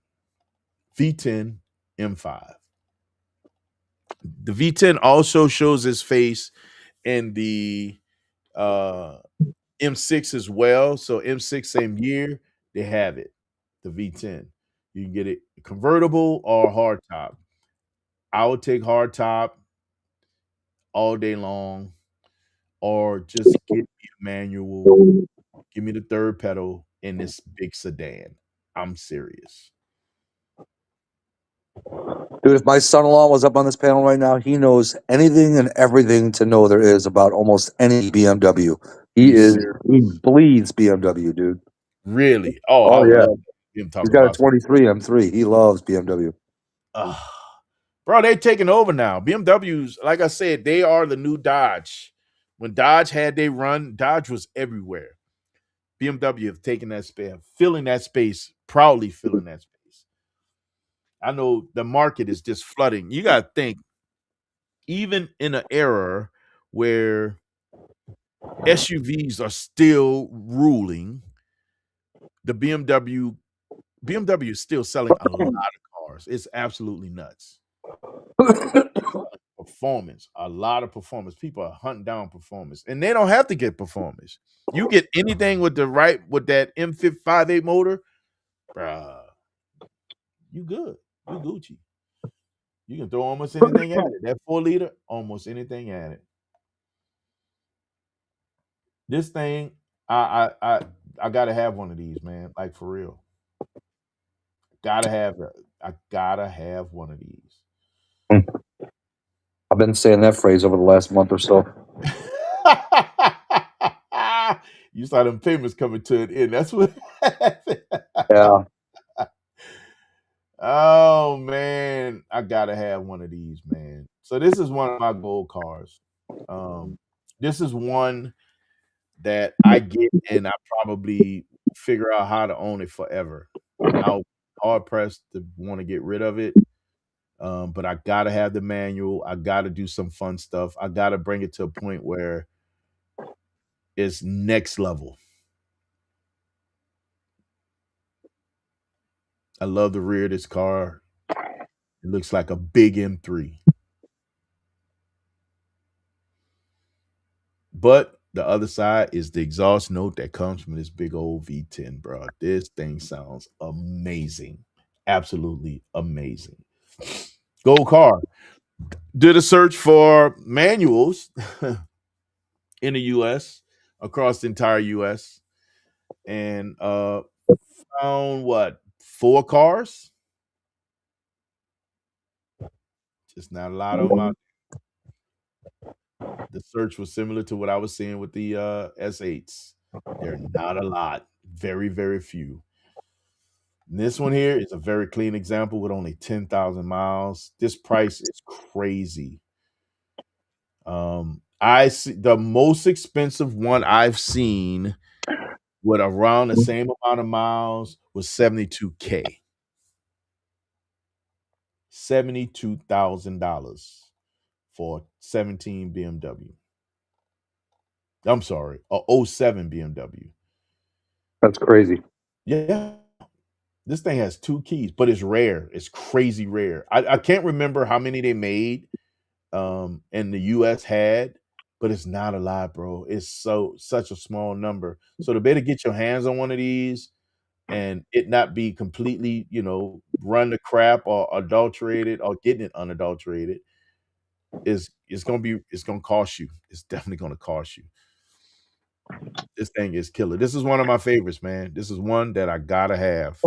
V10 M5. The V10 also shows his face in the uh, M6 as well. So M6 same year, they have it. The V10. You can get it convertible or hardtop. I would take hardtop all day long, or just get me a manual, give me the third pedal in this big sedan. I'm serious. Dude, if my son-in-law was up on this panel right now, he knows anything and everything to know there is about almost any BMW. You serious? He bleeds BMW, dude. Really? Oh, I Oh would yeah, love him he's talking got a about. 23 M3. He loves BMW. Bro, they taking over now. BMWs, like I said, they are the new Dodge. When Dodge had they run, Dodge was everywhere. BMW have taken that space, filling that space, proudly filling that space. I know the market is just flooding. You got to think, even in an era where SUVs are still ruling, the BMW is still selling a lot of cars. It's absolutely nuts. Performance, a lot of performance. People are hunting down performance, and they don't have to get performance. You get anything with that M58 motor, bruh, you good. You Gucci. You can throw almost anything at it. That 4 liter, almost anything at it. This thing, I gotta have one of these, man. Like for real. Gotta have it. I gotta have one of these. I've been saying that phrase over the last month or so. You saw them payments coming to an end. That's what. Yeah. Oh man, I gotta have one of these, man. So this is one of my gold cars. This is one that I get, and I probably figure out how to own it forever. I'll hard pressed to want to get rid of it. But I gotta have the manual. I gotta do some fun stuff. I gotta bring it to a point where it's next level. I love the rear of this car. It looks like a big M3. But the other side is the exhaust note that comes from this big old V10, bro. This thing sounds amazing. Absolutely amazing. Gold car. Did a search for manuals in the US, across the entire US, and found what? 4 cars? Just not a lot of them out. The search was similar to what I was seeing with the S8s. There are not a lot, very, very few. And this one here is a very clean example with only 10,000 miles. This price is crazy. I see the most expensive one I've seen with around the same amount of miles was 72K. $72,000 for 17 BMW. I'm sorry, a '07 BMW. That's crazy. Yeah. This thing has 2 keys, but it's rare. It's crazy rare. I can't remember how many they made, and the US had, but it's not a lot, bro. It's such a small number. So to better get your hands on one of these and it not be completely, run to crap or adulterated or getting it unadulterated is it's gonna cost you. It's definitely gonna cost you. This thing is killer. This is one of my favorites, man. This is one that I gotta have.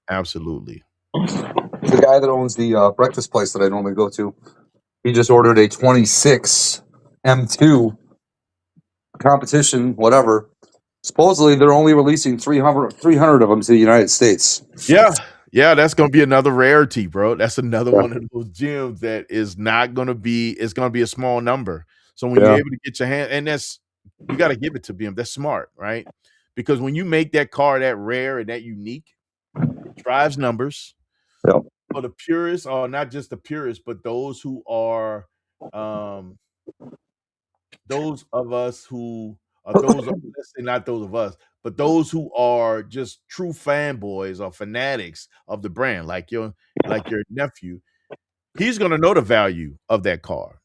Absolutely. The guy that owns the breakfast place that I normally go to, he just ordered a 26 M2 competition, whatever. Supposedly, they're only releasing 300 of them to the United States. Yeah. Yeah, that's gonna be another rarity, bro. That's another Yeah. one of those gems that is not gonna be, it's gonna be a small number. So when you're Yeah. able to get your hand, and that's, you gotta give it to BM. That's smart, right? Because when you make that car that rare and that unique, it drives numbers. Yeah. For the purists, or not just the purists, but those who are um those of us who are those of, let's say not those of us, but those who are just true fanboys or fanatics of the brand, like your nephew, he's gonna know the value of that car.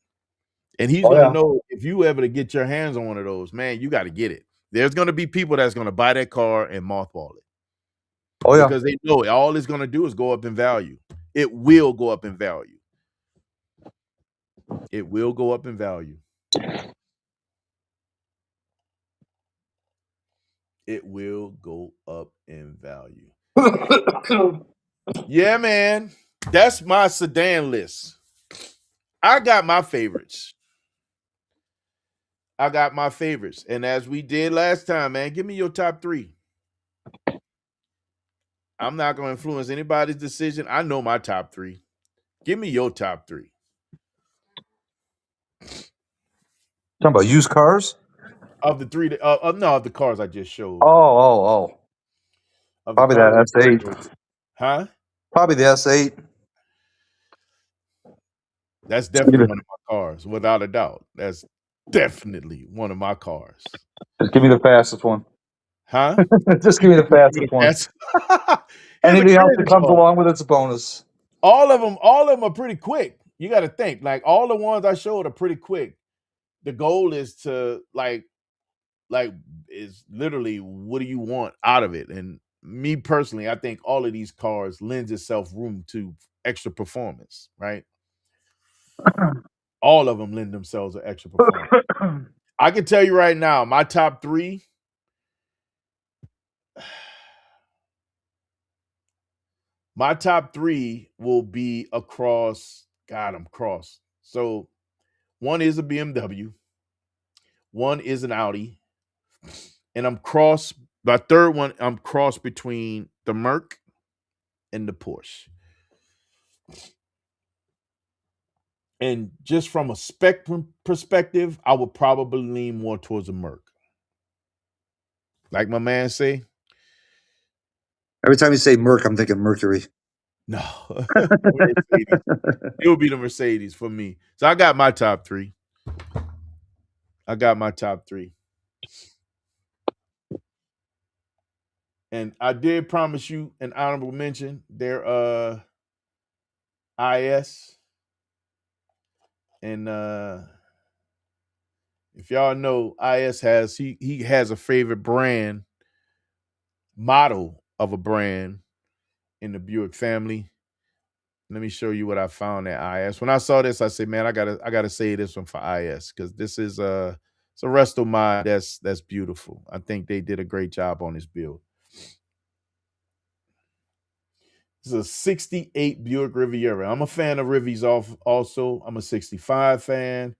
And he's Oh gonna yeah. know if you ever to get your hands on one of those, man, you got to get it. There's gonna be people that's gonna buy that car and mothball it Oh yeah. because they know all it's gonna do is go up in value. It will go up in value. It will go up in value. It will go up in value. Yeah, man. That's my sedan list. I got my favorites. I got my favorites. And as we did last time, man, give me your top three. I'm not going to influence anybody's decision. I know my top three. Give me your top three. Talking about used cars? Of the three, no, of the cars I just showed. Oh. Of the Probably cars that I just S8. showed. Huh? Probably the S8. That's Just give definitely me, one of my cars, without a doubt. That's definitely one of my cars. just give me the fastest one. Huh? Just give me the Give me the fastest one. fast. Here's a Anything else that crazy comes thought. along with it's a bonus. All of them are pretty quick. You got to think, like, all the ones I showed are pretty quick. The goal is to like is literally, what do you want out of it? And me personally, I think all of these cars lends itself room to extra performance, right? All of them lend themselves to extra performance. I can tell you right now, my top three. My top three will be across. God, I'm cross. So one is a BMW, one is an Audi, and I'm cross. My third one, I'm cross between the Merc and the Porsche. And just from a spectrum perspective, I would probably lean more towards a Merc. Like my man say, Every time you say Merc, I'm thinking Mercury. no, Mercedes. It would be the Mercedes for me. So I got my top three. I got my top three. And I did promise you an honorable mention. They're IS. And if y'all know, IS has he has a favorite brand, model of a brand in the Buick family. Let me show you what I found at IS. When I saw this, I said, man, I gotta say this one for IS, because this is it's a resto mod that's beautiful. I think they did a great job on this build. This is a 68 Buick Riviera. I'm a fan of Rivies also. I'm a 65 fan.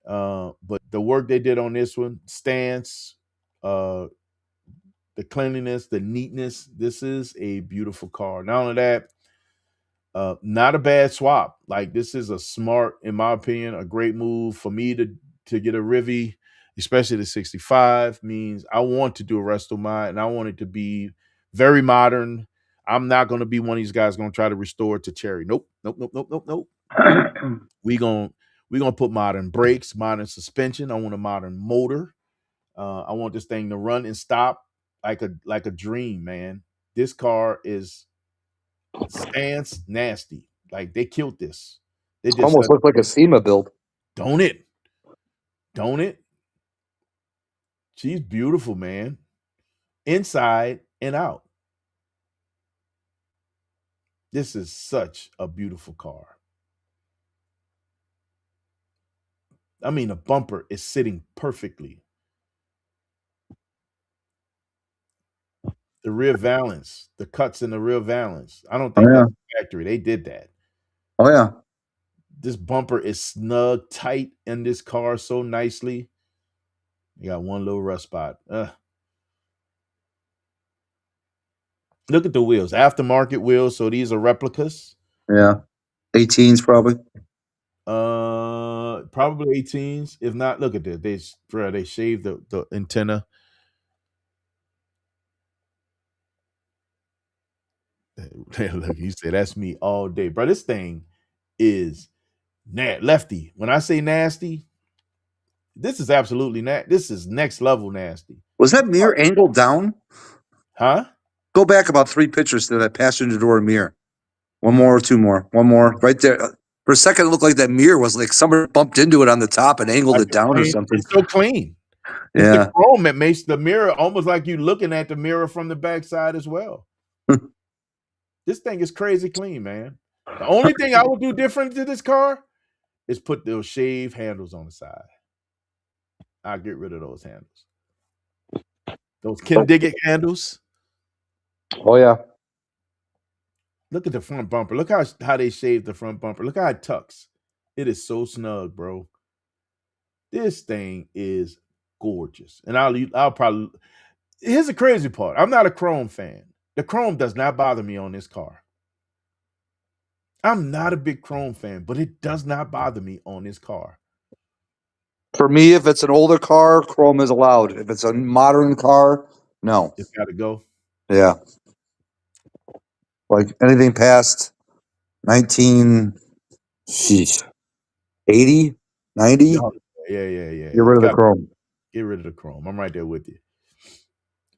But the work they did on this one, stance, uh, the cleanliness, the neatness, this is a beautiful car. Not only that, not a bad swap. Like, this is a smart, in my opinion, a great move for me to get a Rivi, especially the 65. Means I want to do a resto mod, and I want it to be very modern. I'm not going to be one of these guys going to try to restore it to cherry. Nope, nope, nope, nope, nope, nope. We going we gonna put modern brakes, modern suspension. I want a modern motor. I want this thing to run and stop like a dream, man. This car is stance nasty. Like, they killed this. They did Almost such, looks like a SEMA build. don't it? Don't it? She's beautiful, man. Inside and out. This is such a beautiful car. I mean, the bumper is sitting perfectly. The rear valance, the cuts in the rear valance. I don't Oh think yeah. that's factory. They did that. Oh yeah. This bumper is snug tight in this car so nicely. You got one little rust spot. Look at the wheels, aftermarket wheels. So these are replicas. Yeah. 18s probably. Probably 18s. If not, look at this. They shaved the antenna. Look, he said that's me all day, bro. This thing is lefty. When I say nasty, this is absolutely this is next level nasty. Was that mirror angled down? Huh? Go back about 3 pictures to that passenger door mirror. One more or 2 more. One more. Right there. For a second, it looked like that mirror was like somebody bumped into it on the top and angled it down or something. It's so clean. It's the chrome that makes the mirror almost like you looking at the mirror from the backside as well. This thing is crazy clean, man. The only thing I would do different to this car is put those shave handles on the side. I'll get rid of those handles. Those Ken Diggett handles. Oh yeah. Look at the front bumper. Look how they shaved the front bumper. Look how it tucks. It is so snug, bro. This thing is gorgeous. And I'll probably. Here's the crazy part. I'm not a chrome fan. The chrome does not bother me on this car. I'm not a big chrome fan, but it does not bother me on this car. For me, if it's an older car, chrome is allowed. If it's a modern car, no. It's got to go. Yeah. Like anything past 19, 80, 90. Yeah. Get rid of the chrome. Get rid of the chrome. I'm right there with you.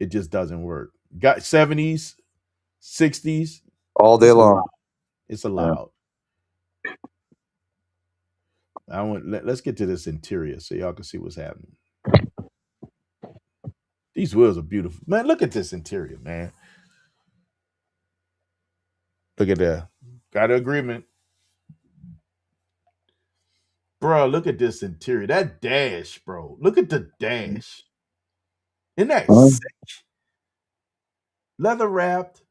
It just doesn't work. Got 70s, 60s. All day long. It's allowed. Yeah. Let's get to this interior so y'all can see what's happening. These wheels are beautiful. Man, look at this interior, man. Look at that. Got an agreement. Bro, look at this interior. That dash, bro. Look at the dash. Isn't that sick? Leather wrapped.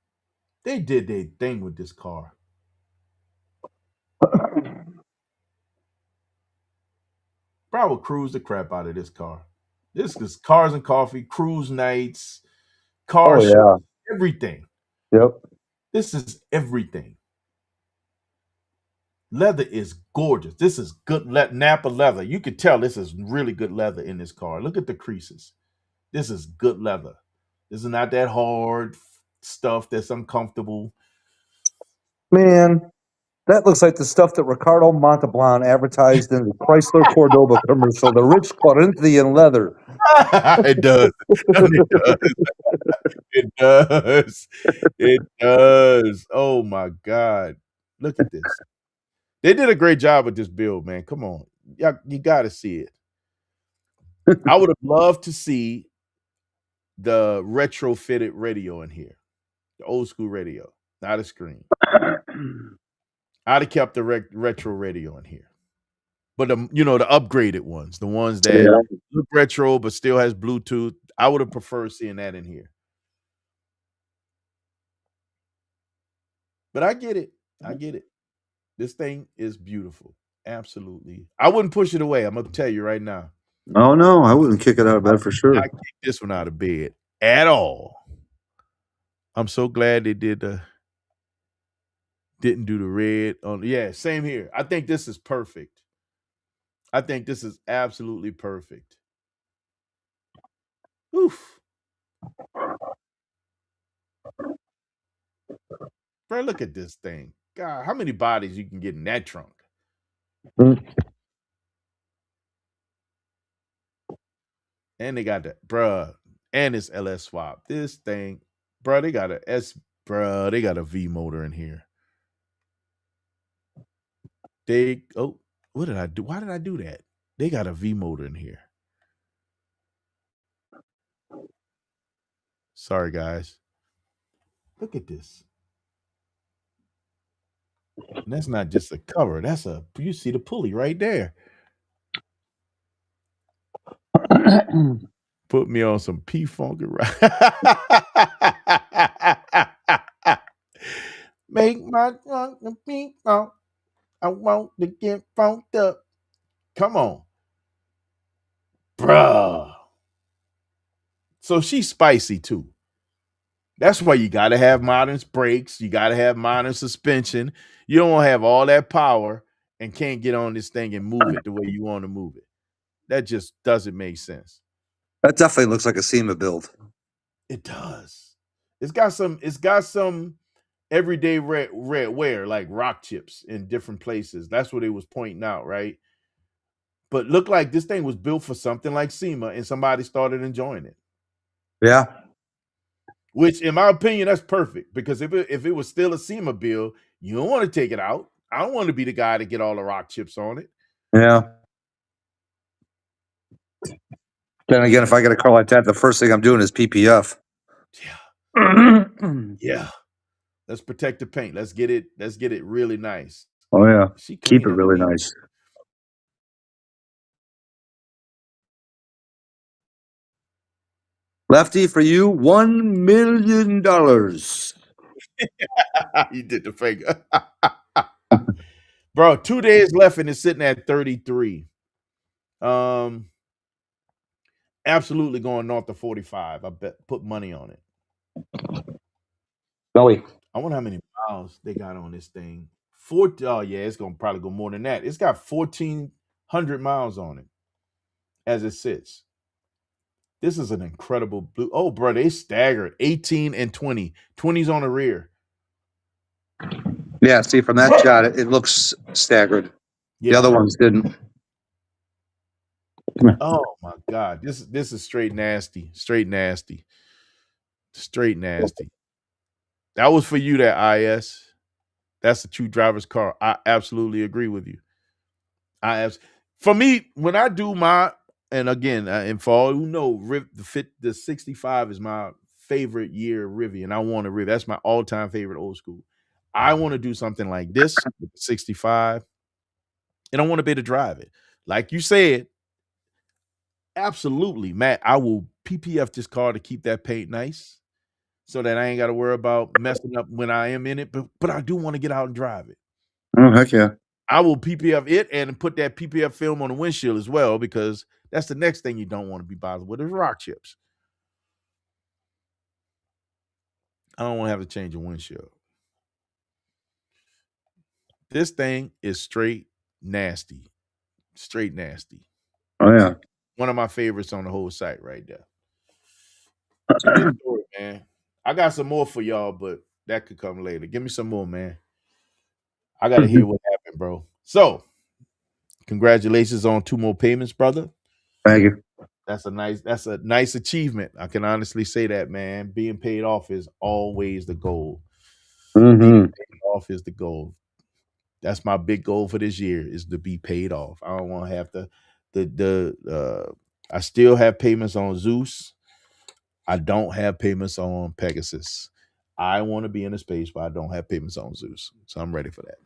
They did their thing with this car. Bro, I would cruise the crap out of this car. This is cars and coffee, cruise nights, car shows, everything. Yep. This is everything. Leather is gorgeous. This is good Napa leather. You can tell this is really good leather in this car. Look at the creases. This is good leather. This is not that hard stuff that's uncomfortable. Man, that looks like the stuff that Ricardo Montalban advertised in the Chrysler Cordoba commercial, the rich Corinthian leather. It does. It does. It does. It does. Oh my God. Look at this. They did a great job with this build, man. Come on. You got to see it. I would have loved to see the retrofitted radio in here, the old school radio, not a screen. I'd have kept the retro radio in here, but the upgraded ones, the ones that look retro but still has Bluetooth. I would have preferred seeing that in here. But I get it. I get it. This thing is beautiful. Absolutely. I wouldn't push it away. I'm going to tell you right now. Oh, no. I wouldn't kick it out of bed for sure. I kick this one out of bed at all. I'm so glad they didn't do the red on. Yeah, same here. I think this is perfect. I think this is absolutely perfect. Oof. Bro, look at this thing. God, how many bodies you can get in that trunk? And they got that, bruh, and it's LS swap. This thing, bruh, they got they got a V motor in here. What did I do? Why did I do that? They got a V motor in here. Sorry, guys. Look at this. And that's not just a cover. You see the pulley right there. Put me on some P-Funk. Make my trunk the beat on. I want to get funked up. Come on, bruh. So she's spicy too. That's why you got to have modern brakes. You got to have modern suspension. You don't want to have all that power and can't get on this thing and move it the way you want to move it. That just doesn't make sense. That definitely looks like a SEMA build. It does. It's got some. It's got some everyday red wear like rock chips in different places. That's what it was pointing out, right? But looked like this thing was built for something like SEMA, and somebody started enjoying it. Yeah. Which, in my opinion, that's perfect because if it was still a SEMA build, you don't want to take it out. I don't want to be the guy to get all the rock chips on it. Yeah. Then again, if I get a car like that, the first thing I'm doing is PPF. Yeah, yeah. Let's protect the paint. Let's get it. Let's get it really nice. Oh yeah. She Keep it cleaning. really nice. Lefty, for you, $1 million. He did the finger. Bro, 2 days left and it's sitting at 33. Absolutely going north of 45. I bet put money on it. Belly. I wonder how many miles they got on this thing. Oh yeah, it's gonna probably go more than that. It's got 1,400 miles on it as it sits. This is an incredible blue. Oh, bro, they staggered 18 and 20. 20's on the rear. Yeah, see, from that shot, it looks staggered. Yeah. The other ones didn't. Oh my God. This is straight nasty. Straight nasty. Straight nasty. That was for you, that IS. That's a true driver's car. I absolutely agree with you. For me, when I do my, and again, and for all who know, the 65 is my favorite year Rivian. I want a Rivian. That's my all-time favorite old school. I want to do something like this with the 65, and I want to be able to drive it. Like you said, absolutely, Matt. I will PPF this car to keep that paint nice, so that I ain't got to worry about messing up when I am in it. But I do want to get out and drive it. Oh, heck yeah. I will PPF it and put that PPF film on the windshield as well, because that's the next thing you don't want to be bothered with is rock chips. I don't want to have to change a windshield. This thing is straight nasty. Straight nasty. Oh yeah. One of my favorites on the whole site right there. It's a good story, man. I got some more for y'all, but that could come later. Give me some more, man. I got to hear what happened, bro. So, congratulations on 2 more payments, brother. Thank you. That's a nice achievement. I can honestly say that, man. Being paid off is always the goal. Being paid off is the goal. That's my big goal for this year, is to be paid off. I don't want to have I still have payments on Zeus. I don't have payments on Pegasus. I want to be in a space where I don't have payments on Zeus. So I'm ready for that.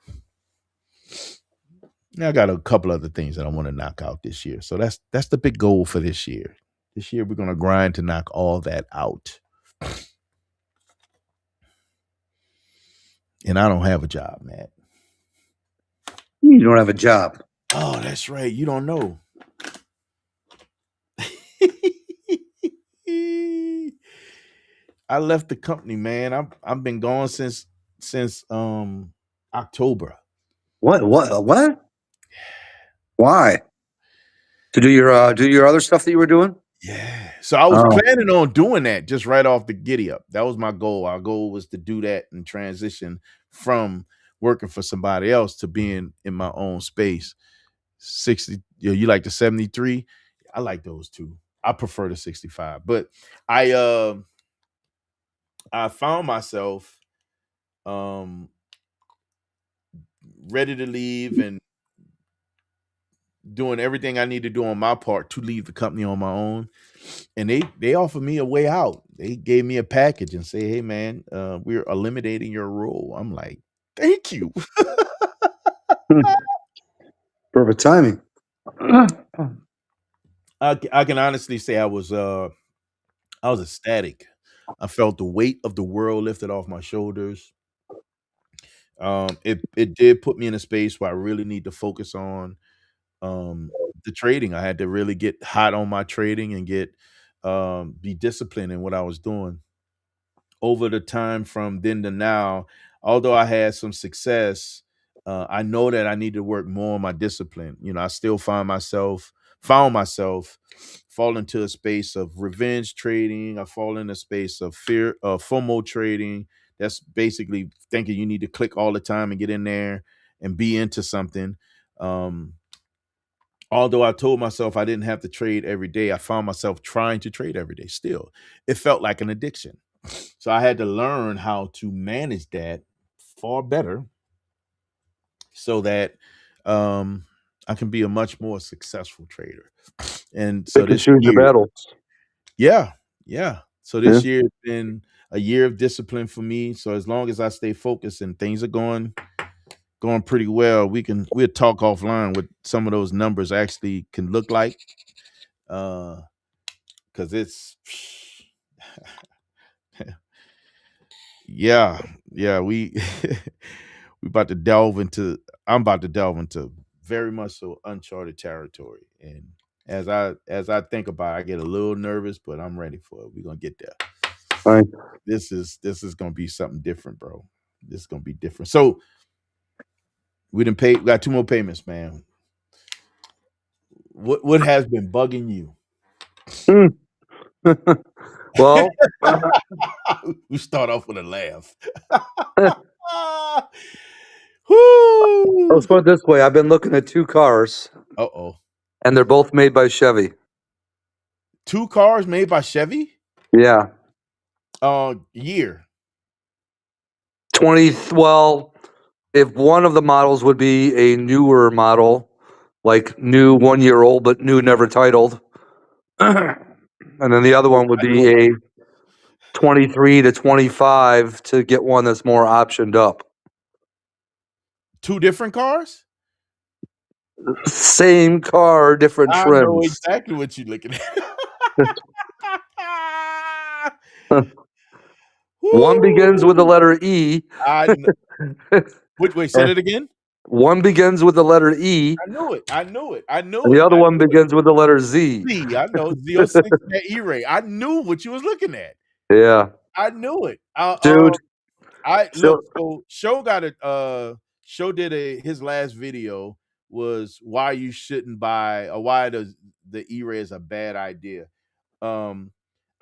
Now I got a couple other things that I want to knock out this year. So that's the big goal for this year. This year we're gonna grind to knock all that out. And I don't have a job, Matt. You don't have a job. Oh, that's right. You don't know. I left the company, man. I've been gone since October. What? Why? To do your other stuff that you were doing? Yeah. So I was planning on doing that just right off the giddy up. That was my goal. Our goal was to do that and transition from working for somebody else to being in my own space. 60, you like the 73? I like those too. I prefer the 65. But I found myself ready to leave and doing everything I need to do on my part to leave the company on my own. And they offered me a way out. They gave me a package and say, "Hey man, we're eliminating your role." I'm like, "Thank you." Perfect timing. I can honestly say I was ecstatic. I felt the weight of the world lifted off my shoulders. It did put me in a space where I really need to focus on the trading. I had to really get hot on my trading and get be disciplined in what I was doing. Over the time from then to now, although I had some success, I know that I need to work more on my discipline. You know, I still found myself fall into a space of revenge trading. I fall in a space of fear, FOMO trading. That's basically thinking you need to click all the time and get in there and be into something. Um, Although I told myself I didn't have to trade every day, I found myself trying to trade every day still. It felt like an addiction. So I had to learn how to manage that far better so that um, I can be a much more successful trader. And so Pick and this choose your year, battles. yeah, yeah. So Yeah. this year has been a year of discipline for me. So as long as I stay focused and things are going pretty well, we'll talk offline what some of those numbers actually can look like. Because it's yeah, yeah, we about to delve into I'm about to delve into very much so uncharted territory. And as I think about it, I get a little nervous, but I'm ready for it. We're gonna get there. Right. This is gonna be something different, bro. This is gonna be different. So we got two more payments, man. What has been bugging you? Hmm. Well, We start off with a laugh. Whoo! let's put it this way. I've been looking at two cars, Uh-oh. and they're both made by Chevy. Two cars made by Chevy? Yeah. Year. 20, well, if one of the models would be a newer model, like new 1 year old, but new never titled. And then the other one would I know be a 23 to 25 to get one that's more optioned up. two different cars? Same car, different I know trims. exactly what you're looking at. One begins with the Woo! letter E. I kn- wait, say and that again. one begins with the letter E, I knew it. I knew it. I knew and the it. other I one knew it. begins with the letter Z. Z. I know Z06 that E-Ray. I knew what you was looking at. Yeah, I knew it. dude. I So look. So show got it. Show did his last video was why you shouldn't buy or why the E-Ray is a bad idea. Um,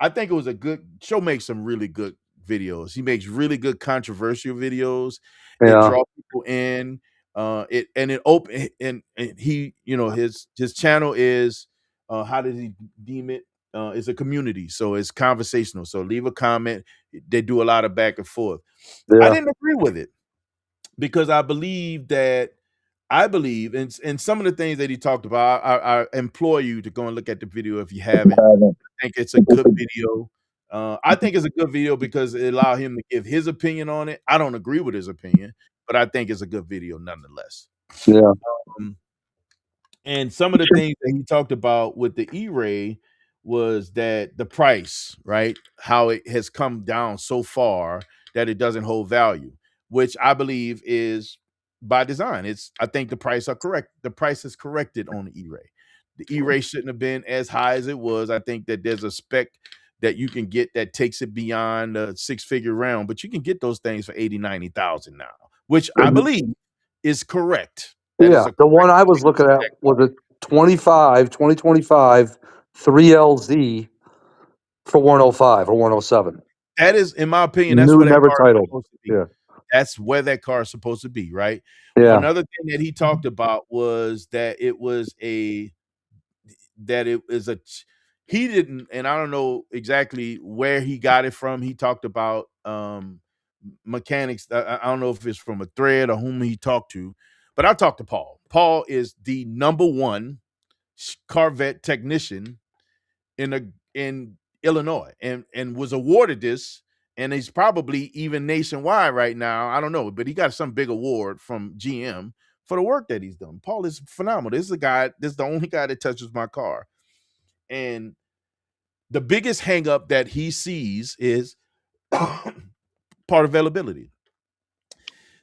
I think it was a good show. Makes some really good videos. He makes really good controversial videos. It yeah, draws people in. It open and he his channel is how does he deem it? It's a community, so it's conversational. So leave a comment. They do a lot of back and forth. I yeah. didn't agree with it because I believe in some of the things that he talked about. I implore you to go and look at the video if you haven't. Think it's a good video. I think it's a good video because it allowed him to give his opinion on it. I don't agree with his opinion, but I think it's a good video nonetheless. Yeah. Um, and some of the things that he talked about with the E-Ray was that the price, right? How it has come down so far that it doesn't hold value, which I believe is by design. I think the price are correct. The price is corrected on the E-Ray. The E-Ray shouldn't have been as high as it was. I think that there's a spec that you can get that takes it beyond a six-figure round, but you can get those things for 80, 90,000 now, which I believe is correct. That is Yeah, a the one correct I was price looking for at that was car. a 2025 3LZ for 105 or 107. That is, in my opinion, that's New, where that never car is titled. supposed to be. Yeah, That's where that car is supposed to be, right? yeah, Another thing that he talked about was that it is he didn't, and I don't know exactly where he got it from. He talked about mechanics. I don't know if it's from a thread or whom he talked to, but I talked to Paul. Paul is the number one Corvette technician in Illinois and was awarded this, and he's probably even nationwide right now. I don't know, but he got some big award from GM for the work that he's done. Paul is phenomenal. This is the only guy that touches my car. And the biggest hangup that he sees is part availability.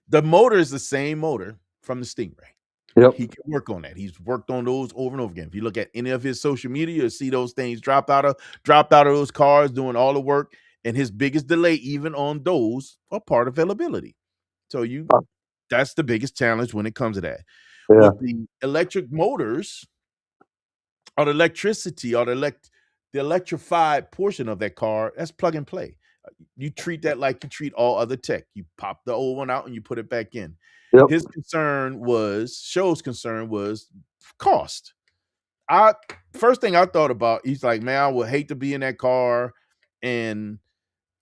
The motor is the same motor from the Stingray. Yep. He can work on that. He's worked on those over and over again. If you look at any of his social media, you'll see those things dropped out of those cars, doing all the work. And his biggest delay, even on those, are part availability. So that's the biggest challenge when it comes to that. Yeah. With the electric motors, or the electricity, or the electrified portion of that car, that's plug and play. You treat that like you treat all other tech. You pop the old one out and you put it back in. Yep. Show's concern was cost. First thing I thought about, he's like, man, I would hate to be in that car, and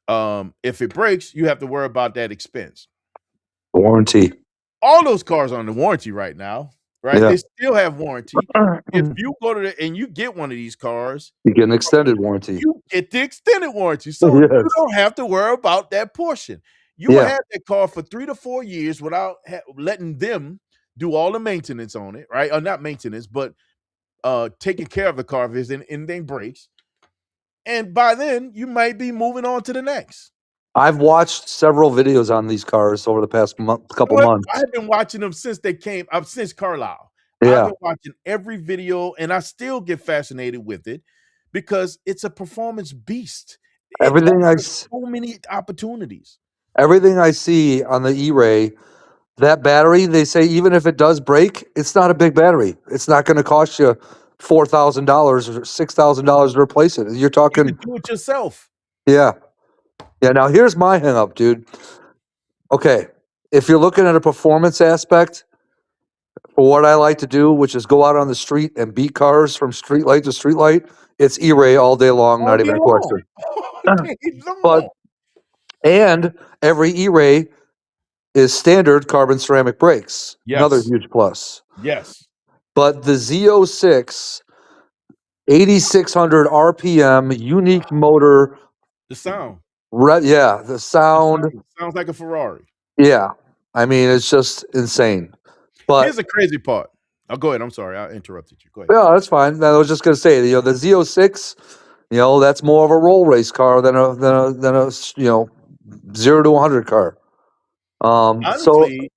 if it breaks, you have to worry about that expense. Warranty. All those cars are under warranty right now, right? Yeah. They still have warranty. If you go to and you get one of these cars, You get an extended warranty. you get the extended warranty. So Yes. you don't have to worry about that portion. You will have that car for 3 to 4 years without letting them do all the maintenance on it, right? Or not maintenance, but taking care of the car if anything breaks. And by then, you might be moving on to the next. I've watched several videos on these cars over the past couple months. I've been watching them since they came up, since Carlisle. Yeah. I've been watching every video, and I still get fascinated with it because it's a performance beast. So many opportunities. Everything I see on the E-Ray, that battery, they say even if it does break, it's not a big battery. It's not going to cost you $4,000 or $6,000 to replace it. You're talking. You can do it yourself. Yeah. Yeah. Now here's my hang up, dude. Okay. If you're looking at a performance aspect, for what I like to do, which is go out on the street and beat cars from street light to street light, it's E-Ray all day long, not even a question. But and every E-Ray is standard carbon ceramic brakes. Yes. Another huge plus. Yes. But the Z06 8600 RPM unique motor, the sound. The sound sounds like a Ferrari. Yeah. I mean, it's just insane. But here's the crazy part. Oh, go ahead. I'm sorry. I interrupted you. Go ahead. Yeah, that's fine. I was just going to say, the Z06, that's more of a roll race car than a 0 to 100 car. Honestly,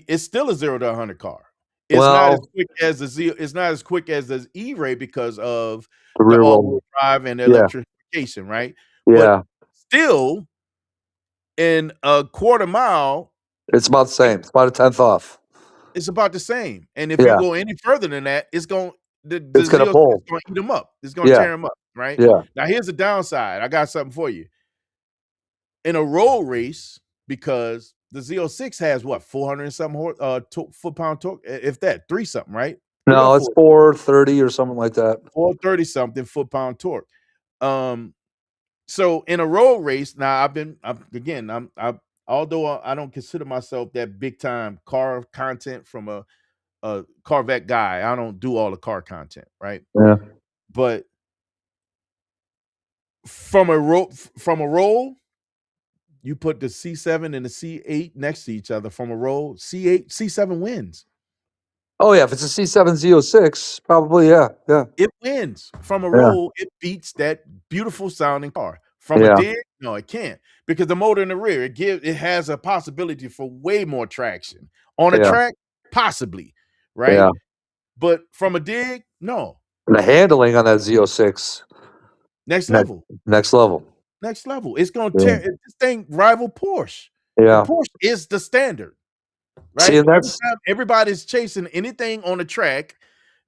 it's still a 0 to 100 car. It's not as quick as It's not as quick as the E-Ray because of the all-wheel drive and the electrification, right? Yeah. But still, in a quarter mile, it's about the same. It's about a tenth off. It's about the same. And if you go any further than that, it's going to pull. It's going to eat them up. It's going to tear them up, right? Yeah. Now here's the downside. I got something for you. In a road race, because the Z06 has what, 400 and something foot-pound torque, if that, 3 something, right? No, it's 430 or something like that. 430 something foot-pound torque. So in a road race, now although I don't consider myself that big time car content from a Corvette guy, I don't do all the car content, right? Yeah. But from a roll, you put the C7 and the C8 next to each other. From a roll, C7 wins. Oh yeah, if it's a C7 Z06, probably yeah. It wins. From a roll, it beats that beautiful sounding car. From a dig, no, it can't, because the motor in the rear, it has a possibility for way more traction. On a track, possibly, right? Yeah. But from a dig, no. And the handling on that Z06, next level. Next level. It's going to tear. This thing rival Porsche. Yeah. The Porsche is the standard, right? See, everybody's chasing anything on the track,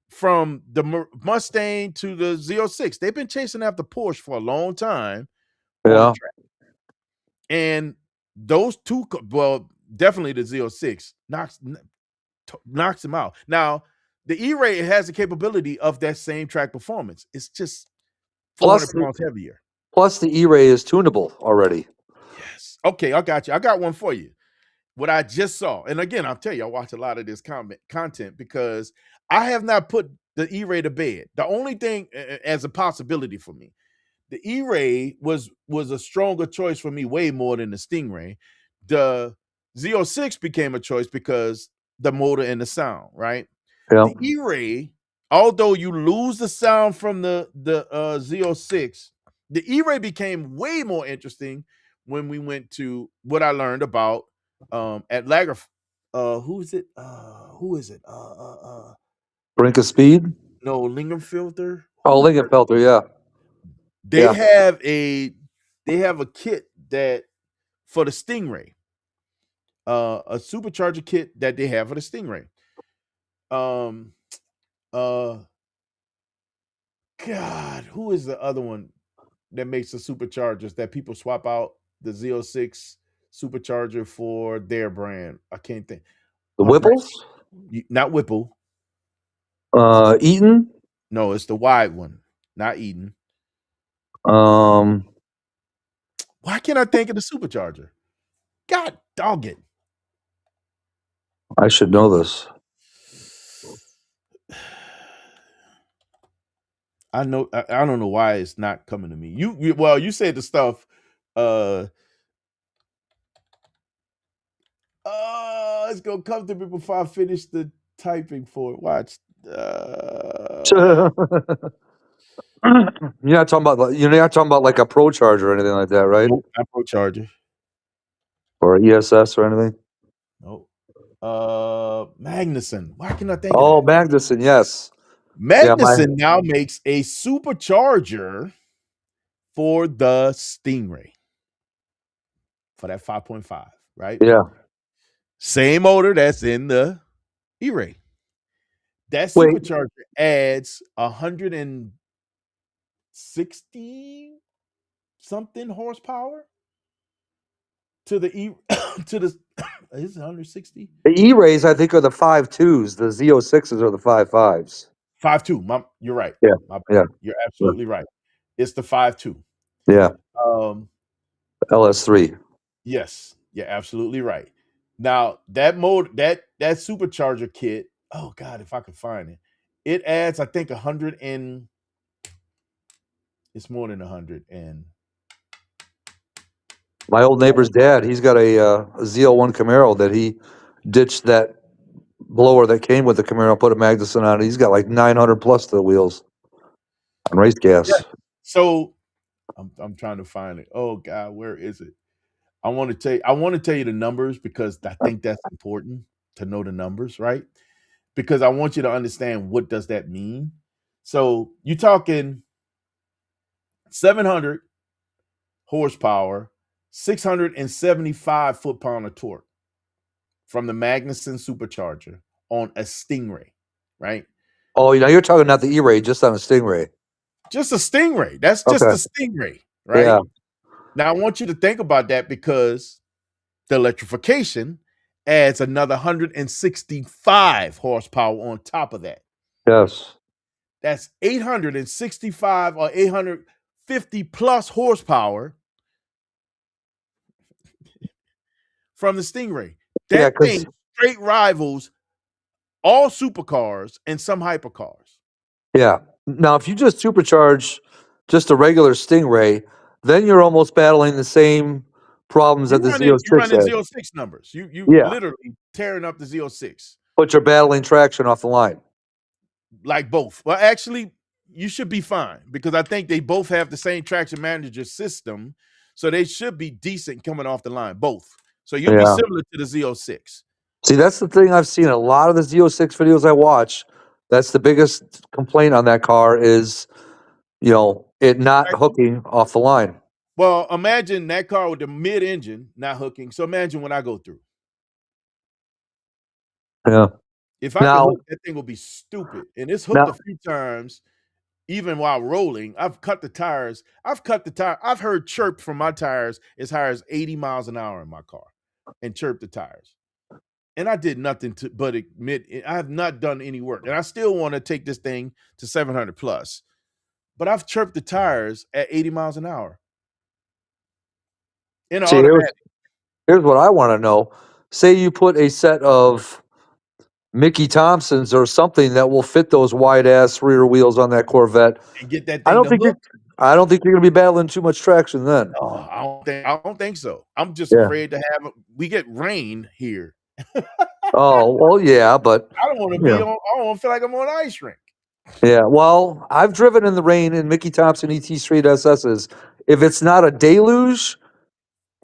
from the Mustang to the Z06. They've been chasing after Porsche for a long time. Yeah. And those two, definitely the Z06 knocks them out. Now, the E-Ray has the capability of that same track performance. It's just 400 pounds heavier. Plus, the E-Ray is tunable already. Yes. Okay, I got you. I got one for you. What I just saw, and again, I'll tell you, I watch a lot of this content because I have not put the E-Ray to bed. The only thing as a possibility for me, the E-Ray was a stronger choice for me, way more than the Stingray. The Z06 became a choice because the motor and the sound, right? Yeah. The E-Ray, although you lose the sound from the Z06, the E-Ray became way more interesting when we went to what I learned about at Lager. Who is it? Who is it? Brink of Speed. No, Lingenfelter. Oh, Lingenfelter. Yeah. They Yeah. have a kit that for the Stingray, a supercharger kit that they have for the Stingray. God, who is the other one that makes the superchargers that people swap out the Z06 supercharger for their brand? I can't think. The My brain, Whipples. not Whipple. Eaton. No, it's the wide one, not Eden. Um, Why can't I think of the supercharger? God dog it. I should know this. I know. I don't know why it's not coming to me. You said the stuff. It's gonna come to me before I finish the typing for it. Watch. You're not talking about like a Pro Charger or anything like that, right? Nope, not Pro Charger. Or ESS or anything. Nope. Magnuson. Why can I think of Oh, that? Magnuson, yes. Magnuson now makes a supercharger for the Stingray for that 5.5, right? Yeah. Same motor that's in the E-Ray. That Wait. supercharger adds 160 something horsepower to the is it 160? The E-Rays, I think, are the 5.2s. The Z06s are the 5.5s. 5.2. You're right. Yeah. Yeah. You're absolutely right. It's the 5.2. Yeah. LS3. Yes, you're absolutely right. Now that supercharger kit. Oh God, if I could find it, it adds I think 100 and it's more than 100 and. My old neighbor's dad, he's got a ZL1 Camaro that he ditched that blower that came with the Camaro, put a Magnuson on it. He's got like 900 plus to the wheels on race gas. Yeah. So I'm trying to find it. Oh God, where is it? I want to tell you the numbers because I think that's important to know the numbers, right? Because I want you to understand what does that mean. So you're talking 700 horsepower, 675 foot-pound of torque from the Magnuson supercharger on a Stingray, right? Oh, you're talking not the E-Ray, just on a Stingray. Just a Stingray. That's just a Stingray, right? Yeah. Now I want you to think about that because the electrification adds another 165 horsepower on top of that. Yes. That's 865 or 850 plus horsepower from the Stingray. That thing straight rivals all supercars and some hypercars. Yeah. Now, if you just supercharge just a regular Stingray, then you're almost battling the same problems that the Z06 You're running has. Z06 numbers. You literally tearing up the Z06. But you're battling traction off the line. Like both. Well, actually, you should be fine because I think they both have the same traction manager system. So they should be decent coming off the line, both. So you'll be similar to the Z06. See, that's the thing I've seen. A lot of the Z06 videos I watch, that's the biggest complaint on that car is, it not hooking off the line. Well, imagine that car with the mid-engine not hooking. So imagine when I go through. Yeah. If I could hook, that thing will be stupid. And it's hooked a few times, even while rolling. I've cut the tires. I've heard chirp from my tires as high as 80 miles an hour in my car and chirp the tires. And I did nothing but admit I have not done any work. And I still want to take this thing to 700 plus. But I've chirped the tires at 80 miles an hour. In an automatic. Here's what I want to know. Say you put a set of Mickey Thompsons or something that will fit those wide ass rear wheels on that Corvette. And get that thing I don't think you're going to be battling too much traction then. Oh, I don't think so. I'm just afraid to have we get rain here. Oh, well, yeah, but I don't want to I don't want to feel like I'm on an ice rink. Yeah, well, I've driven in the rain in Mickey Thompson ET Street SSs. If it's not a deluge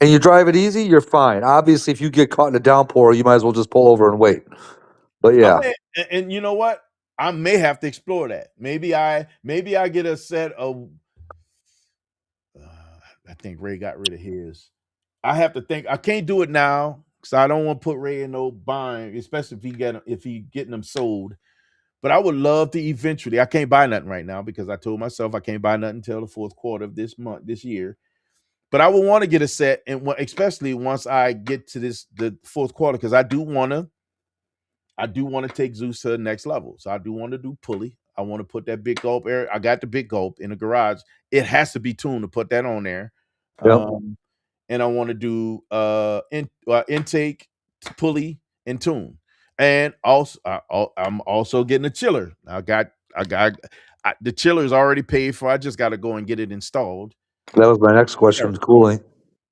and you drive it easy, you're fine. Obviously, if you get caught in a downpour, you might as well just pull over and wait. But I yeah, may, and you know what? I may have to explore that. Maybe I get a set of. I think Ray got rid of his. I have to think. I can't do it now because I don't want to put Ray in no bind, especially if he getting them sold. But I would love to eventually. I can't buy nothing right now because I told myself I can't buy nothing until the fourth quarter of this year. But I would want to get a set, and especially once I get to the fourth quarter, because I do want to take Zeus to the next level. So I do want to do pulley. I want to put that big gulp area. I got the big gulp in the garage. It has to be tuned to put that on there. yep. And I want to do intake, pulley, and tune. And also, I'm also getting a chiller. I got the chiller is already paid for. I just got to go and get it installed. That was my next question. The cooling.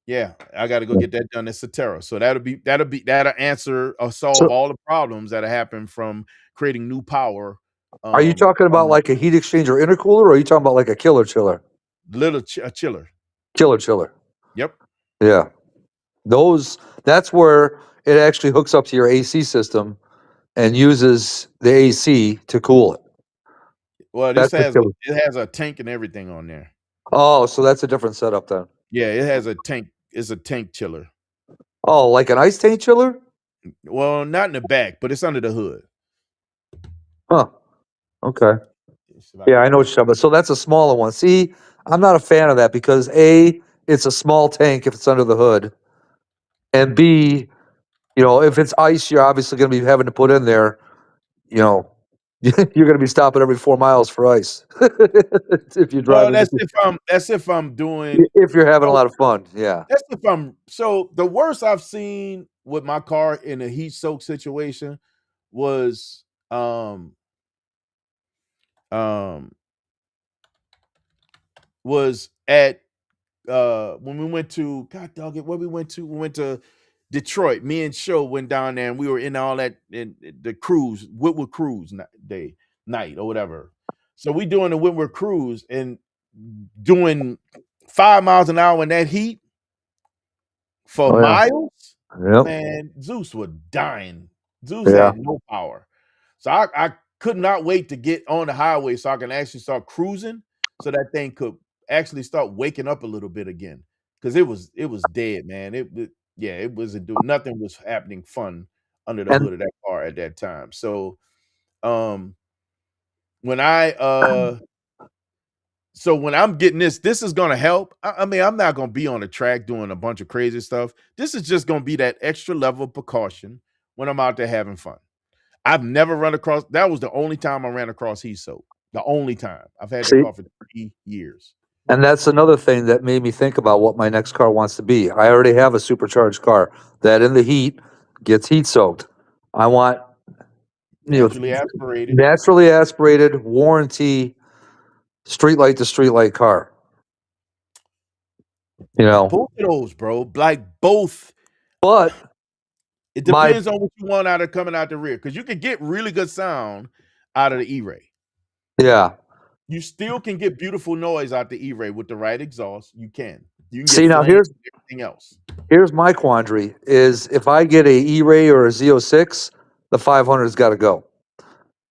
Yeah, I got to go get that done at Cetera. So that'll answer or solve So, all the problems that happen from creating new power. are you talking about like a heat exchanger intercooler, or are you talking about like a killer chiller? A chiller? Killer chiller. Yep. Yeah, that's where it actually hooks up to your AC system and uses the AC to cool it. Well, That's the killer. it has a tank and everything on there. Oh, so that's a different setup then. Yeah, it has a tank. It's a tank chiller. Oh, like an ice tank chiller? Well, not in the back, but it's under the hood. Huh. Okay. Yeah, I know what you're talking about. So that's a smaller one. See, I'm not a fan of that because A, it's a small tank if it's under the hood. And B, if it's ice, you're obviously going to be having to put in there, you're going to be stopping every 4 miles for ice if you're Well, driving. that's if I'm doing. If you're having a lot of fun, yeah. That's if I'm. So the worst I've seen with my car in a heat soak situation was was at when we went to God dog it, where we went to Detroit. Me and Show went down there and we were in all that in the cruise, Whitworth cruise night or whatever. So we doing the Whitworth cruise and doing 5 miles an hour in that heat for miles. Yep. Man, Zeus was dying. Zeus Yeah. had no power. So I could not wait to get on the highway so I can actually start cruising so that thing could actually start waking up a little bit again. Because it was dead, man. It wasn't doing nothing was happening fun under the hood of that car at that time. So when I'm getting this is gonna help. I mean, I'm not gonna be on the track doing a bunch of crazy stuff. This is just gonna be that extra level of precaution when I'm out there having fun. I've never run across. That was the only time I ran across heat soak. The only time. I've had that car for 3 years. And that's another thing that made me think about what my next car wants to be. I already have a supercharged car that in the heat gets heat soaked. I want naturally aspirated, warranty, streetlight to streetlight car. Both of those, bro. Like both. But it depends on what you want out of coming out the rear. Because you can get really good sound out of the E-Ray. Yeah. You still can get beautiful noise out the E-Ray with the right exhaust. You can. You can see now here's everything else. Here's my quandary: is if I get a E-Ray or a Z06, the 500's got to go.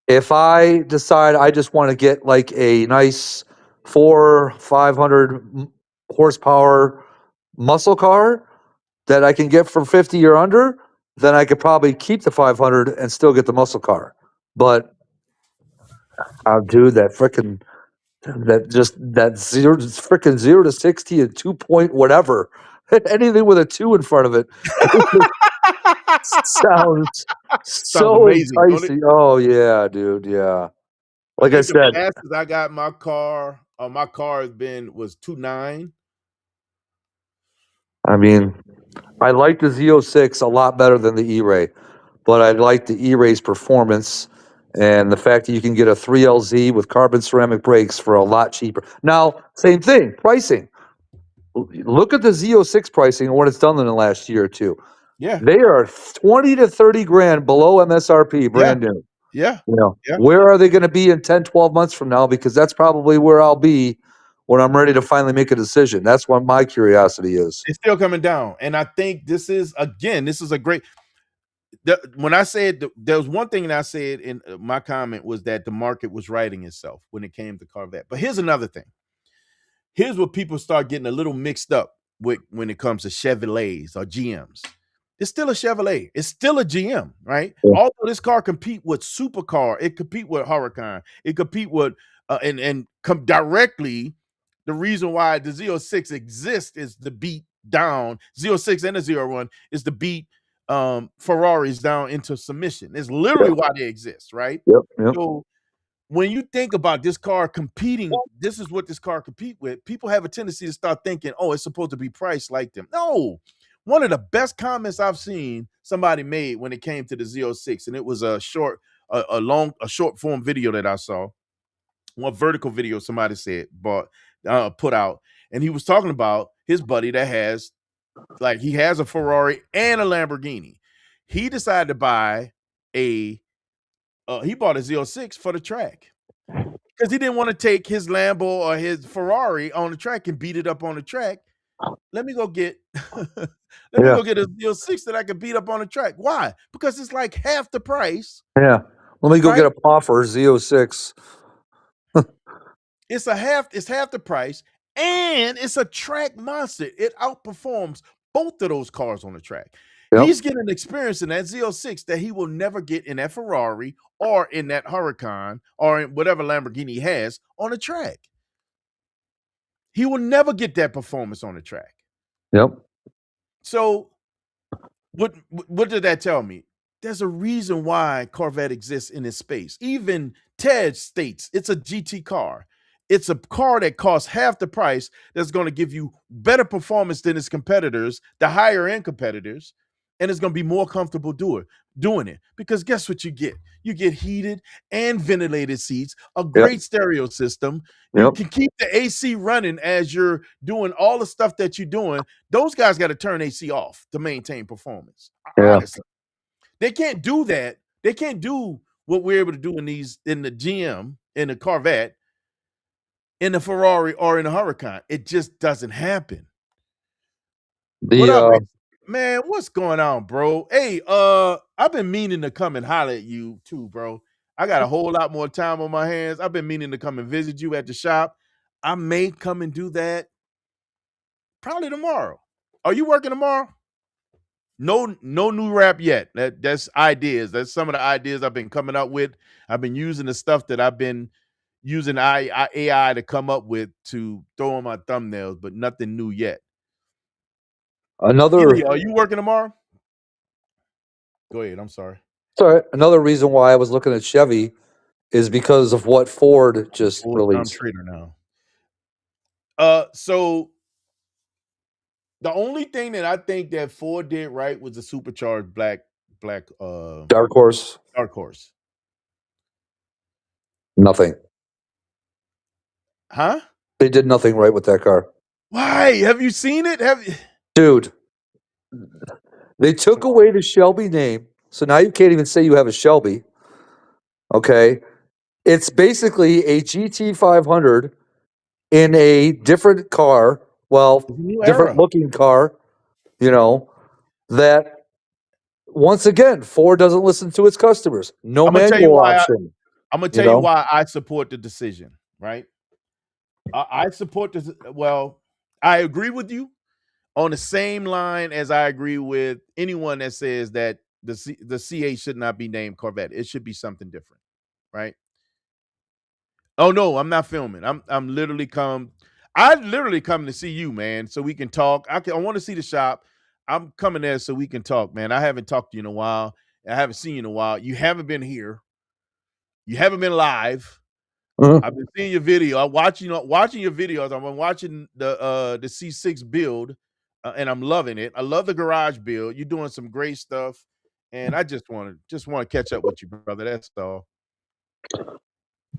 If I decide I just want to get like a nice 500 horsepower muscle car that I can get for 50 or under, then I could probably keep the 500 and still get the muscle car. But dude, that zero to 60 and 2 point whatever, anything with a 2 in front of it sounds so amazing, enticing. Oh yeah, dude, yeah. Like I said, the fastest I got my car has been was 2.9. I mean, I like the Z06 a lot better than the E-Ray, but I like the E-Ray's performance and the fact that you can get a 3LZ with carbon ceramic brakes for a lot cheaper. Now, same thing, pricing. Look at the Z06 pricing and what it's done in the last year or two. Yeah. They are 20 to 30 grand below MSRP, brand new. Yeah. You know, Yeah. where are they going to be in 10, 12 months from now? Because that's probably where I'll be when I'm ready to finally make a decision. That's what my curiosity is. It's still coming down. And I think this is a great when I said there was one thing that I said in my comment was that the market was righting itself when it came to Corvette. But here's another thing. Here's what people start getting a little mixed up with when it comes to Chevrolets or GMs. It's still a Chevrolet. It's still a GM, right? Yeah. Although this car compete with supercar, it compete with Huracan, it compete with and come directly. The reason why the Z06 exists is to beat down Z06 and the Z01 is to beat Ferraris down into submission. It's literally why they exist, right? Yep. So when you think about this car competing, this is what this car compete with. People have a tendency to start thinking, "Oh, it's supposed to be priced like them." No, one of the best comments I've seen somebody made when it came to the Z06, and it was a short form video that I saw. One vertical video somebody said, but put out, and he was talking about his buddy that has, he has a Ferrari and a Lamborghini. He decided to buy he bought a Z06 for the track because he didn't want to take his Lambo or his Ferrari on the track and beat it up on the track. Let me go get a Z06 that I can beat up on the track. Why? Because it's like half the price. Yeah. Let me go Right? get a Poffer Z06. It's half the price, and it's a track monster. It outperforms both of those cars on the track. Yep. He's getting an experience in that Z06 that he will never get in that Ferrari or in that Huracan or in whatever Lamborghini he has on the track. He will never get that performance on the track. Yep. So what did that tell me? There's a reason why Corvette exists in this space. Even Ted states it's a GT car. It's a car that costs half the price that's going to give you better performance than its competitors, the higher end competitors, and it's going to be more comfortable doing it. Because guess what you get? You get heated and ventilated seats, a great stereo system. You can keep the AC running as you're doing all the stuff that you're doing. Those guys got to turn AC off to maintain performance. Yeah. Honestly, they can't do that. They can't do what we're able to do in the GM, in the Corvette, in the Ferrari, or in the Huracan. It just doesn't happen. What up, man? What's going on, bro? Hey, I've been meaning to come and holler at you too, bro. I got a whole lot more time on my hands. I've been meaning to come and visit you at the shop. I may come and do that probably tomorrow. Are you working tomorrow? No new rap yet. That's ideas. That's some of the ideas I've been coming up with. I've been using the stuff that I've been using AI to come up with to throw on my thumbnails, but nothing new yet. Ilya, are you working tomorrow? Go ahead. I'm sorry. Sorry. Another reason why I was looking at Chevy is because of what Ford just released. Trader now. So the only thing that I think that Ford did right was the supercharged black Dark Horse. Dark Horse. Nothing. Huh? They did nothing right with that car. Why? Have you seen it? Dude, they took away the Shelby name, so now you can't even say you have a Shelby. Okay? It's basically a GT 500 in a different car, different looking car, that once again, Ford doesn't listen to its customers. No manual option. I'm going to tell you why I support the decision, right? I support this. Well, I agree with you on the same line as I agree with anyone that says that the C8 should not be named Corvette. It should be something different, right? Oh no, I'm not filming. I'm literally I literally come to see you, man, so we can talk. I want to see the shop. I'm coming there so we can talk, man. I haven't talked to you in a while. I haven't seen you in a while. You haven't been here. You haven't been live. I've been seeing your video. I'm watching your videos. I've been watching the C6 build, and I'm loving it. I love the garage build. You're doing some great stuff, and I just want to catch up with you, brother. That's all.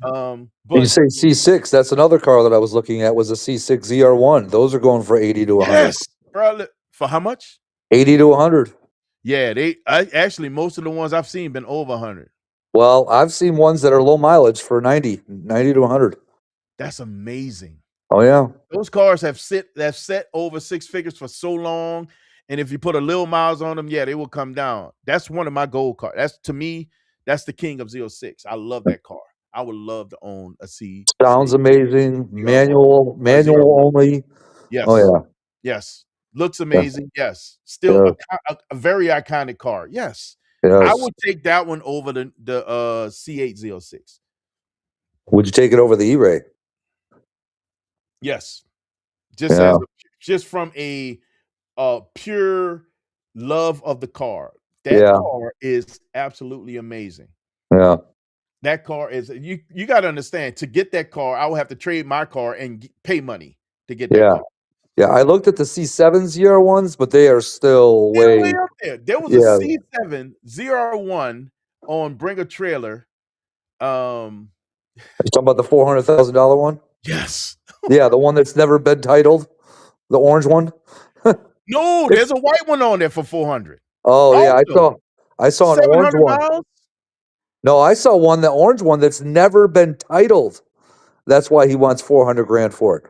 But you say C6, that's another car that I was looking at was a C6 ZR1. Those are going for 80 to 100. Yes, bro. For how much? 80 to 100. Yeah, actually most of the ones I've seen been over 100. Well, I've seen ones that are low mileage for 90 to 100. That's amazing. Oh yeah. Those cars have set over six figures for so long, and if you put a little miles on them, yeah, they will come down. That's one of my gold cars. That's to me, that's the king of Z06. I love that car. I would love to own a Sounds amazing. ZR1 or Manual ZR1. only. Oh Yes, yeah. yes, looks Yeah. amazing. Yes, still Yeah. a very iconic car. Yes, I Yes. would take that one over the C8 Z06. Would you take it over the E-Ray? Yes, just Yeah. as just from a pure love of the car. That Yeah. car is absolutely amazing. Yeah. That car is you got to understand, to get that car, I would have to trade my car and pay money to get that Yeah. car. Yeah. I looked at the C7 ZR1s, but they are still Still way way. up there. There was a Yeah. C7 ZR1 on Bring a Trailer. You talking about the $400,000 one? Yes. Yeah, the one that's never been titled, the orange one. No, there's a white one on there for 400. Oh yeah, Also, I saw an orange 700 one. miles. No, I saw the orange one that's never been titled. That's why he wants 400 grand for it.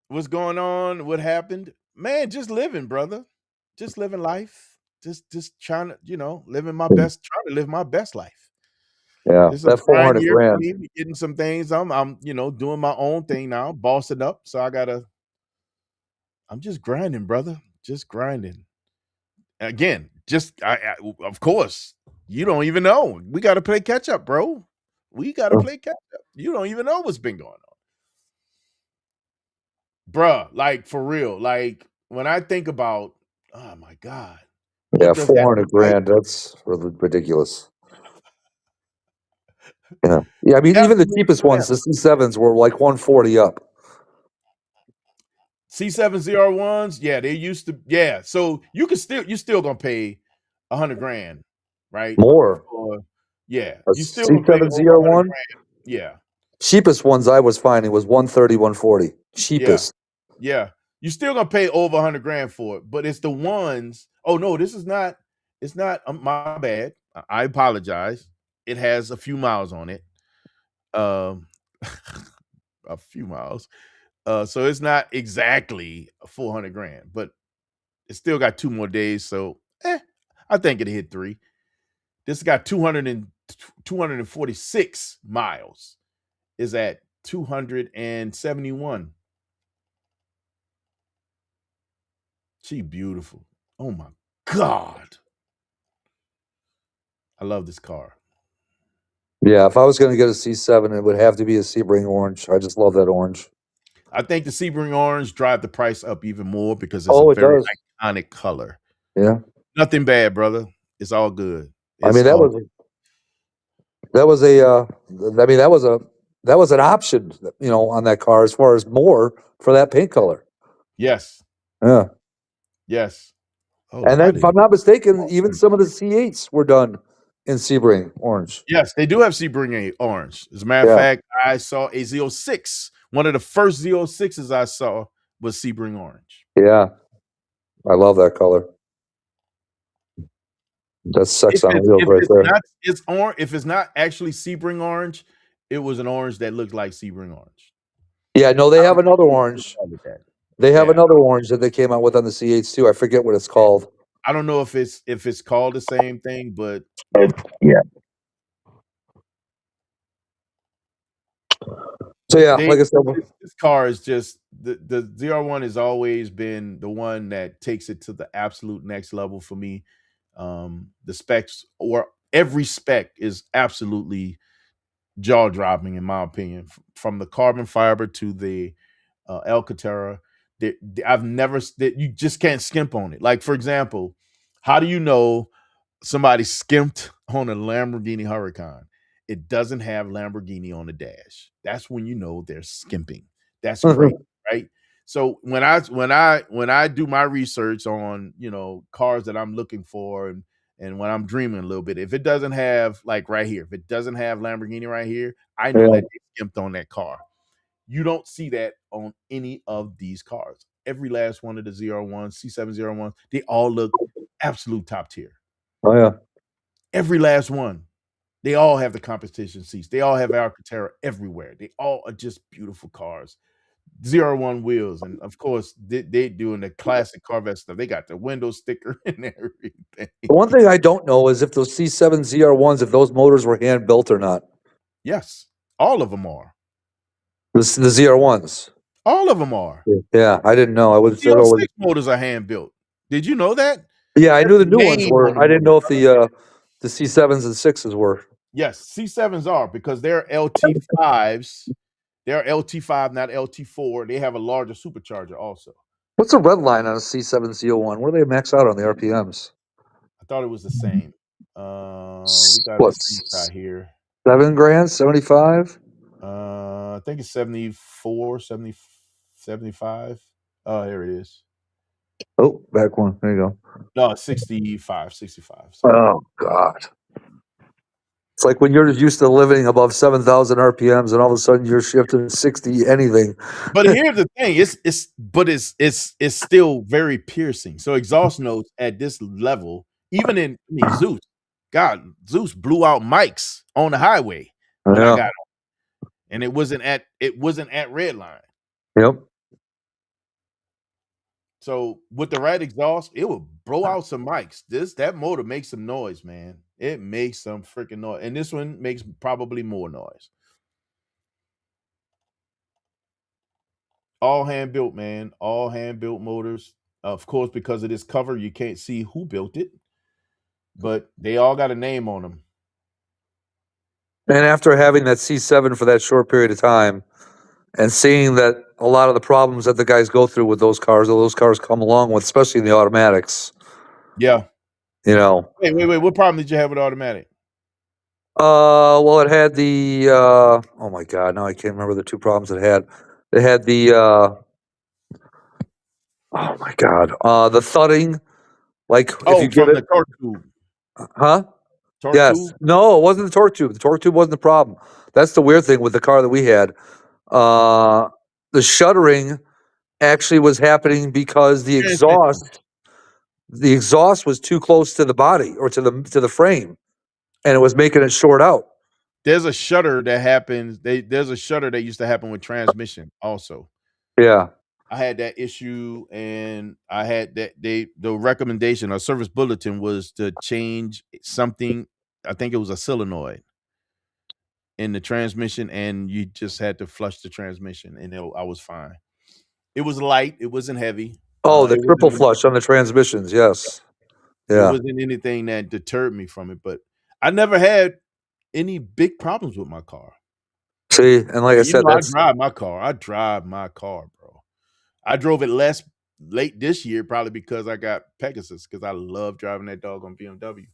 What's going on? What happened? Man, just living, brother. Just living life. Just trying to, living my best, trying to live my best life. Yeah, This is a that grind 400 year for grand. me, getting some things. I'm doing my own thing now, bossing up. So I'm just grinding, brother. Just grinding. Again, of course, you don't even know. We got to play catch up, bro. We got to play catch up. You don't even know what's been going on. Bruh, like for real. Like when I think about, oh my God, Yeah, what does that 400 look like? grand. That's ridiculous. Yeah, yeah. I mean, even the Absolutely cheapest ones, the bananas. C7s, were like 140 up. C7 ZR1s, yeah, they used to, yeah. So you still gonna pay 100 grand, right? More. Yeah, A you still gonna pay C7 over 100 ZR1. grand. Yeah, Cheapest ones I was finding was 130, 140. yeah, Cheapest. yeah. You still gonna pay over 100 grand for it, but it's the ones. Oh no, this is not. It's not my bad. I apologize. It has a few miles on it. Um, a few miles. So it's not exactly 400 grand, but it still got 2 more days. So I think it hit 3. This got 246 miles. Is at 271. She beautiful. Oh my God. I love this car. Yeah, if I was going to get a C7, it would have to be a Sebring orange. I just love that orange. I think the Sebring orange drive the price up even more because it's a Oh, it very does. iconic color. Yeah. Nothing bad, brother. It's all good. I It's mean, all that was that was an option, on that car as far as more for that paint color. yes. Yeah. Yes. Oh, And then, that if is I'm not mistaken, even awesome. some of the C8s were done in Sebring orange. Yes, they do have Sebring orange. As a matter of Yeah. fact, I saw a Z06. One of the first Z06s I saw was Sebring orange. Yeah. I love that color. That's sex on wheels right there. If it's not actually Sebring orange, it was an orange that looked like Sebring orange. Yeah, no, they I have don't know another what to orange. call it that. They have Yeah. another orange that they came out with on the C8s too. I forget what it's called. I don't know if it's called the same thing, but yeah. Yeah. So yeah, They like I said, this car is just the ZR1 has always been the one that takes it to the absolute next level for me. The specs, or every spec, is absolutely jaw dropping in my opinion. From the carbon fiber to the Alcantara, I've never that you just can't skimp on it. Like for example, how do you know somebody skimped on a Lamborghini Huracan? It doesn't have Lamborghini on the dash. That's when you know they're skimping. That's crazy, right? So when I do my research on cars that I'm looking for, and when I'm dreaming a little bit, if it doesn't have, like right here, if it doesn't have Lamborghini right here, I know yeah, that they skimped on that car. You don't see that on any of these cars. Every last one of the ZR1s, C701s, they all look absolute top tier. oh yeah, Every last one. They all have the competition seats. They all have Alcantara everywhere. They all are just beautiful cars. 01 wheels, and of course they doing the classic Corvette stuff. They got the window sticker and everything. The one thing I don't know is if those C7 ZR1s, if those motors were hand built or not. Yes, all of them are. The ZR1s. All of them are. Yeah, I didn't know. I would The say, oh, 06 motors are hand built. Did you know that? yeah, I There's knew a the new ones name on were. the I didn't motor. know if the C7s and 6s were. Yes, C7s are because they're LT5s. They're LT5, not LT4. They have a larger supercharger also. What's the red line on a C7 Z01? What do they max out on the RPMs? I thought it was the same. We got a What, screenshot here. 7 grand, 75? I think it's 74, 70, 75. Oh, here it is. Oh, back one. There you go. No, 65, 65. Sorry. Oh God. It's like when you're used to living above 7,000 RPMs, and all of a sudden you're shifted to 60 anything. But here's the thing: it's still very piercing. So exhaust notes at this level, even in Zeus, God, Zeus blew out mics on the highway when I Yeah. got on, and it wasn't at redline. Yep. So with the right exhaust, it will blow out some mics. That motor makes some noise, man. It makes some freaking noise, and this one makes probably more noise. All hand built, man. All hand built motors. Of course, because of this cover, you can't see who built it, but they all got a name on them. And after having that C7 for that short period of time, and seeing that a lot of the problems that the guys go through with those cars come along with, especially in the automatics. Yeah. You know. Wait. What problem did you have with automatic? Well, it had the oh my God, now I can't remember the two problems it had. It had the oh my God, the thudding. Like if you give from it, the torque tube. huh? Torque Yes. tube? No, it wasn't the torque tube. The torque tube wasn't the problem. That's the weird thing with the car that we had. The shuddering actually was happening because the exhaust was too close to the body or to the frame, and it was making it short out. There's a shudder that happens. There's a shudder that used to happen with transmission also. Yeah. I had that issue, and I had that the recommendation or service bulletin was to change something. I think it was a solenoid in the transmission, and you just had to flush the transmission, and I was fine. It was light. It wasn't heavy. Oh, the It triple wasn't flush on the transmissions. Yes. it Yeah. wasn't anything that deterred me from it, but I never had any big problems with my car. See, and like I said, I that's drive my car. I drive my car, bro. I drove it less late this year, probably because I got Pegasus, because I love driving that dog on BMW.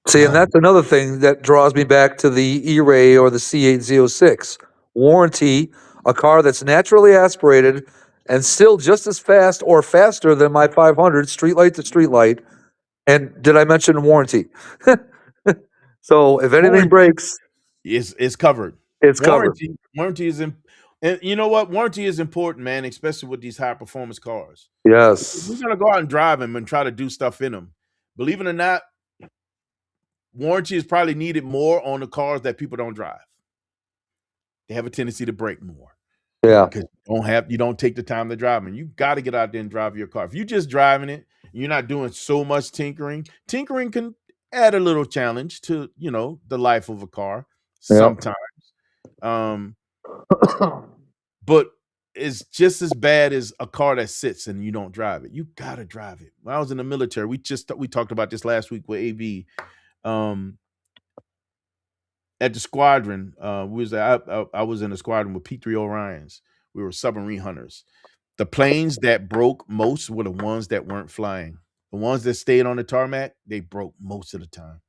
see, and that's another thing that draws me back to the E-Ray or the C8 Z06 warranty. A car that's naturally aspirated and still just as fast or faster than my 500 street light to street light. And did I mention warranty? So if anything Warranty breaks, is covered. it's covered. Warranty is in, and you know what? Warranty is important, man, especially with these high performance cars. If we're Yes. gonna go out and drive them and try to do stuff in them, believe it or not, warranty is probably needed more on the cars that people don't drive. They have a tendency to break more Yeah. because you don't take the time to drive them. You got to get out there and drive your car. If you're just driving it, you're not doing so much tinkering. Tinkering can add a little challenge to the life of a car sometimes. But it's just as bad as a car that sits and you don't drive it. You gotta drive it. When I was in the military, we talked about this last week with AB. At the squadron, I was in a squadron with P3 Orions. We were submarine hunters. The planes that broke most were the ones that weren't flying. The ones that stayed on the tarmac, they broke most of the time.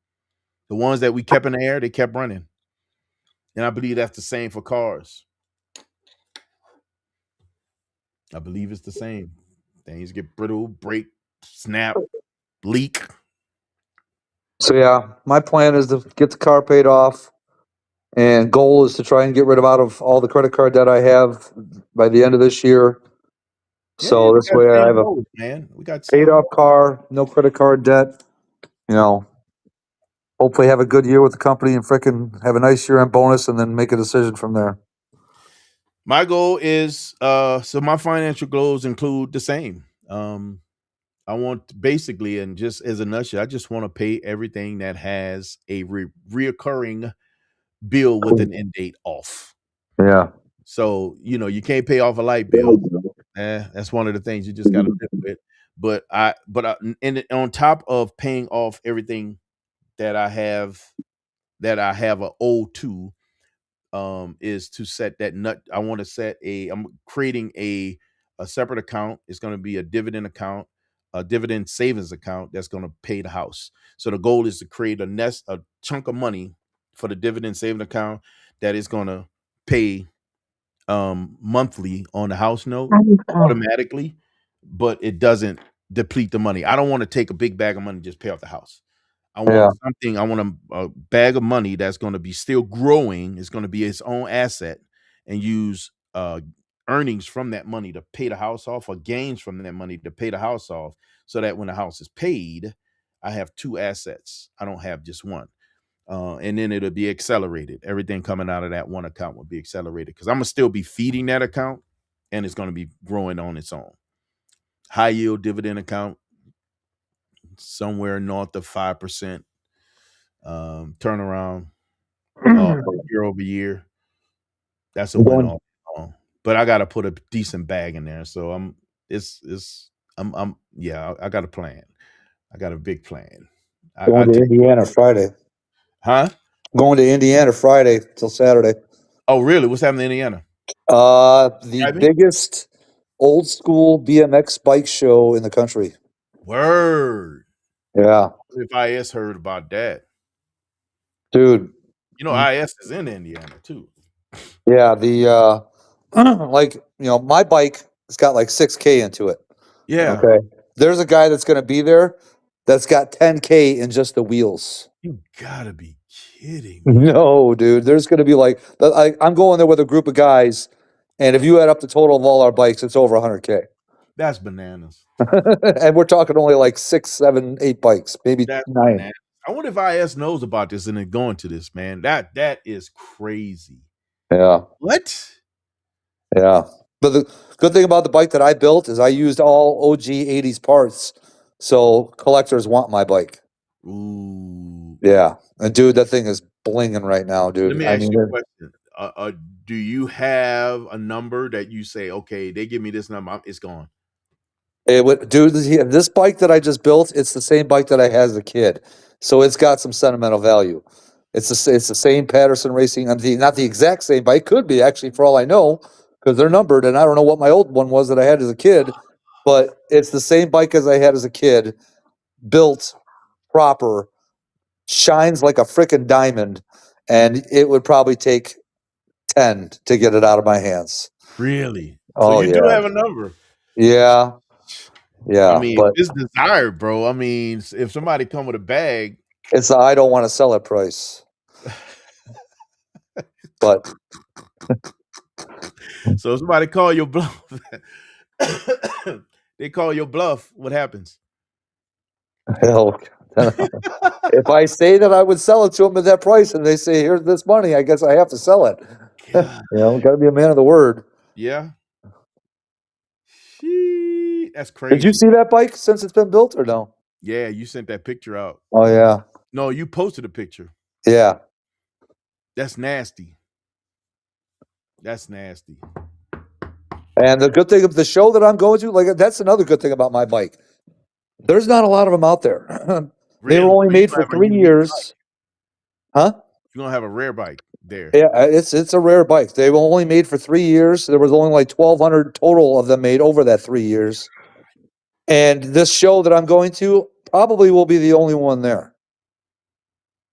The ones that we kept in the air, they kept running. And I believe that's the same for cars. I believe it's the same. Things get brittle, break, snap, leak. So yeah, my plan is to get the car paid off, and goal is to try and get rid of out of all the credit card debt I have by the end of this year. So we this got way I same have a goals, man. We got paid same off car, no credit card debt. You know, hopefully have a good year with the company and frickin' have a nice year-end bonus, and then make a decision from there. My goal is so my financial goals include the same. I want basically, and just as a nutshell, I just want to pay everything that has a reoccurring bill with an end date off. Yeah. So you can't pay off a light bill. That's one of the things you just got to live with. But and on top of paying off everything that I have a owe to, is to set that nut. I want to set I'm creating a separate account. It's going to be a dividend account, a dividend savings account that's going to pay the house. So the goal is to create a chunk of money for the dividend saving account that is going to pay monthly on the house note automatically, but it doesn't deplete the money. I don't want to take a big bag of money and just pay off the house. I Yeah. want something. I want a bag of money that's going to be still growing. It's going to be its own asset, and use earnings from that money to pay the house off, or gains from that money to pay the house off, so that when the house is paid, I have two assets. I don't have just one. And then it'll be accelerated. Everything coming out of that one account will be accelerated, because I'm gonna still be feeding that account, and it's gonna be growing on its own. High yield dividend account, somewhere north of 5%. Turnaround year over year. That's a win all along. But I got to put a decent bag in there. So I got a plan. I got a big plan. Going to Indiana Friday. Huh? Going to Indiana Friday till Saturday. Oh, really? What's happening in Indiana? The biggest old school BMX bike show in the country. Word. Yeah. If IS heard about that. Dude. IS is in Indiana too. Yeah, my bike has got like 6K into it. Yeah. Okay. There's a guy that's gonna be there that's got 10K in just the wheels. You gotta be kidding me. No, dude. There's gonna be I'm going there with a group of guys, and if you add up the total of all our bikes, it's over 100K. That's bananas. And we're talking only like 6, 7, 8 bikes, maybe That's 9. bananas. I wonder if IS knows about this and then going to this, man. That is crazy. Yeah. What? Yeah. But the good thing about the bike that I built is I used all OG 80s parts. So collectors want my bike. Ooh. Yeah. And dude, that thing is blinging right now, dude. Let me ask you a question. Do you have a number that you say, okay, they give me this number, it's gone? This bike that I just built, it's the same bike that I had as a kid. So it's got some sentimental value. It's the same Patterson Racing, not the exact same bike. Could be, actually, for all I know, because they're numbered, and I don't know what my old one was that I had as a kid, but it's the same bike as I had as a kid, built proper, shines like a freaking diamond, and it would probably take 10 to get it out of my hands. Really? Oh, so you do have a number? Yeah. Yeah. I mean, it's desired, bro. I mean, if somebody come with a bag, it's I don't want to sell at price. But so if somebody call your bluff, they call your bluff, what happens? Hell, if I say that I would sell it to them at that price, and they say, "Here's this money," I guess I have to sell it. Got to be a man of the word. Yeah. That's crazy. Did you see that bike since it's been built, or no? Yeah, you sent that picture out. Oh yeah. No, you posted a picture. Yeah. That's nasty. That's nasty. And the good thing of the show that I'm going to, that's another good thing about my bike. There's not a lot of them out there. They were only made for 3 years. Huh? You're gonna have a rare bike there. Yeah, it's a rare bike. They were only made for 3 years. There was only like 1,200 total of them made over that 3 years. And this show that I'm going to probably will be the only one there.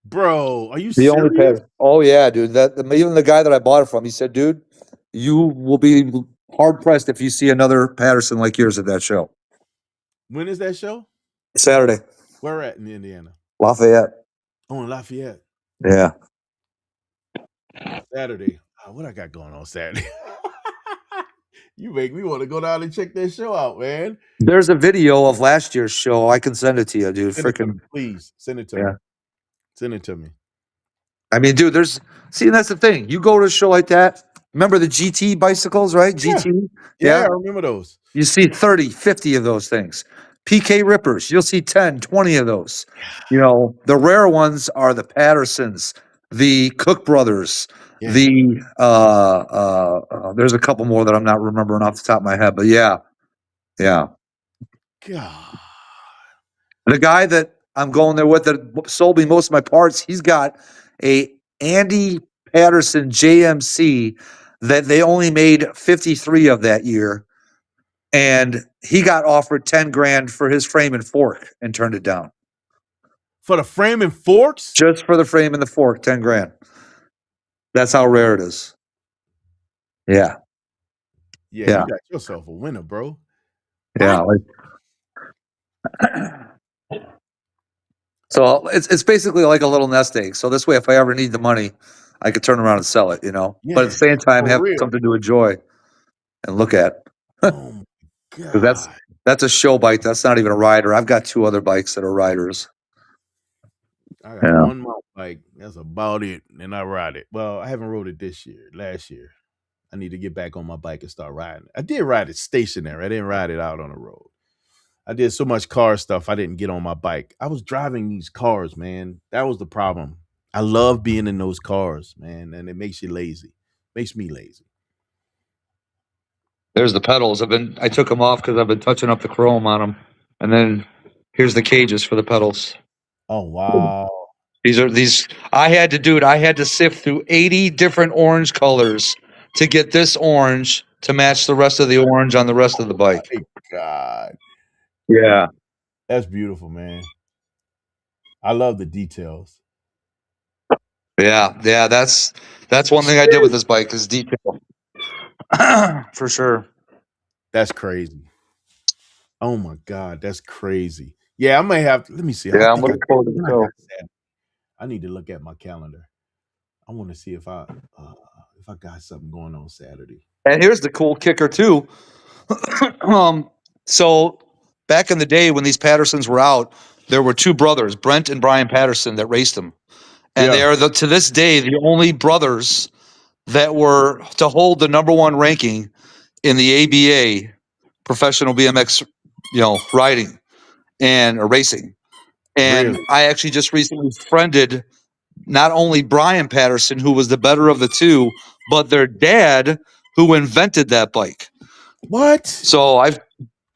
Bro, are you the serious? only pattern? Oh yeah, dude. Even the guy that I bought it from, he said, "Dude, you will be hard pressed if you see another Patterson like yours at that show." When is that show? Saturday. Where at in Indiana? Lafayette. Oh, in Lafayette. Yeah. Saturday. What I got going on Saturday? You make me want to go down and check that show out, man. There's a video of last year's show. I can send it to you, dude. Please send it to me. Send it to me. I mean, dude, that's the thing. You go to a show like that. Remember the GT bicycles, right? Yeah. GT. Yeah, Yeah. I remember those. You see 30, 50 of those things. PK Rippers, you'll see 10, 20 of those. You know, the rare ones are the Pattersons, the Cook brothers, Yeah. there's a couple more that I'm not remembering off the top of my head, but yeah. God. The guy that I'm going there with that sold me most of my parts, he's got a Andy Patterson JMC that they only made 53 of that year. And he got offered 10 grand for his frame and fork and turned it down. For the frame and forks? Just for the frame and the fork, 10 grand. That's how rare it is. Yeah. Yeah. You got yourself a winner, bro. Yeah. So it's basically like a little nest egg. So this way, if I ever need the money, I could turn around and sell it, you know? Yeah, but at the same time, have real. something to enjoy and look at. Oh my God. That's a show bike. That's not even a rider. I've got 2 other bikes that are riders. I got one more bike. That's about it. And I ride it. Well, I haven't rode it this year. Last year. I need to get back on my bike and start riding it. I did ride it stationary. I didn't ride it out on the road. I did so much car stuff, I didn't get on my bike. I was driving these cars, man. That was the problem. I love being in those cars, man, and it makes you lazy. Makes me lazy. There's the pedals. I took them off because I've been touching up the chrome on them, and then here's the cages for the pedals. Oh wow! I had to sift through 80 different orange colors to get this orange to match the rest of the orange on the rest of the bike. Oh my God. Yeah. That's beautiful, man. I love the details. Yeah, that's one thing I did with this bike is detail. For sure. That's crazy. Oh my God, that's crazy. Yeah, I may have. Let me see. Yeah, I'm looking forward to the show. I need to look at my calendar. I want to see if I got something going on Saturday. And here's the cool kicker too. So back in the day when these Pattersons were out, there were 2 brothers, Brent and Brian Patterson, that raced them, and they are to this day the only brothers that were to hold the number 1 ranking in the ABA professional BMX, riding or racing. And Really? I actually just recently friended not only Brian Patterson, who was the better of the 2, but their dad, who invented that bike. What? So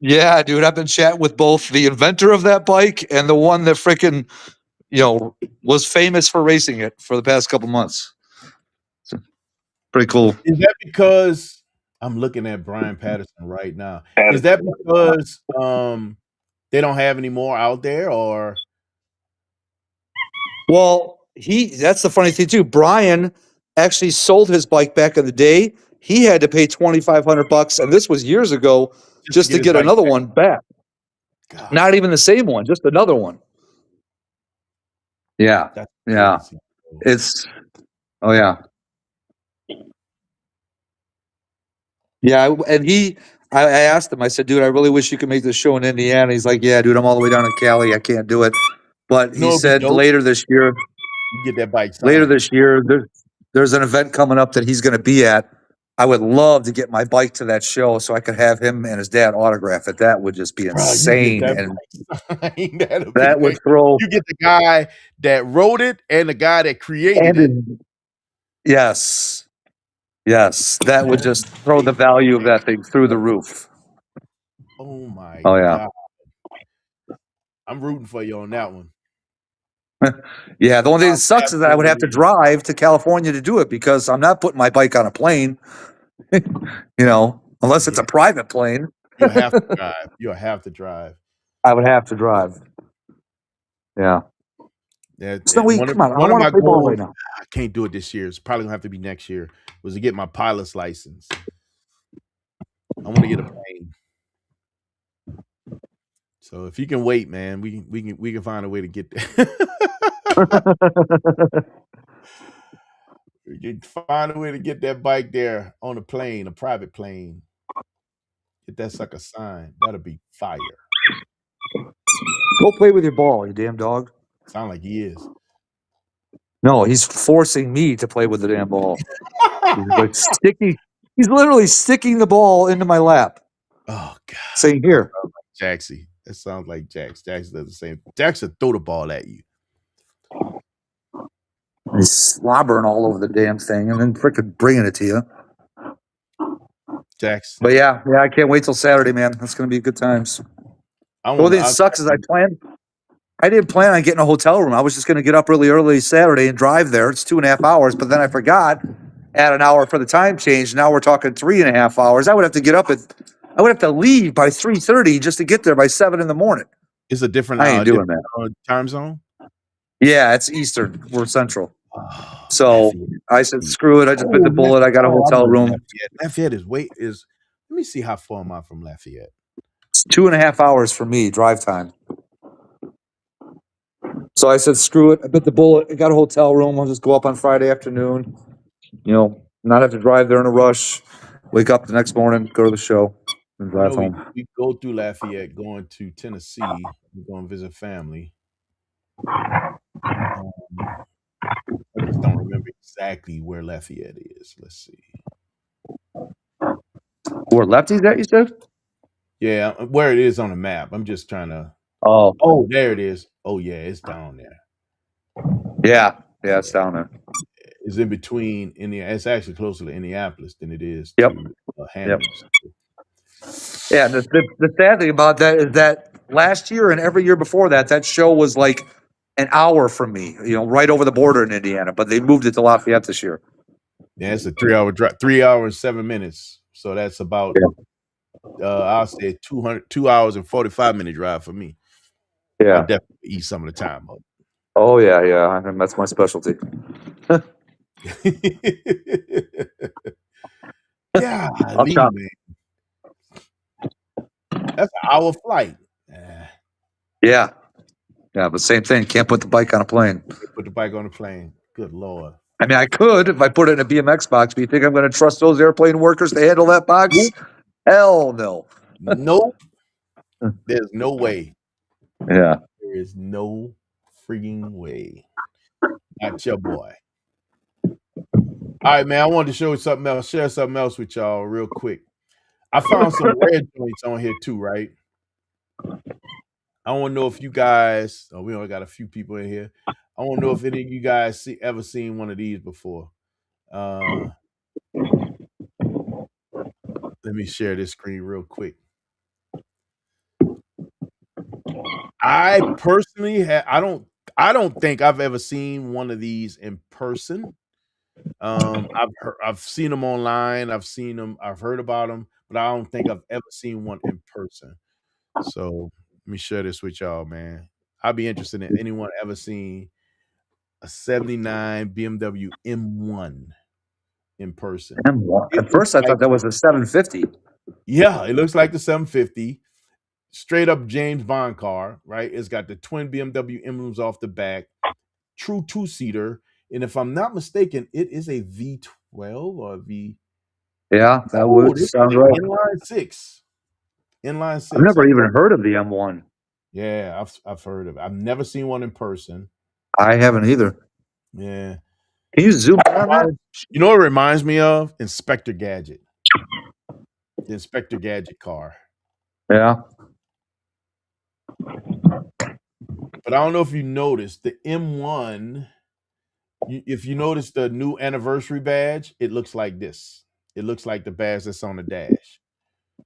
yeah, dude, I've been chatting with both the inventor of that bike and the one that freaking, was famous for racing it for the past couple months. So, pretty cool. Is that because I'm looking at Brian Patterson right now? Is that because they don't have any more out there, or? Well, that's the funny thing too. Brian actually sold his bike back in the day. He had to pay $2,500, and this was years ago, just to get another one back. God. Not even the same one, just another one. Yeah. Yeah. Oh yeah. Yeah, and I asked him, I said, dude, I really wish you could make this show in Indiana. He's like, yeah, dude, I'm all the way down in Cali. I can't do it. But he said later this year, you get that bike signed. Later this year, there's an event coming up that he's going to be at. I would love to get my bike to that show so I could have him and his dad autograph it. That would just be insane. And that would throw. You get the guy that wrote it and the guy that created it. Yes. Yes. That would just throw the value of that thing through the roof. Oh my God. I'm rooting for you on that one. Yeah, the only thing that sucks is that I would have to drive to California to do it because I'm not putting my bike on a plane, unless it's a private plane. You'll have to drive. You'll have to drive. I would have to drive. Yeah. Snowy, come on. I want to play ball right now. I can't do it this year. It's probably going to have to be next year, was to get my pilot's license. I want to get a plane. So if you can wait, man, we can find a way to get there. We can find a way to get that bike there on a plane, a private plane. Get that sucker signed. That'll be fire. Go play with your ball, you damn dog. Sound like he is. No, he's forcing me to play with the damn ball. He's like sticking. He's literally sticking the ball into my lap, Oh God, saying, "Here." Jaxie. That sounds like Jax. Jax does the same. Jax will throw the ball at you. He's slobbering all over the damn thing and then freaking bringing it to you. Jax. But yeah, I can't wait till Saturday, man. That's gonna be good times. I The only want. thing that sucks is I didn't plan on getting a hotel room. I was just gonna get up really early Saturday and drive there. It's 2.5 hours, but then I forgot. Add an hour for the time change. Now we're talking 3.5 hours. I would have to get up I would have to leave by 3:30 just to get there by 7 in the morning. It's a different. I ain't doing that. Time zone. Yeah, it's Eastern. We're Central. Oh, So Lafayette. I said, screw it. I just bit the bullet. I got a hotel room. Lafayette is let me see how far am I from Lafayette. It's 2.5 hours for me, drive time. So I said, screw it. I bit the bullet. I got a hotel room. I'll just go up on Friday afternoon. Not have to drive there in a rush. Wake up the next morning, go to the show, and drive home. We go through Lafayette going to Tennessee. We're going to visit family. I just don't remember exactly where Lafayette is. Let's see. Where Lefty's at, you said? Yeah, where it is on the map. I'm just trying to. Oh, there it is. Oh, yeah, it's down there. Yeah, it's down there. It's in between It's actually closer to Indianapolis than it is Yep. to Hammond. Yep. Yeah, the sad thing about that is that last year and every year before that show was like an hour from me, right over the border in Indiana, but they moved it to Lafayette this year. Yeah, it's a 3-hour drive, 3 hours and 7 minutes. So that's about, I'll say 2 hours and 45-minute drive for me. Yeah. I'll definitely eat some of the time up. Oh, yeah. And that's my specialty. Yeah, man. That's an hour flight. Yeah, but same thing. Can't put the bike on a plane. Put the bike on a plane. Good Lord. I mean, I could if I put it in a BMX box, but you think I'm going to trust those airplane workers to handle that box? Nope. Hell no. Nope. There's no way. Yeah. There is no freaking way. Not your boy. All right, man. I wanted to show you something else, share something else with y'all real quick. I found some red joints on here too, right? I want to know if you guys, we only got a few people in here. I want to know if any of you guys ever seen one of these before. Let me share this screen real quick. I personally I don't think I've ever seen one of these in person. I've seen them online. I've heard about them, but I don't think I've ever seen one in person. So let me share this with y'all, man. I'd be interested in anyone ever seen a 79 BMW M1 in person. M1. At first, I thought that was a 750. Yeah, it looks like the 750. Straight up James Bond car, right? It's got the twin BMW emblems off the back, true two-seater. And if I'm not mistaken, it is a V12 or a V. Yeah, that would sound right. Inline six. I've never even heard of the M1. Yeah, I've heard of it. I've never seen one in person. I haven't either. Yeah. Can you zoom in on that? You know what it reminds me of? Inspector Gadget. The Inspector Gadget car. Yeah. But I don't know if you noticed the M1. If you notice the new anniversary badge, it looks like this. It looks like the badge that's on the dash.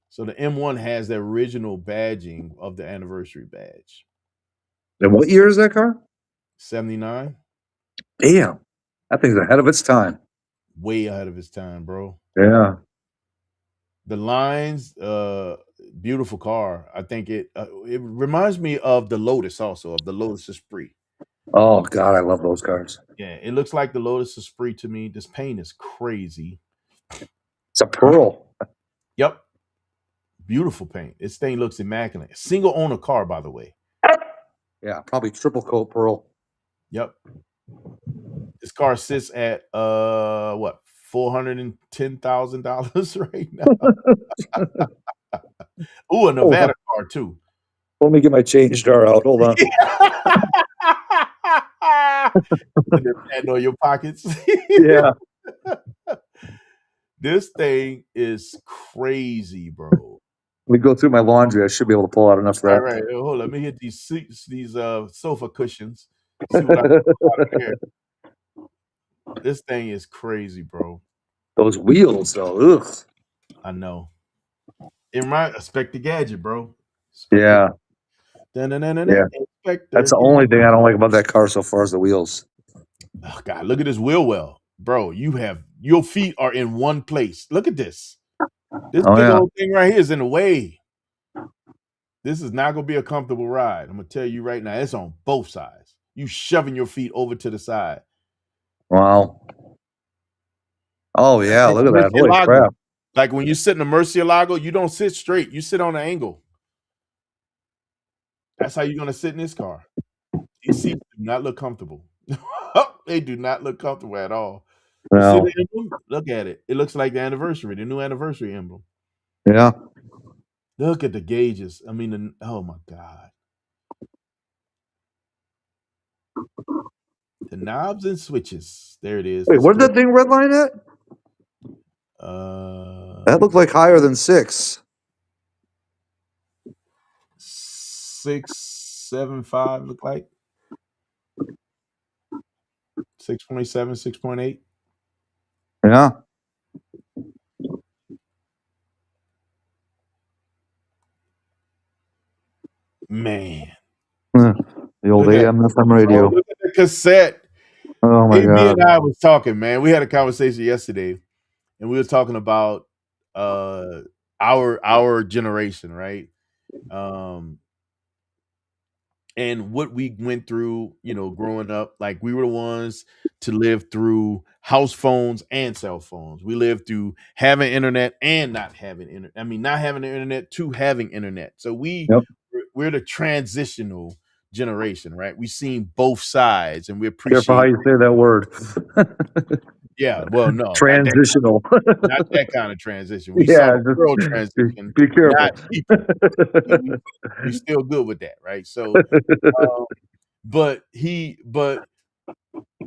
So the M1 has the original badging of the anniversary badge. And what year is that car? 79. Damn. That thing's ahead of its time. Way ahead of its time, bro. Yeah. The lines, beautiful car. I think it reminds me of the Lotus also, of the Lotus Esprit. Oh, God, I love those cars. Yeah, it looks like the Lotus Esprit to me. This paint is crazy. It's a pearl. Yep. Beautiful paint. This thing looks immaculate. Single owner car, by the way. Yeah, probably triple coat pearl. Yep. This car sits at what, $410,000 right now. Ooh, a Nevada car too. Let me get my change jar out. Hold on. And then patting on your pockets. Yeah. This thing is crazy, bro. We go through my laundry. I should be able to pull out enough for All that. right, hold on. Let me hit these seats, these sofa cushions. See what I can pull out of here. This thing is crazy, bro. Those wheels, though. Ugh. I know. Inspector Gadget, bro. Yeah. Yeah. Inspector That's the Gadget. only thing I don't like about that car so far is the wheels. Oh God, look at this wheel well. Bro, your feet are in one place. Look at this. This Oh, big yeah. old thing right here is in the way. This is not gonna be a comfortable ride. I'm gonna tell you right now, it's on both sides. You shoving your feet over to the side. Wow. Oh, yeah. Like Look a at that. Holy Murcielago. crap. Like when you sit in a Murcielago, you don't sit straight. You sit on an angle. That's how you're gonna sit in this car. These seats do not look comfortable. They do not look comfortable at all. You see No. the emblem? Look at it. It looks like the new anniversary emblem. Yeah. Look at the gauges. I mean, oh my God. The knobs and switches. There it is. Wait, where's that thing redline at? That looked like higher than 6. 6.75 look like 6.7, 6.8. Yeah. Man, The old look at AM FM radio. look at the cassette. Oh my AB God. and I was talking, man. We had a conversation yesterday, and we were talking about our generation, right? And what we went through, growing up. Like we were the ones to live through house phones and cell phones. We lived through having internet and not having internet. I mean, not having the internet to having internet. So Yep. we're the transitional generation, right? We've seen both sides, and we Careful how appreciate. you say that word. Yeah, well, no, Transitional. not that kind of transition. We Yeah, saw world just transition, be not careful. people. We still good with that, right? So, but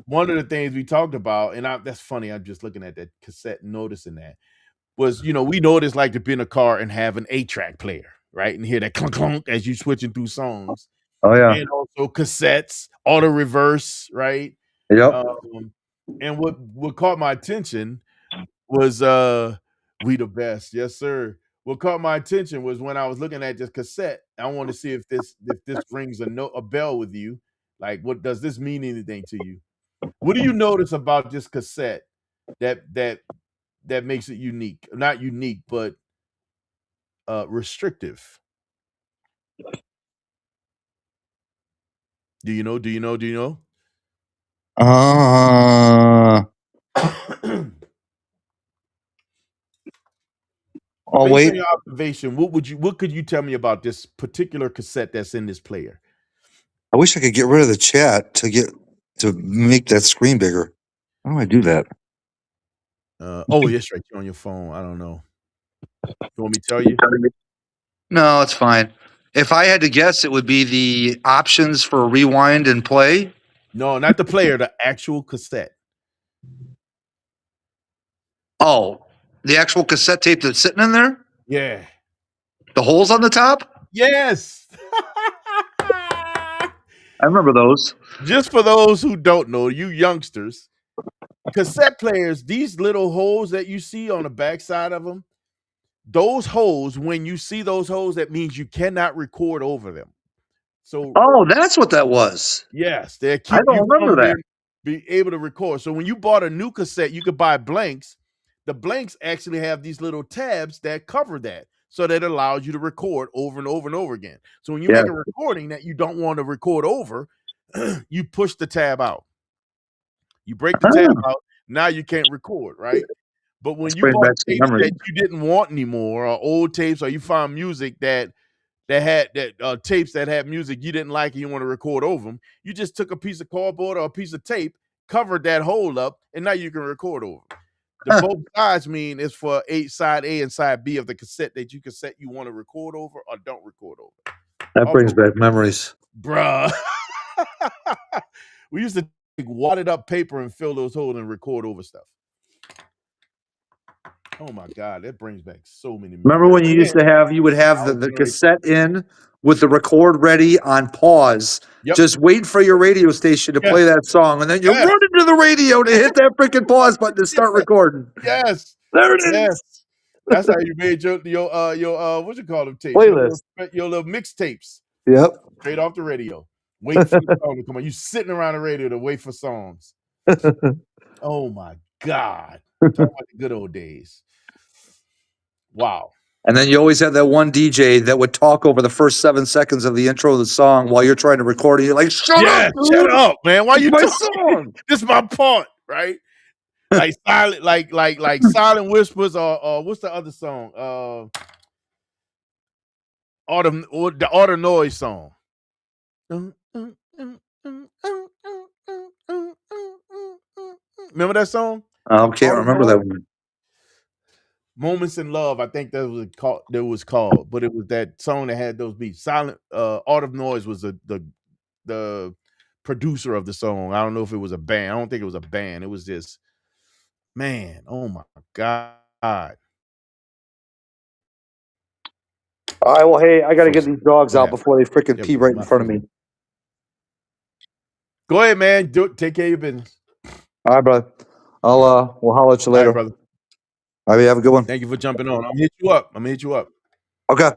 one of the things we talked about, and that's funny. I'm just looking at that cassette, and noticing that was, we know what it's like to be in a car and have an 8-track player, right, and hear that clunk clunk as you switching through songs, Oh yeah. and also cassettes, auto reverse, right? Yep. And what caught my attention was we the best, yes sir. What caught my attention was when I was looking at this cassette. I want to see if this rings a bell with you. Like, what does this mean anything to you? What do you notice about this cassette that makes it unique? Not unique, but restrictive. Do you know? Do you know? Do you know? Oh Based on wait. your observation, what could you tell me about this particular cassette that's in this player? I wish I could get rid of the chat to make that screen bigger. How do I do that? Oh, yes, right. You're on your phone. I don't know. You want me to tell you? No, it's fine. If I had to guess, it would be the options for rewind and play. No, not the player, the actual cassette. Oh, the actual cassette tape that's sitting in there? Yeah. The holes on the top? Yes. I remember those. Just for those who don't know, you youngsters, cassette players, these little holes that you see on the backside of them, those holes, when you see those holes, that means you cannot record over them. So, Oh, that's what that was. yes, they I keep don't you remember from that. being able to record. So when you bought a new cassette, you could buy blanks. The blanks actually have these little tabs that cover that, so that it allows you to record over and over and over again. So when you Yeah. make a recording that you don't want to record over, you push the tab out. You break the tab out. Now you can't record, right? But when Let's you bring bought back some tapes memories. that you didn't want anymore, or old tapes, or you found music that had tapes that had music you didn't like and you want to record over them, you just took a piece of cardboard or a piece of tape, covered that hole up, and now you can record over. The both sides mean is for side A and side B of the cassette that you want to record over or don't record over. That brings back memories. Bruh. We used to take wadded up paper and fill those holes and record over stuff. Oh my God, that brings back so many memories. Remember when you used to have, you would have I the, was the getting ready- cassette in with the record ready on pause. Yep. Just wait for your radio station to play that song, and then you Yes. run into the radio to hit that freaking pause button to start recording. Yes. There it is. Yes. That's how you made your what you call them tapes? Playlist. Your little mixtapes. Yep. Straight off the radio. Wait for the song to come on. You sitting around the radio to wait for songs. Oh my God. Talk about the good old days. Wow. And then you always had that one DJ that would talk over the first 7 seconds of the intro of the song while you're trying to record it. You're like, shut up, dude. Shut up, man. Why you my talking? song? This is my part, right? Like silent, like silent whispers, or what's the other song? The auto noise song. Remember that song? I can't remember that one. Moments in Love, I think that was called, but it was that song that had those beats. Silent Art of Noise was the producer of the song. I don't know if it was a band. I don't think it was a band. It was just, man, oh my God. All right, well, hey, I got to get these dogs out before they freaking pee right in front of me. Go ahead, man. Take care of your business. All right, brother. We'll holler at you later. All right, brother. All right, have a good one. Thank you for jumping on. I'm gonna hit you up. Okay. All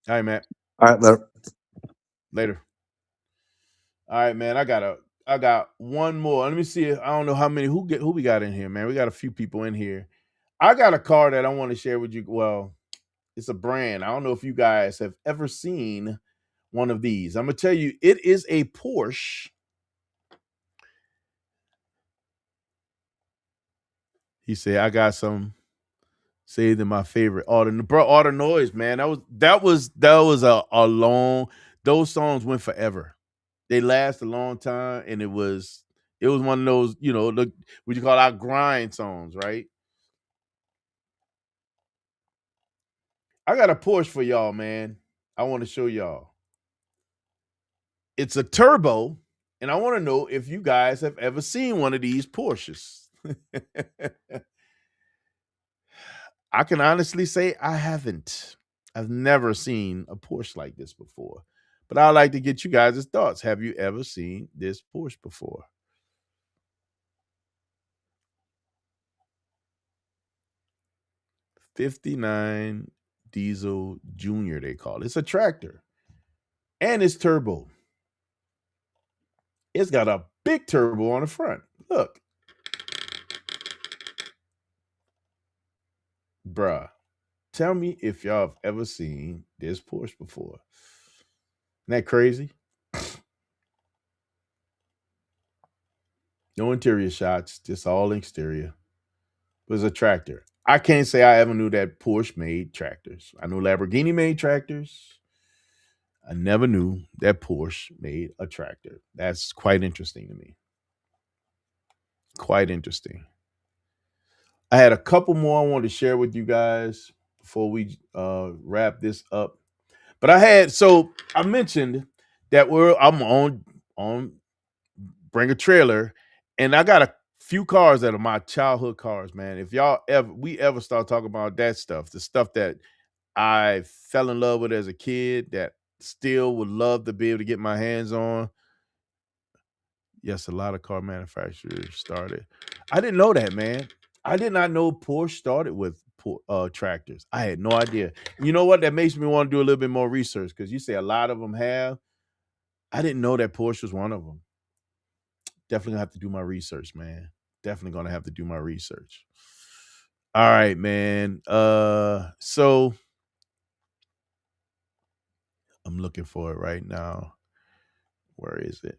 right, man. All right, Later. All right, man. I got one more. Let me see. I don't know how many who we got in here, man. We got a few people in here. I got a car that I want to share with you. Well, it's a brand. I don't know if you guys have ever seen one of these. I'm gonna tell you, it is a Porsche. He said, I got some saved in my favorite auto noise, man. That was a long, those songs went forever. They last a long time, and it was one of those, what you call our grind songs, right? I got a Porsche for y'all, man. I want to show y'all. It's a turbo, and I want to know if you guys have ever seen one of these Porsches. I can honestly say I haven't. I've never seen a Porsche like this before. But I'd like to get you guys' thoughts. Have you ever seen this Porsche before? '59 Diesel Junior, they call it. It's a tractor. And it's turbo. It's got a big turbo on the front. Look. Bruh. Tell me if y'all have ever seen this Porsche before. Isn't that crazy? No interior shots, just all exterior. It was a tractor. I can't say I ever knew that Porsche made tractors. I knew Lamborghini made tractors. I never knew that Porsche made a tractor. That's quite interesting to me. Quite interesting. I had a couple more I wanted to share with you guys before we wrap this up. But I mentioned that I'm on Bring a Trailer, and I got a few cars that are my childhood cars, man. If we ever start talking about that stuff, the stuff that I fell in love with as a kid that still would love to be able to get my hands on. Yes, a lot of car manufacturers started. I didn't know that, man. I did not know Porsche started with tractors. I had no idea. You know what? That makes me want to do a little bit more research because you say a lot of them have. I didn't know that Porsche was one of them. Definitely gonna have to do my research, man. Definitely gonna have to do my research. All right, man. So I'm looking for it right now. Where is it?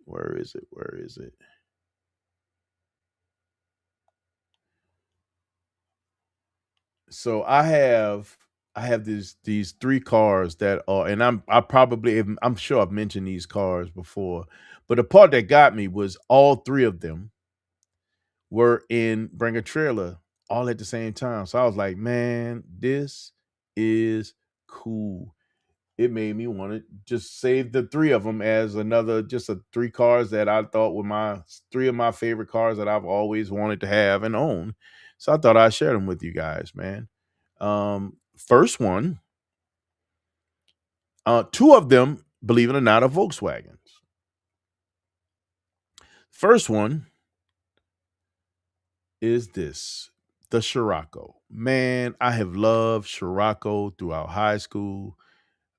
So I have these three cars that are, and I'm sure I've mentioned these cars before, but the part that got me was all three of them were in Bring a Trailer all at the same time. So I was like, man, this is cool. it made me want to just save the three of them as another just a three cars that I thought were my three of my favorite cars that I've always wanted to have and own. So I thought I'd share them with you guys, man. First one, two of them, believe it or not, are Volkswagens. First one is this, the Scirocco. Man, I have loved Scirocco throughout high school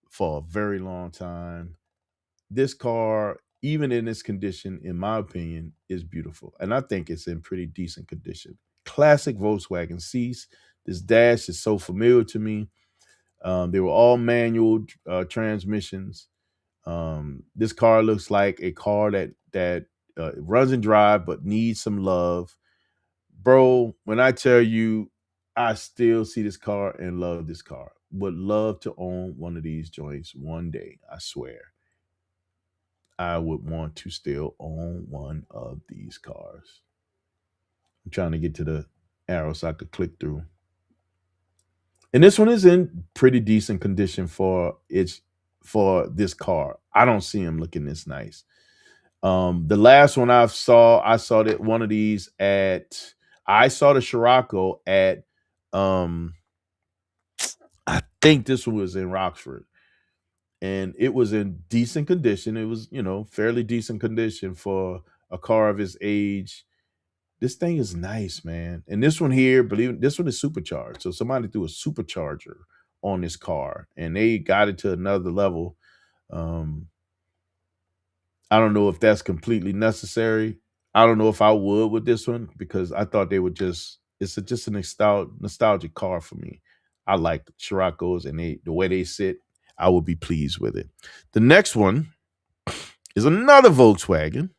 for a very long time. This car, even in its condition, in my opinion, is beautiful. And I think it's in pretty decent condition. Classic Volkswagen seats. This dash is so familiar to me. They were all manual transmissions. This car looks like a car that runs and drive but needs some love. Bro, when I tell you, I still see this car and love this car. Would love to own one of these joints one day. I swear. I would want to still own one of these cars. I'm trying to get to the arrow so I could click through. And this one is in pretty decent condition for this car. I don't see him looking this nice. The last one I saw that one of these at I saw the Scirocco at um I think this one was in Rockford, and it was in decent condition. It was, fairly decent condition for a car of his age. This thing is nice, man. And this one here, believe it, this one is supercharged. So somebody threw a supercharger on this car and they got it to another level. Um, I don't know if that's completely necessary. I don't know if I would with this one because I thought they would just a nostalgic car for me. I like Scirocco's and the way they sit, I would be pleased with it. The next one is another Volkswagen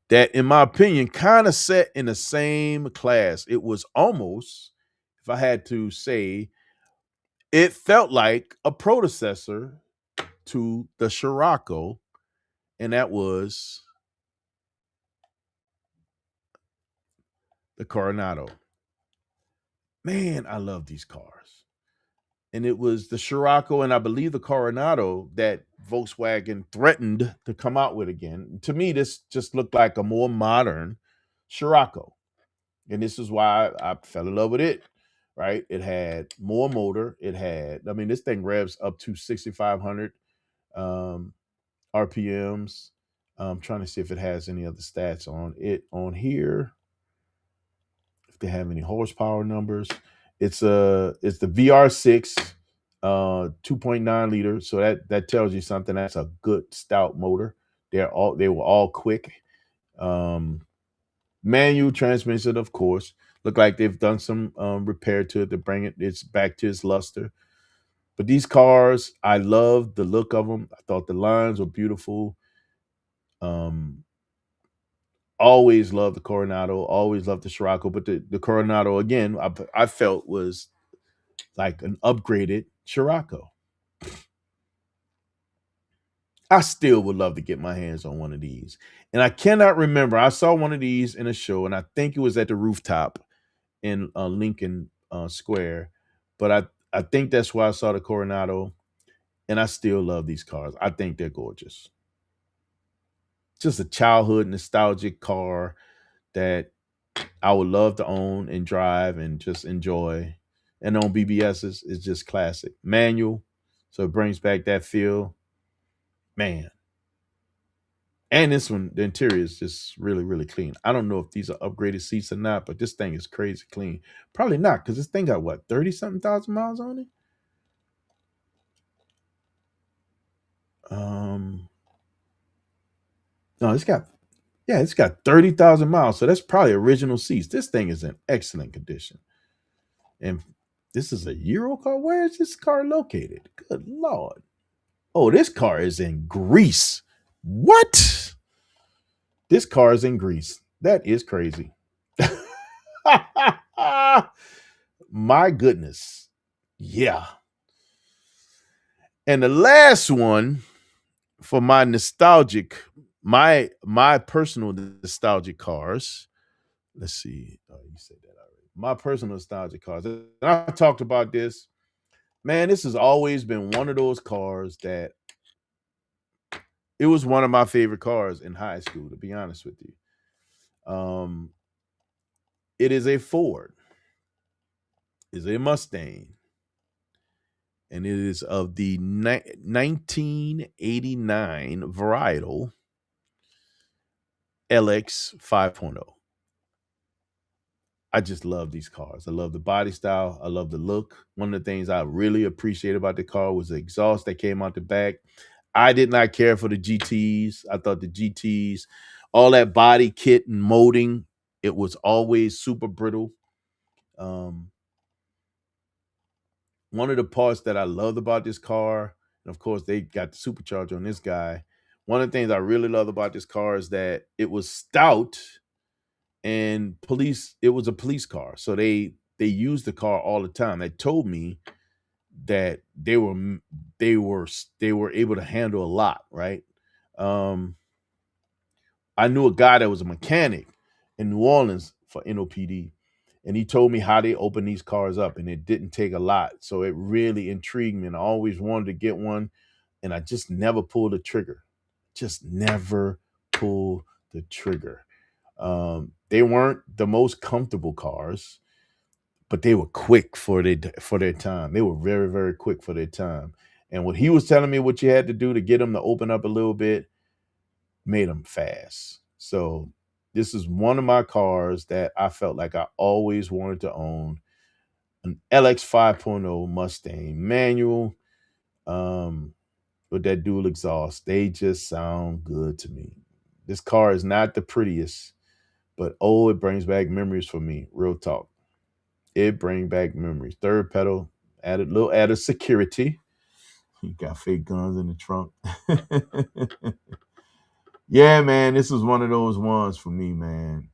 that, in my opinion, kind of set in the same class. It was almost, if I had to say, it felt like a predecessor to the Scirocco, and that was the Coronado. Man, I love these cars. And it was the Scirocco and I believe the Coronado that Volkswagen threatened to come out with again. To me, this just looked like a more modern Scirocco. And this is why I fell in love with it. Right? It had more motor. This thing revs up to 6,500 RPMs. I'm trying to see if it has any other stats on it on here. If they have any horsepower numbers, it's the VR6, 2.9 liter. So that tells you something. That's a good stout motor. They were all quick. Um, Manual transmission, of course. Look like they've done some repair to it to bring it's back to its luster. But these cars, I love the look of them. I thought the lines were beautiful. Um, Always loved the Coronado, always loved the Scirocco, but the Coronado again, I felt was like an upgraded Scirocco. I still would love to get my hands on one of these. And I cannot remember. I saw one of these in a show, and I think it was at the rooftop in Lincoln Square. But I think that's why I saw the Coronado, and I still love these cars. I think they're gorgeous. Just a childhood nostalgic car that I would love to own and drive and just enjoy. And on BBSs, it's just classic. Manual, so it brings back that feel. Man. And this one, the interior is just really, really clean. I don't know if these are upgraded seats or not, but this thing is crazy clean. Probably not, because this thing got what, 30 something thousand miles on it? Um, no, it's got 30,000 miles. So that's probably original seats. This thing is in excellent condition. And this is a Euro car. Where is this car located? Good Lord. Oh, this car is in Greece. What? This car is in Greece. That is crazy. My goodness. Yeah. And the last one for my personal nostalgic cars. Let's see. Oh, you said that already. My personal nostalgic cars. And I talked about this man, this has always been one of those cars that it was one of my favorite cars in high school, to be honest with you. It is a Ford, is a Mustang, and it is of the 1989 varietal LX 5.0. I just love these cars. I love the body style. I love the look. One of the things I really appreciate about the car was the exhaust that came out the back. I did not care for the GTs. I thought the GTs, all that body kit and molding, it was always super brittle. Um, One of the parts that I loved about this car, and of course they got the supercharger on this guy. One of the things I really love about this car is that it was stout and police. It was a police car, so they used the car all the time. They told me that they were able to handle a lot, right? Um, I knew a guy that was a mechanic in New Orleans for NOPD, and he told me how they open these cars up, and it didn't take a lot. So it really intrigued me, and I always wanted to get one, and I just never pulled the trigger. Just never pulled the trigger. They weren't the most comfortable cars, but they were quick for their time. They were very, very quick for their time. And what he was telling me what you had to do to get them to open up a little bit made them fast. So this is one of my cars that I felt like I always wanted to own, an LX 5.0 Mustang manual, um, with that dual exhaust. They just sound good to me. This car is not the prettiest, but oh, it brings back memories for me. Real talk. It brings back memories. Third pedal, added security. You got fake guns in the trunk. Yeah, man, this was one of those ones for me, man.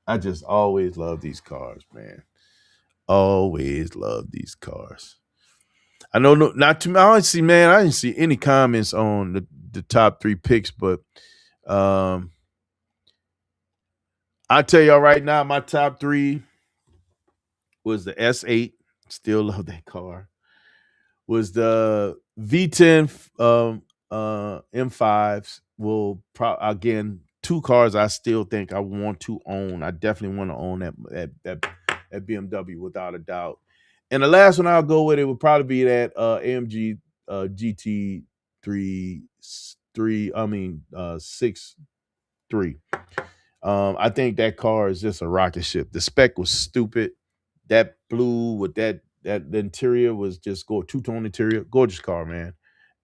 I just always love these cars, man. Always love these cars. I know, not too. I don't see, man. I didn't see any comments on the top three picks, but um, I tell y'all right now, my top three was the S8. Still love that car. Was the V10 M5s. Again, two cars I still think I want to own. I definitely want to own that BMW without a doubt. And the last one I'll go with, it would probably be that AMG GT 63. I think that car is just a rocket ship. The spec was stupid. That blue with that the interior was just two-tone interior. Gorgeous car, man.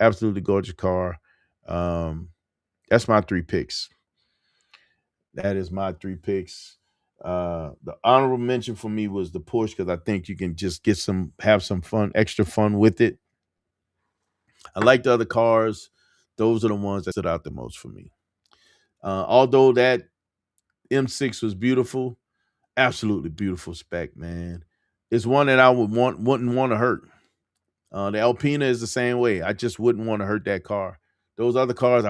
Absolutely gorgeous car. Um, that's my three picks. That is my three picks. The honorable mention for me was the Porsche because I think you can just have some fun, extra fun with it. I like the other cars. Those are the ones that stood out the most for me. Although that M6 was beautiful, absolutely beautiful spec, man. It's one that I wouldn't want to hurt. The Alpina is the same way. I just wouldn't want to hurt that car. Those other cars,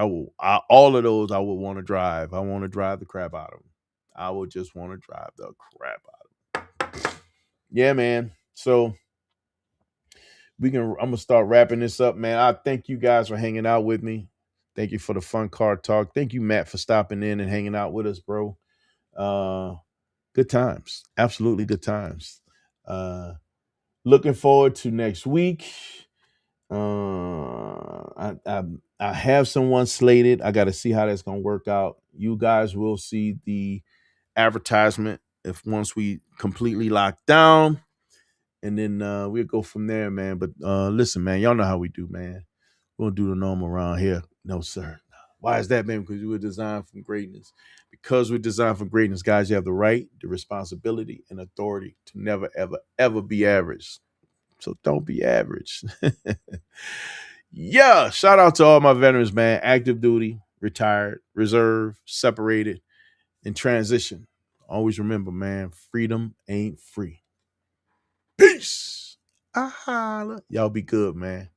all of those I would want to drive. I want to drive the crap out of them. I would just want to drive the crap out of them. Yeah, man. So I'm gonna start wrapping this up, man. I thank you guys for hanging out with me. Thank you for the fun car talk. Thank you, Matt, for stopping in and hanging out with us, bro. Uh, Good times. Absolutely good times. Looking forward to next week. I have someone slated. I got to see how that's gonna work out. You guys will see the advertisement if once we completely lock down, and then we'll go from there, man. But listen, man, y'all know how we do, man. We don't do the normal around here. No, sir. Why is that, man? Because we were designed from greatness. Because we're designed for greatness, guys, you have the right, the responsibility, and authority to never, ever, ever be average. So don't be average. Yeah, shout out to all my veterans, man. Active duty, retired, reserve, separated, in transition. Always remember, man, freedom ain't free. Peace. Y'all be good, man.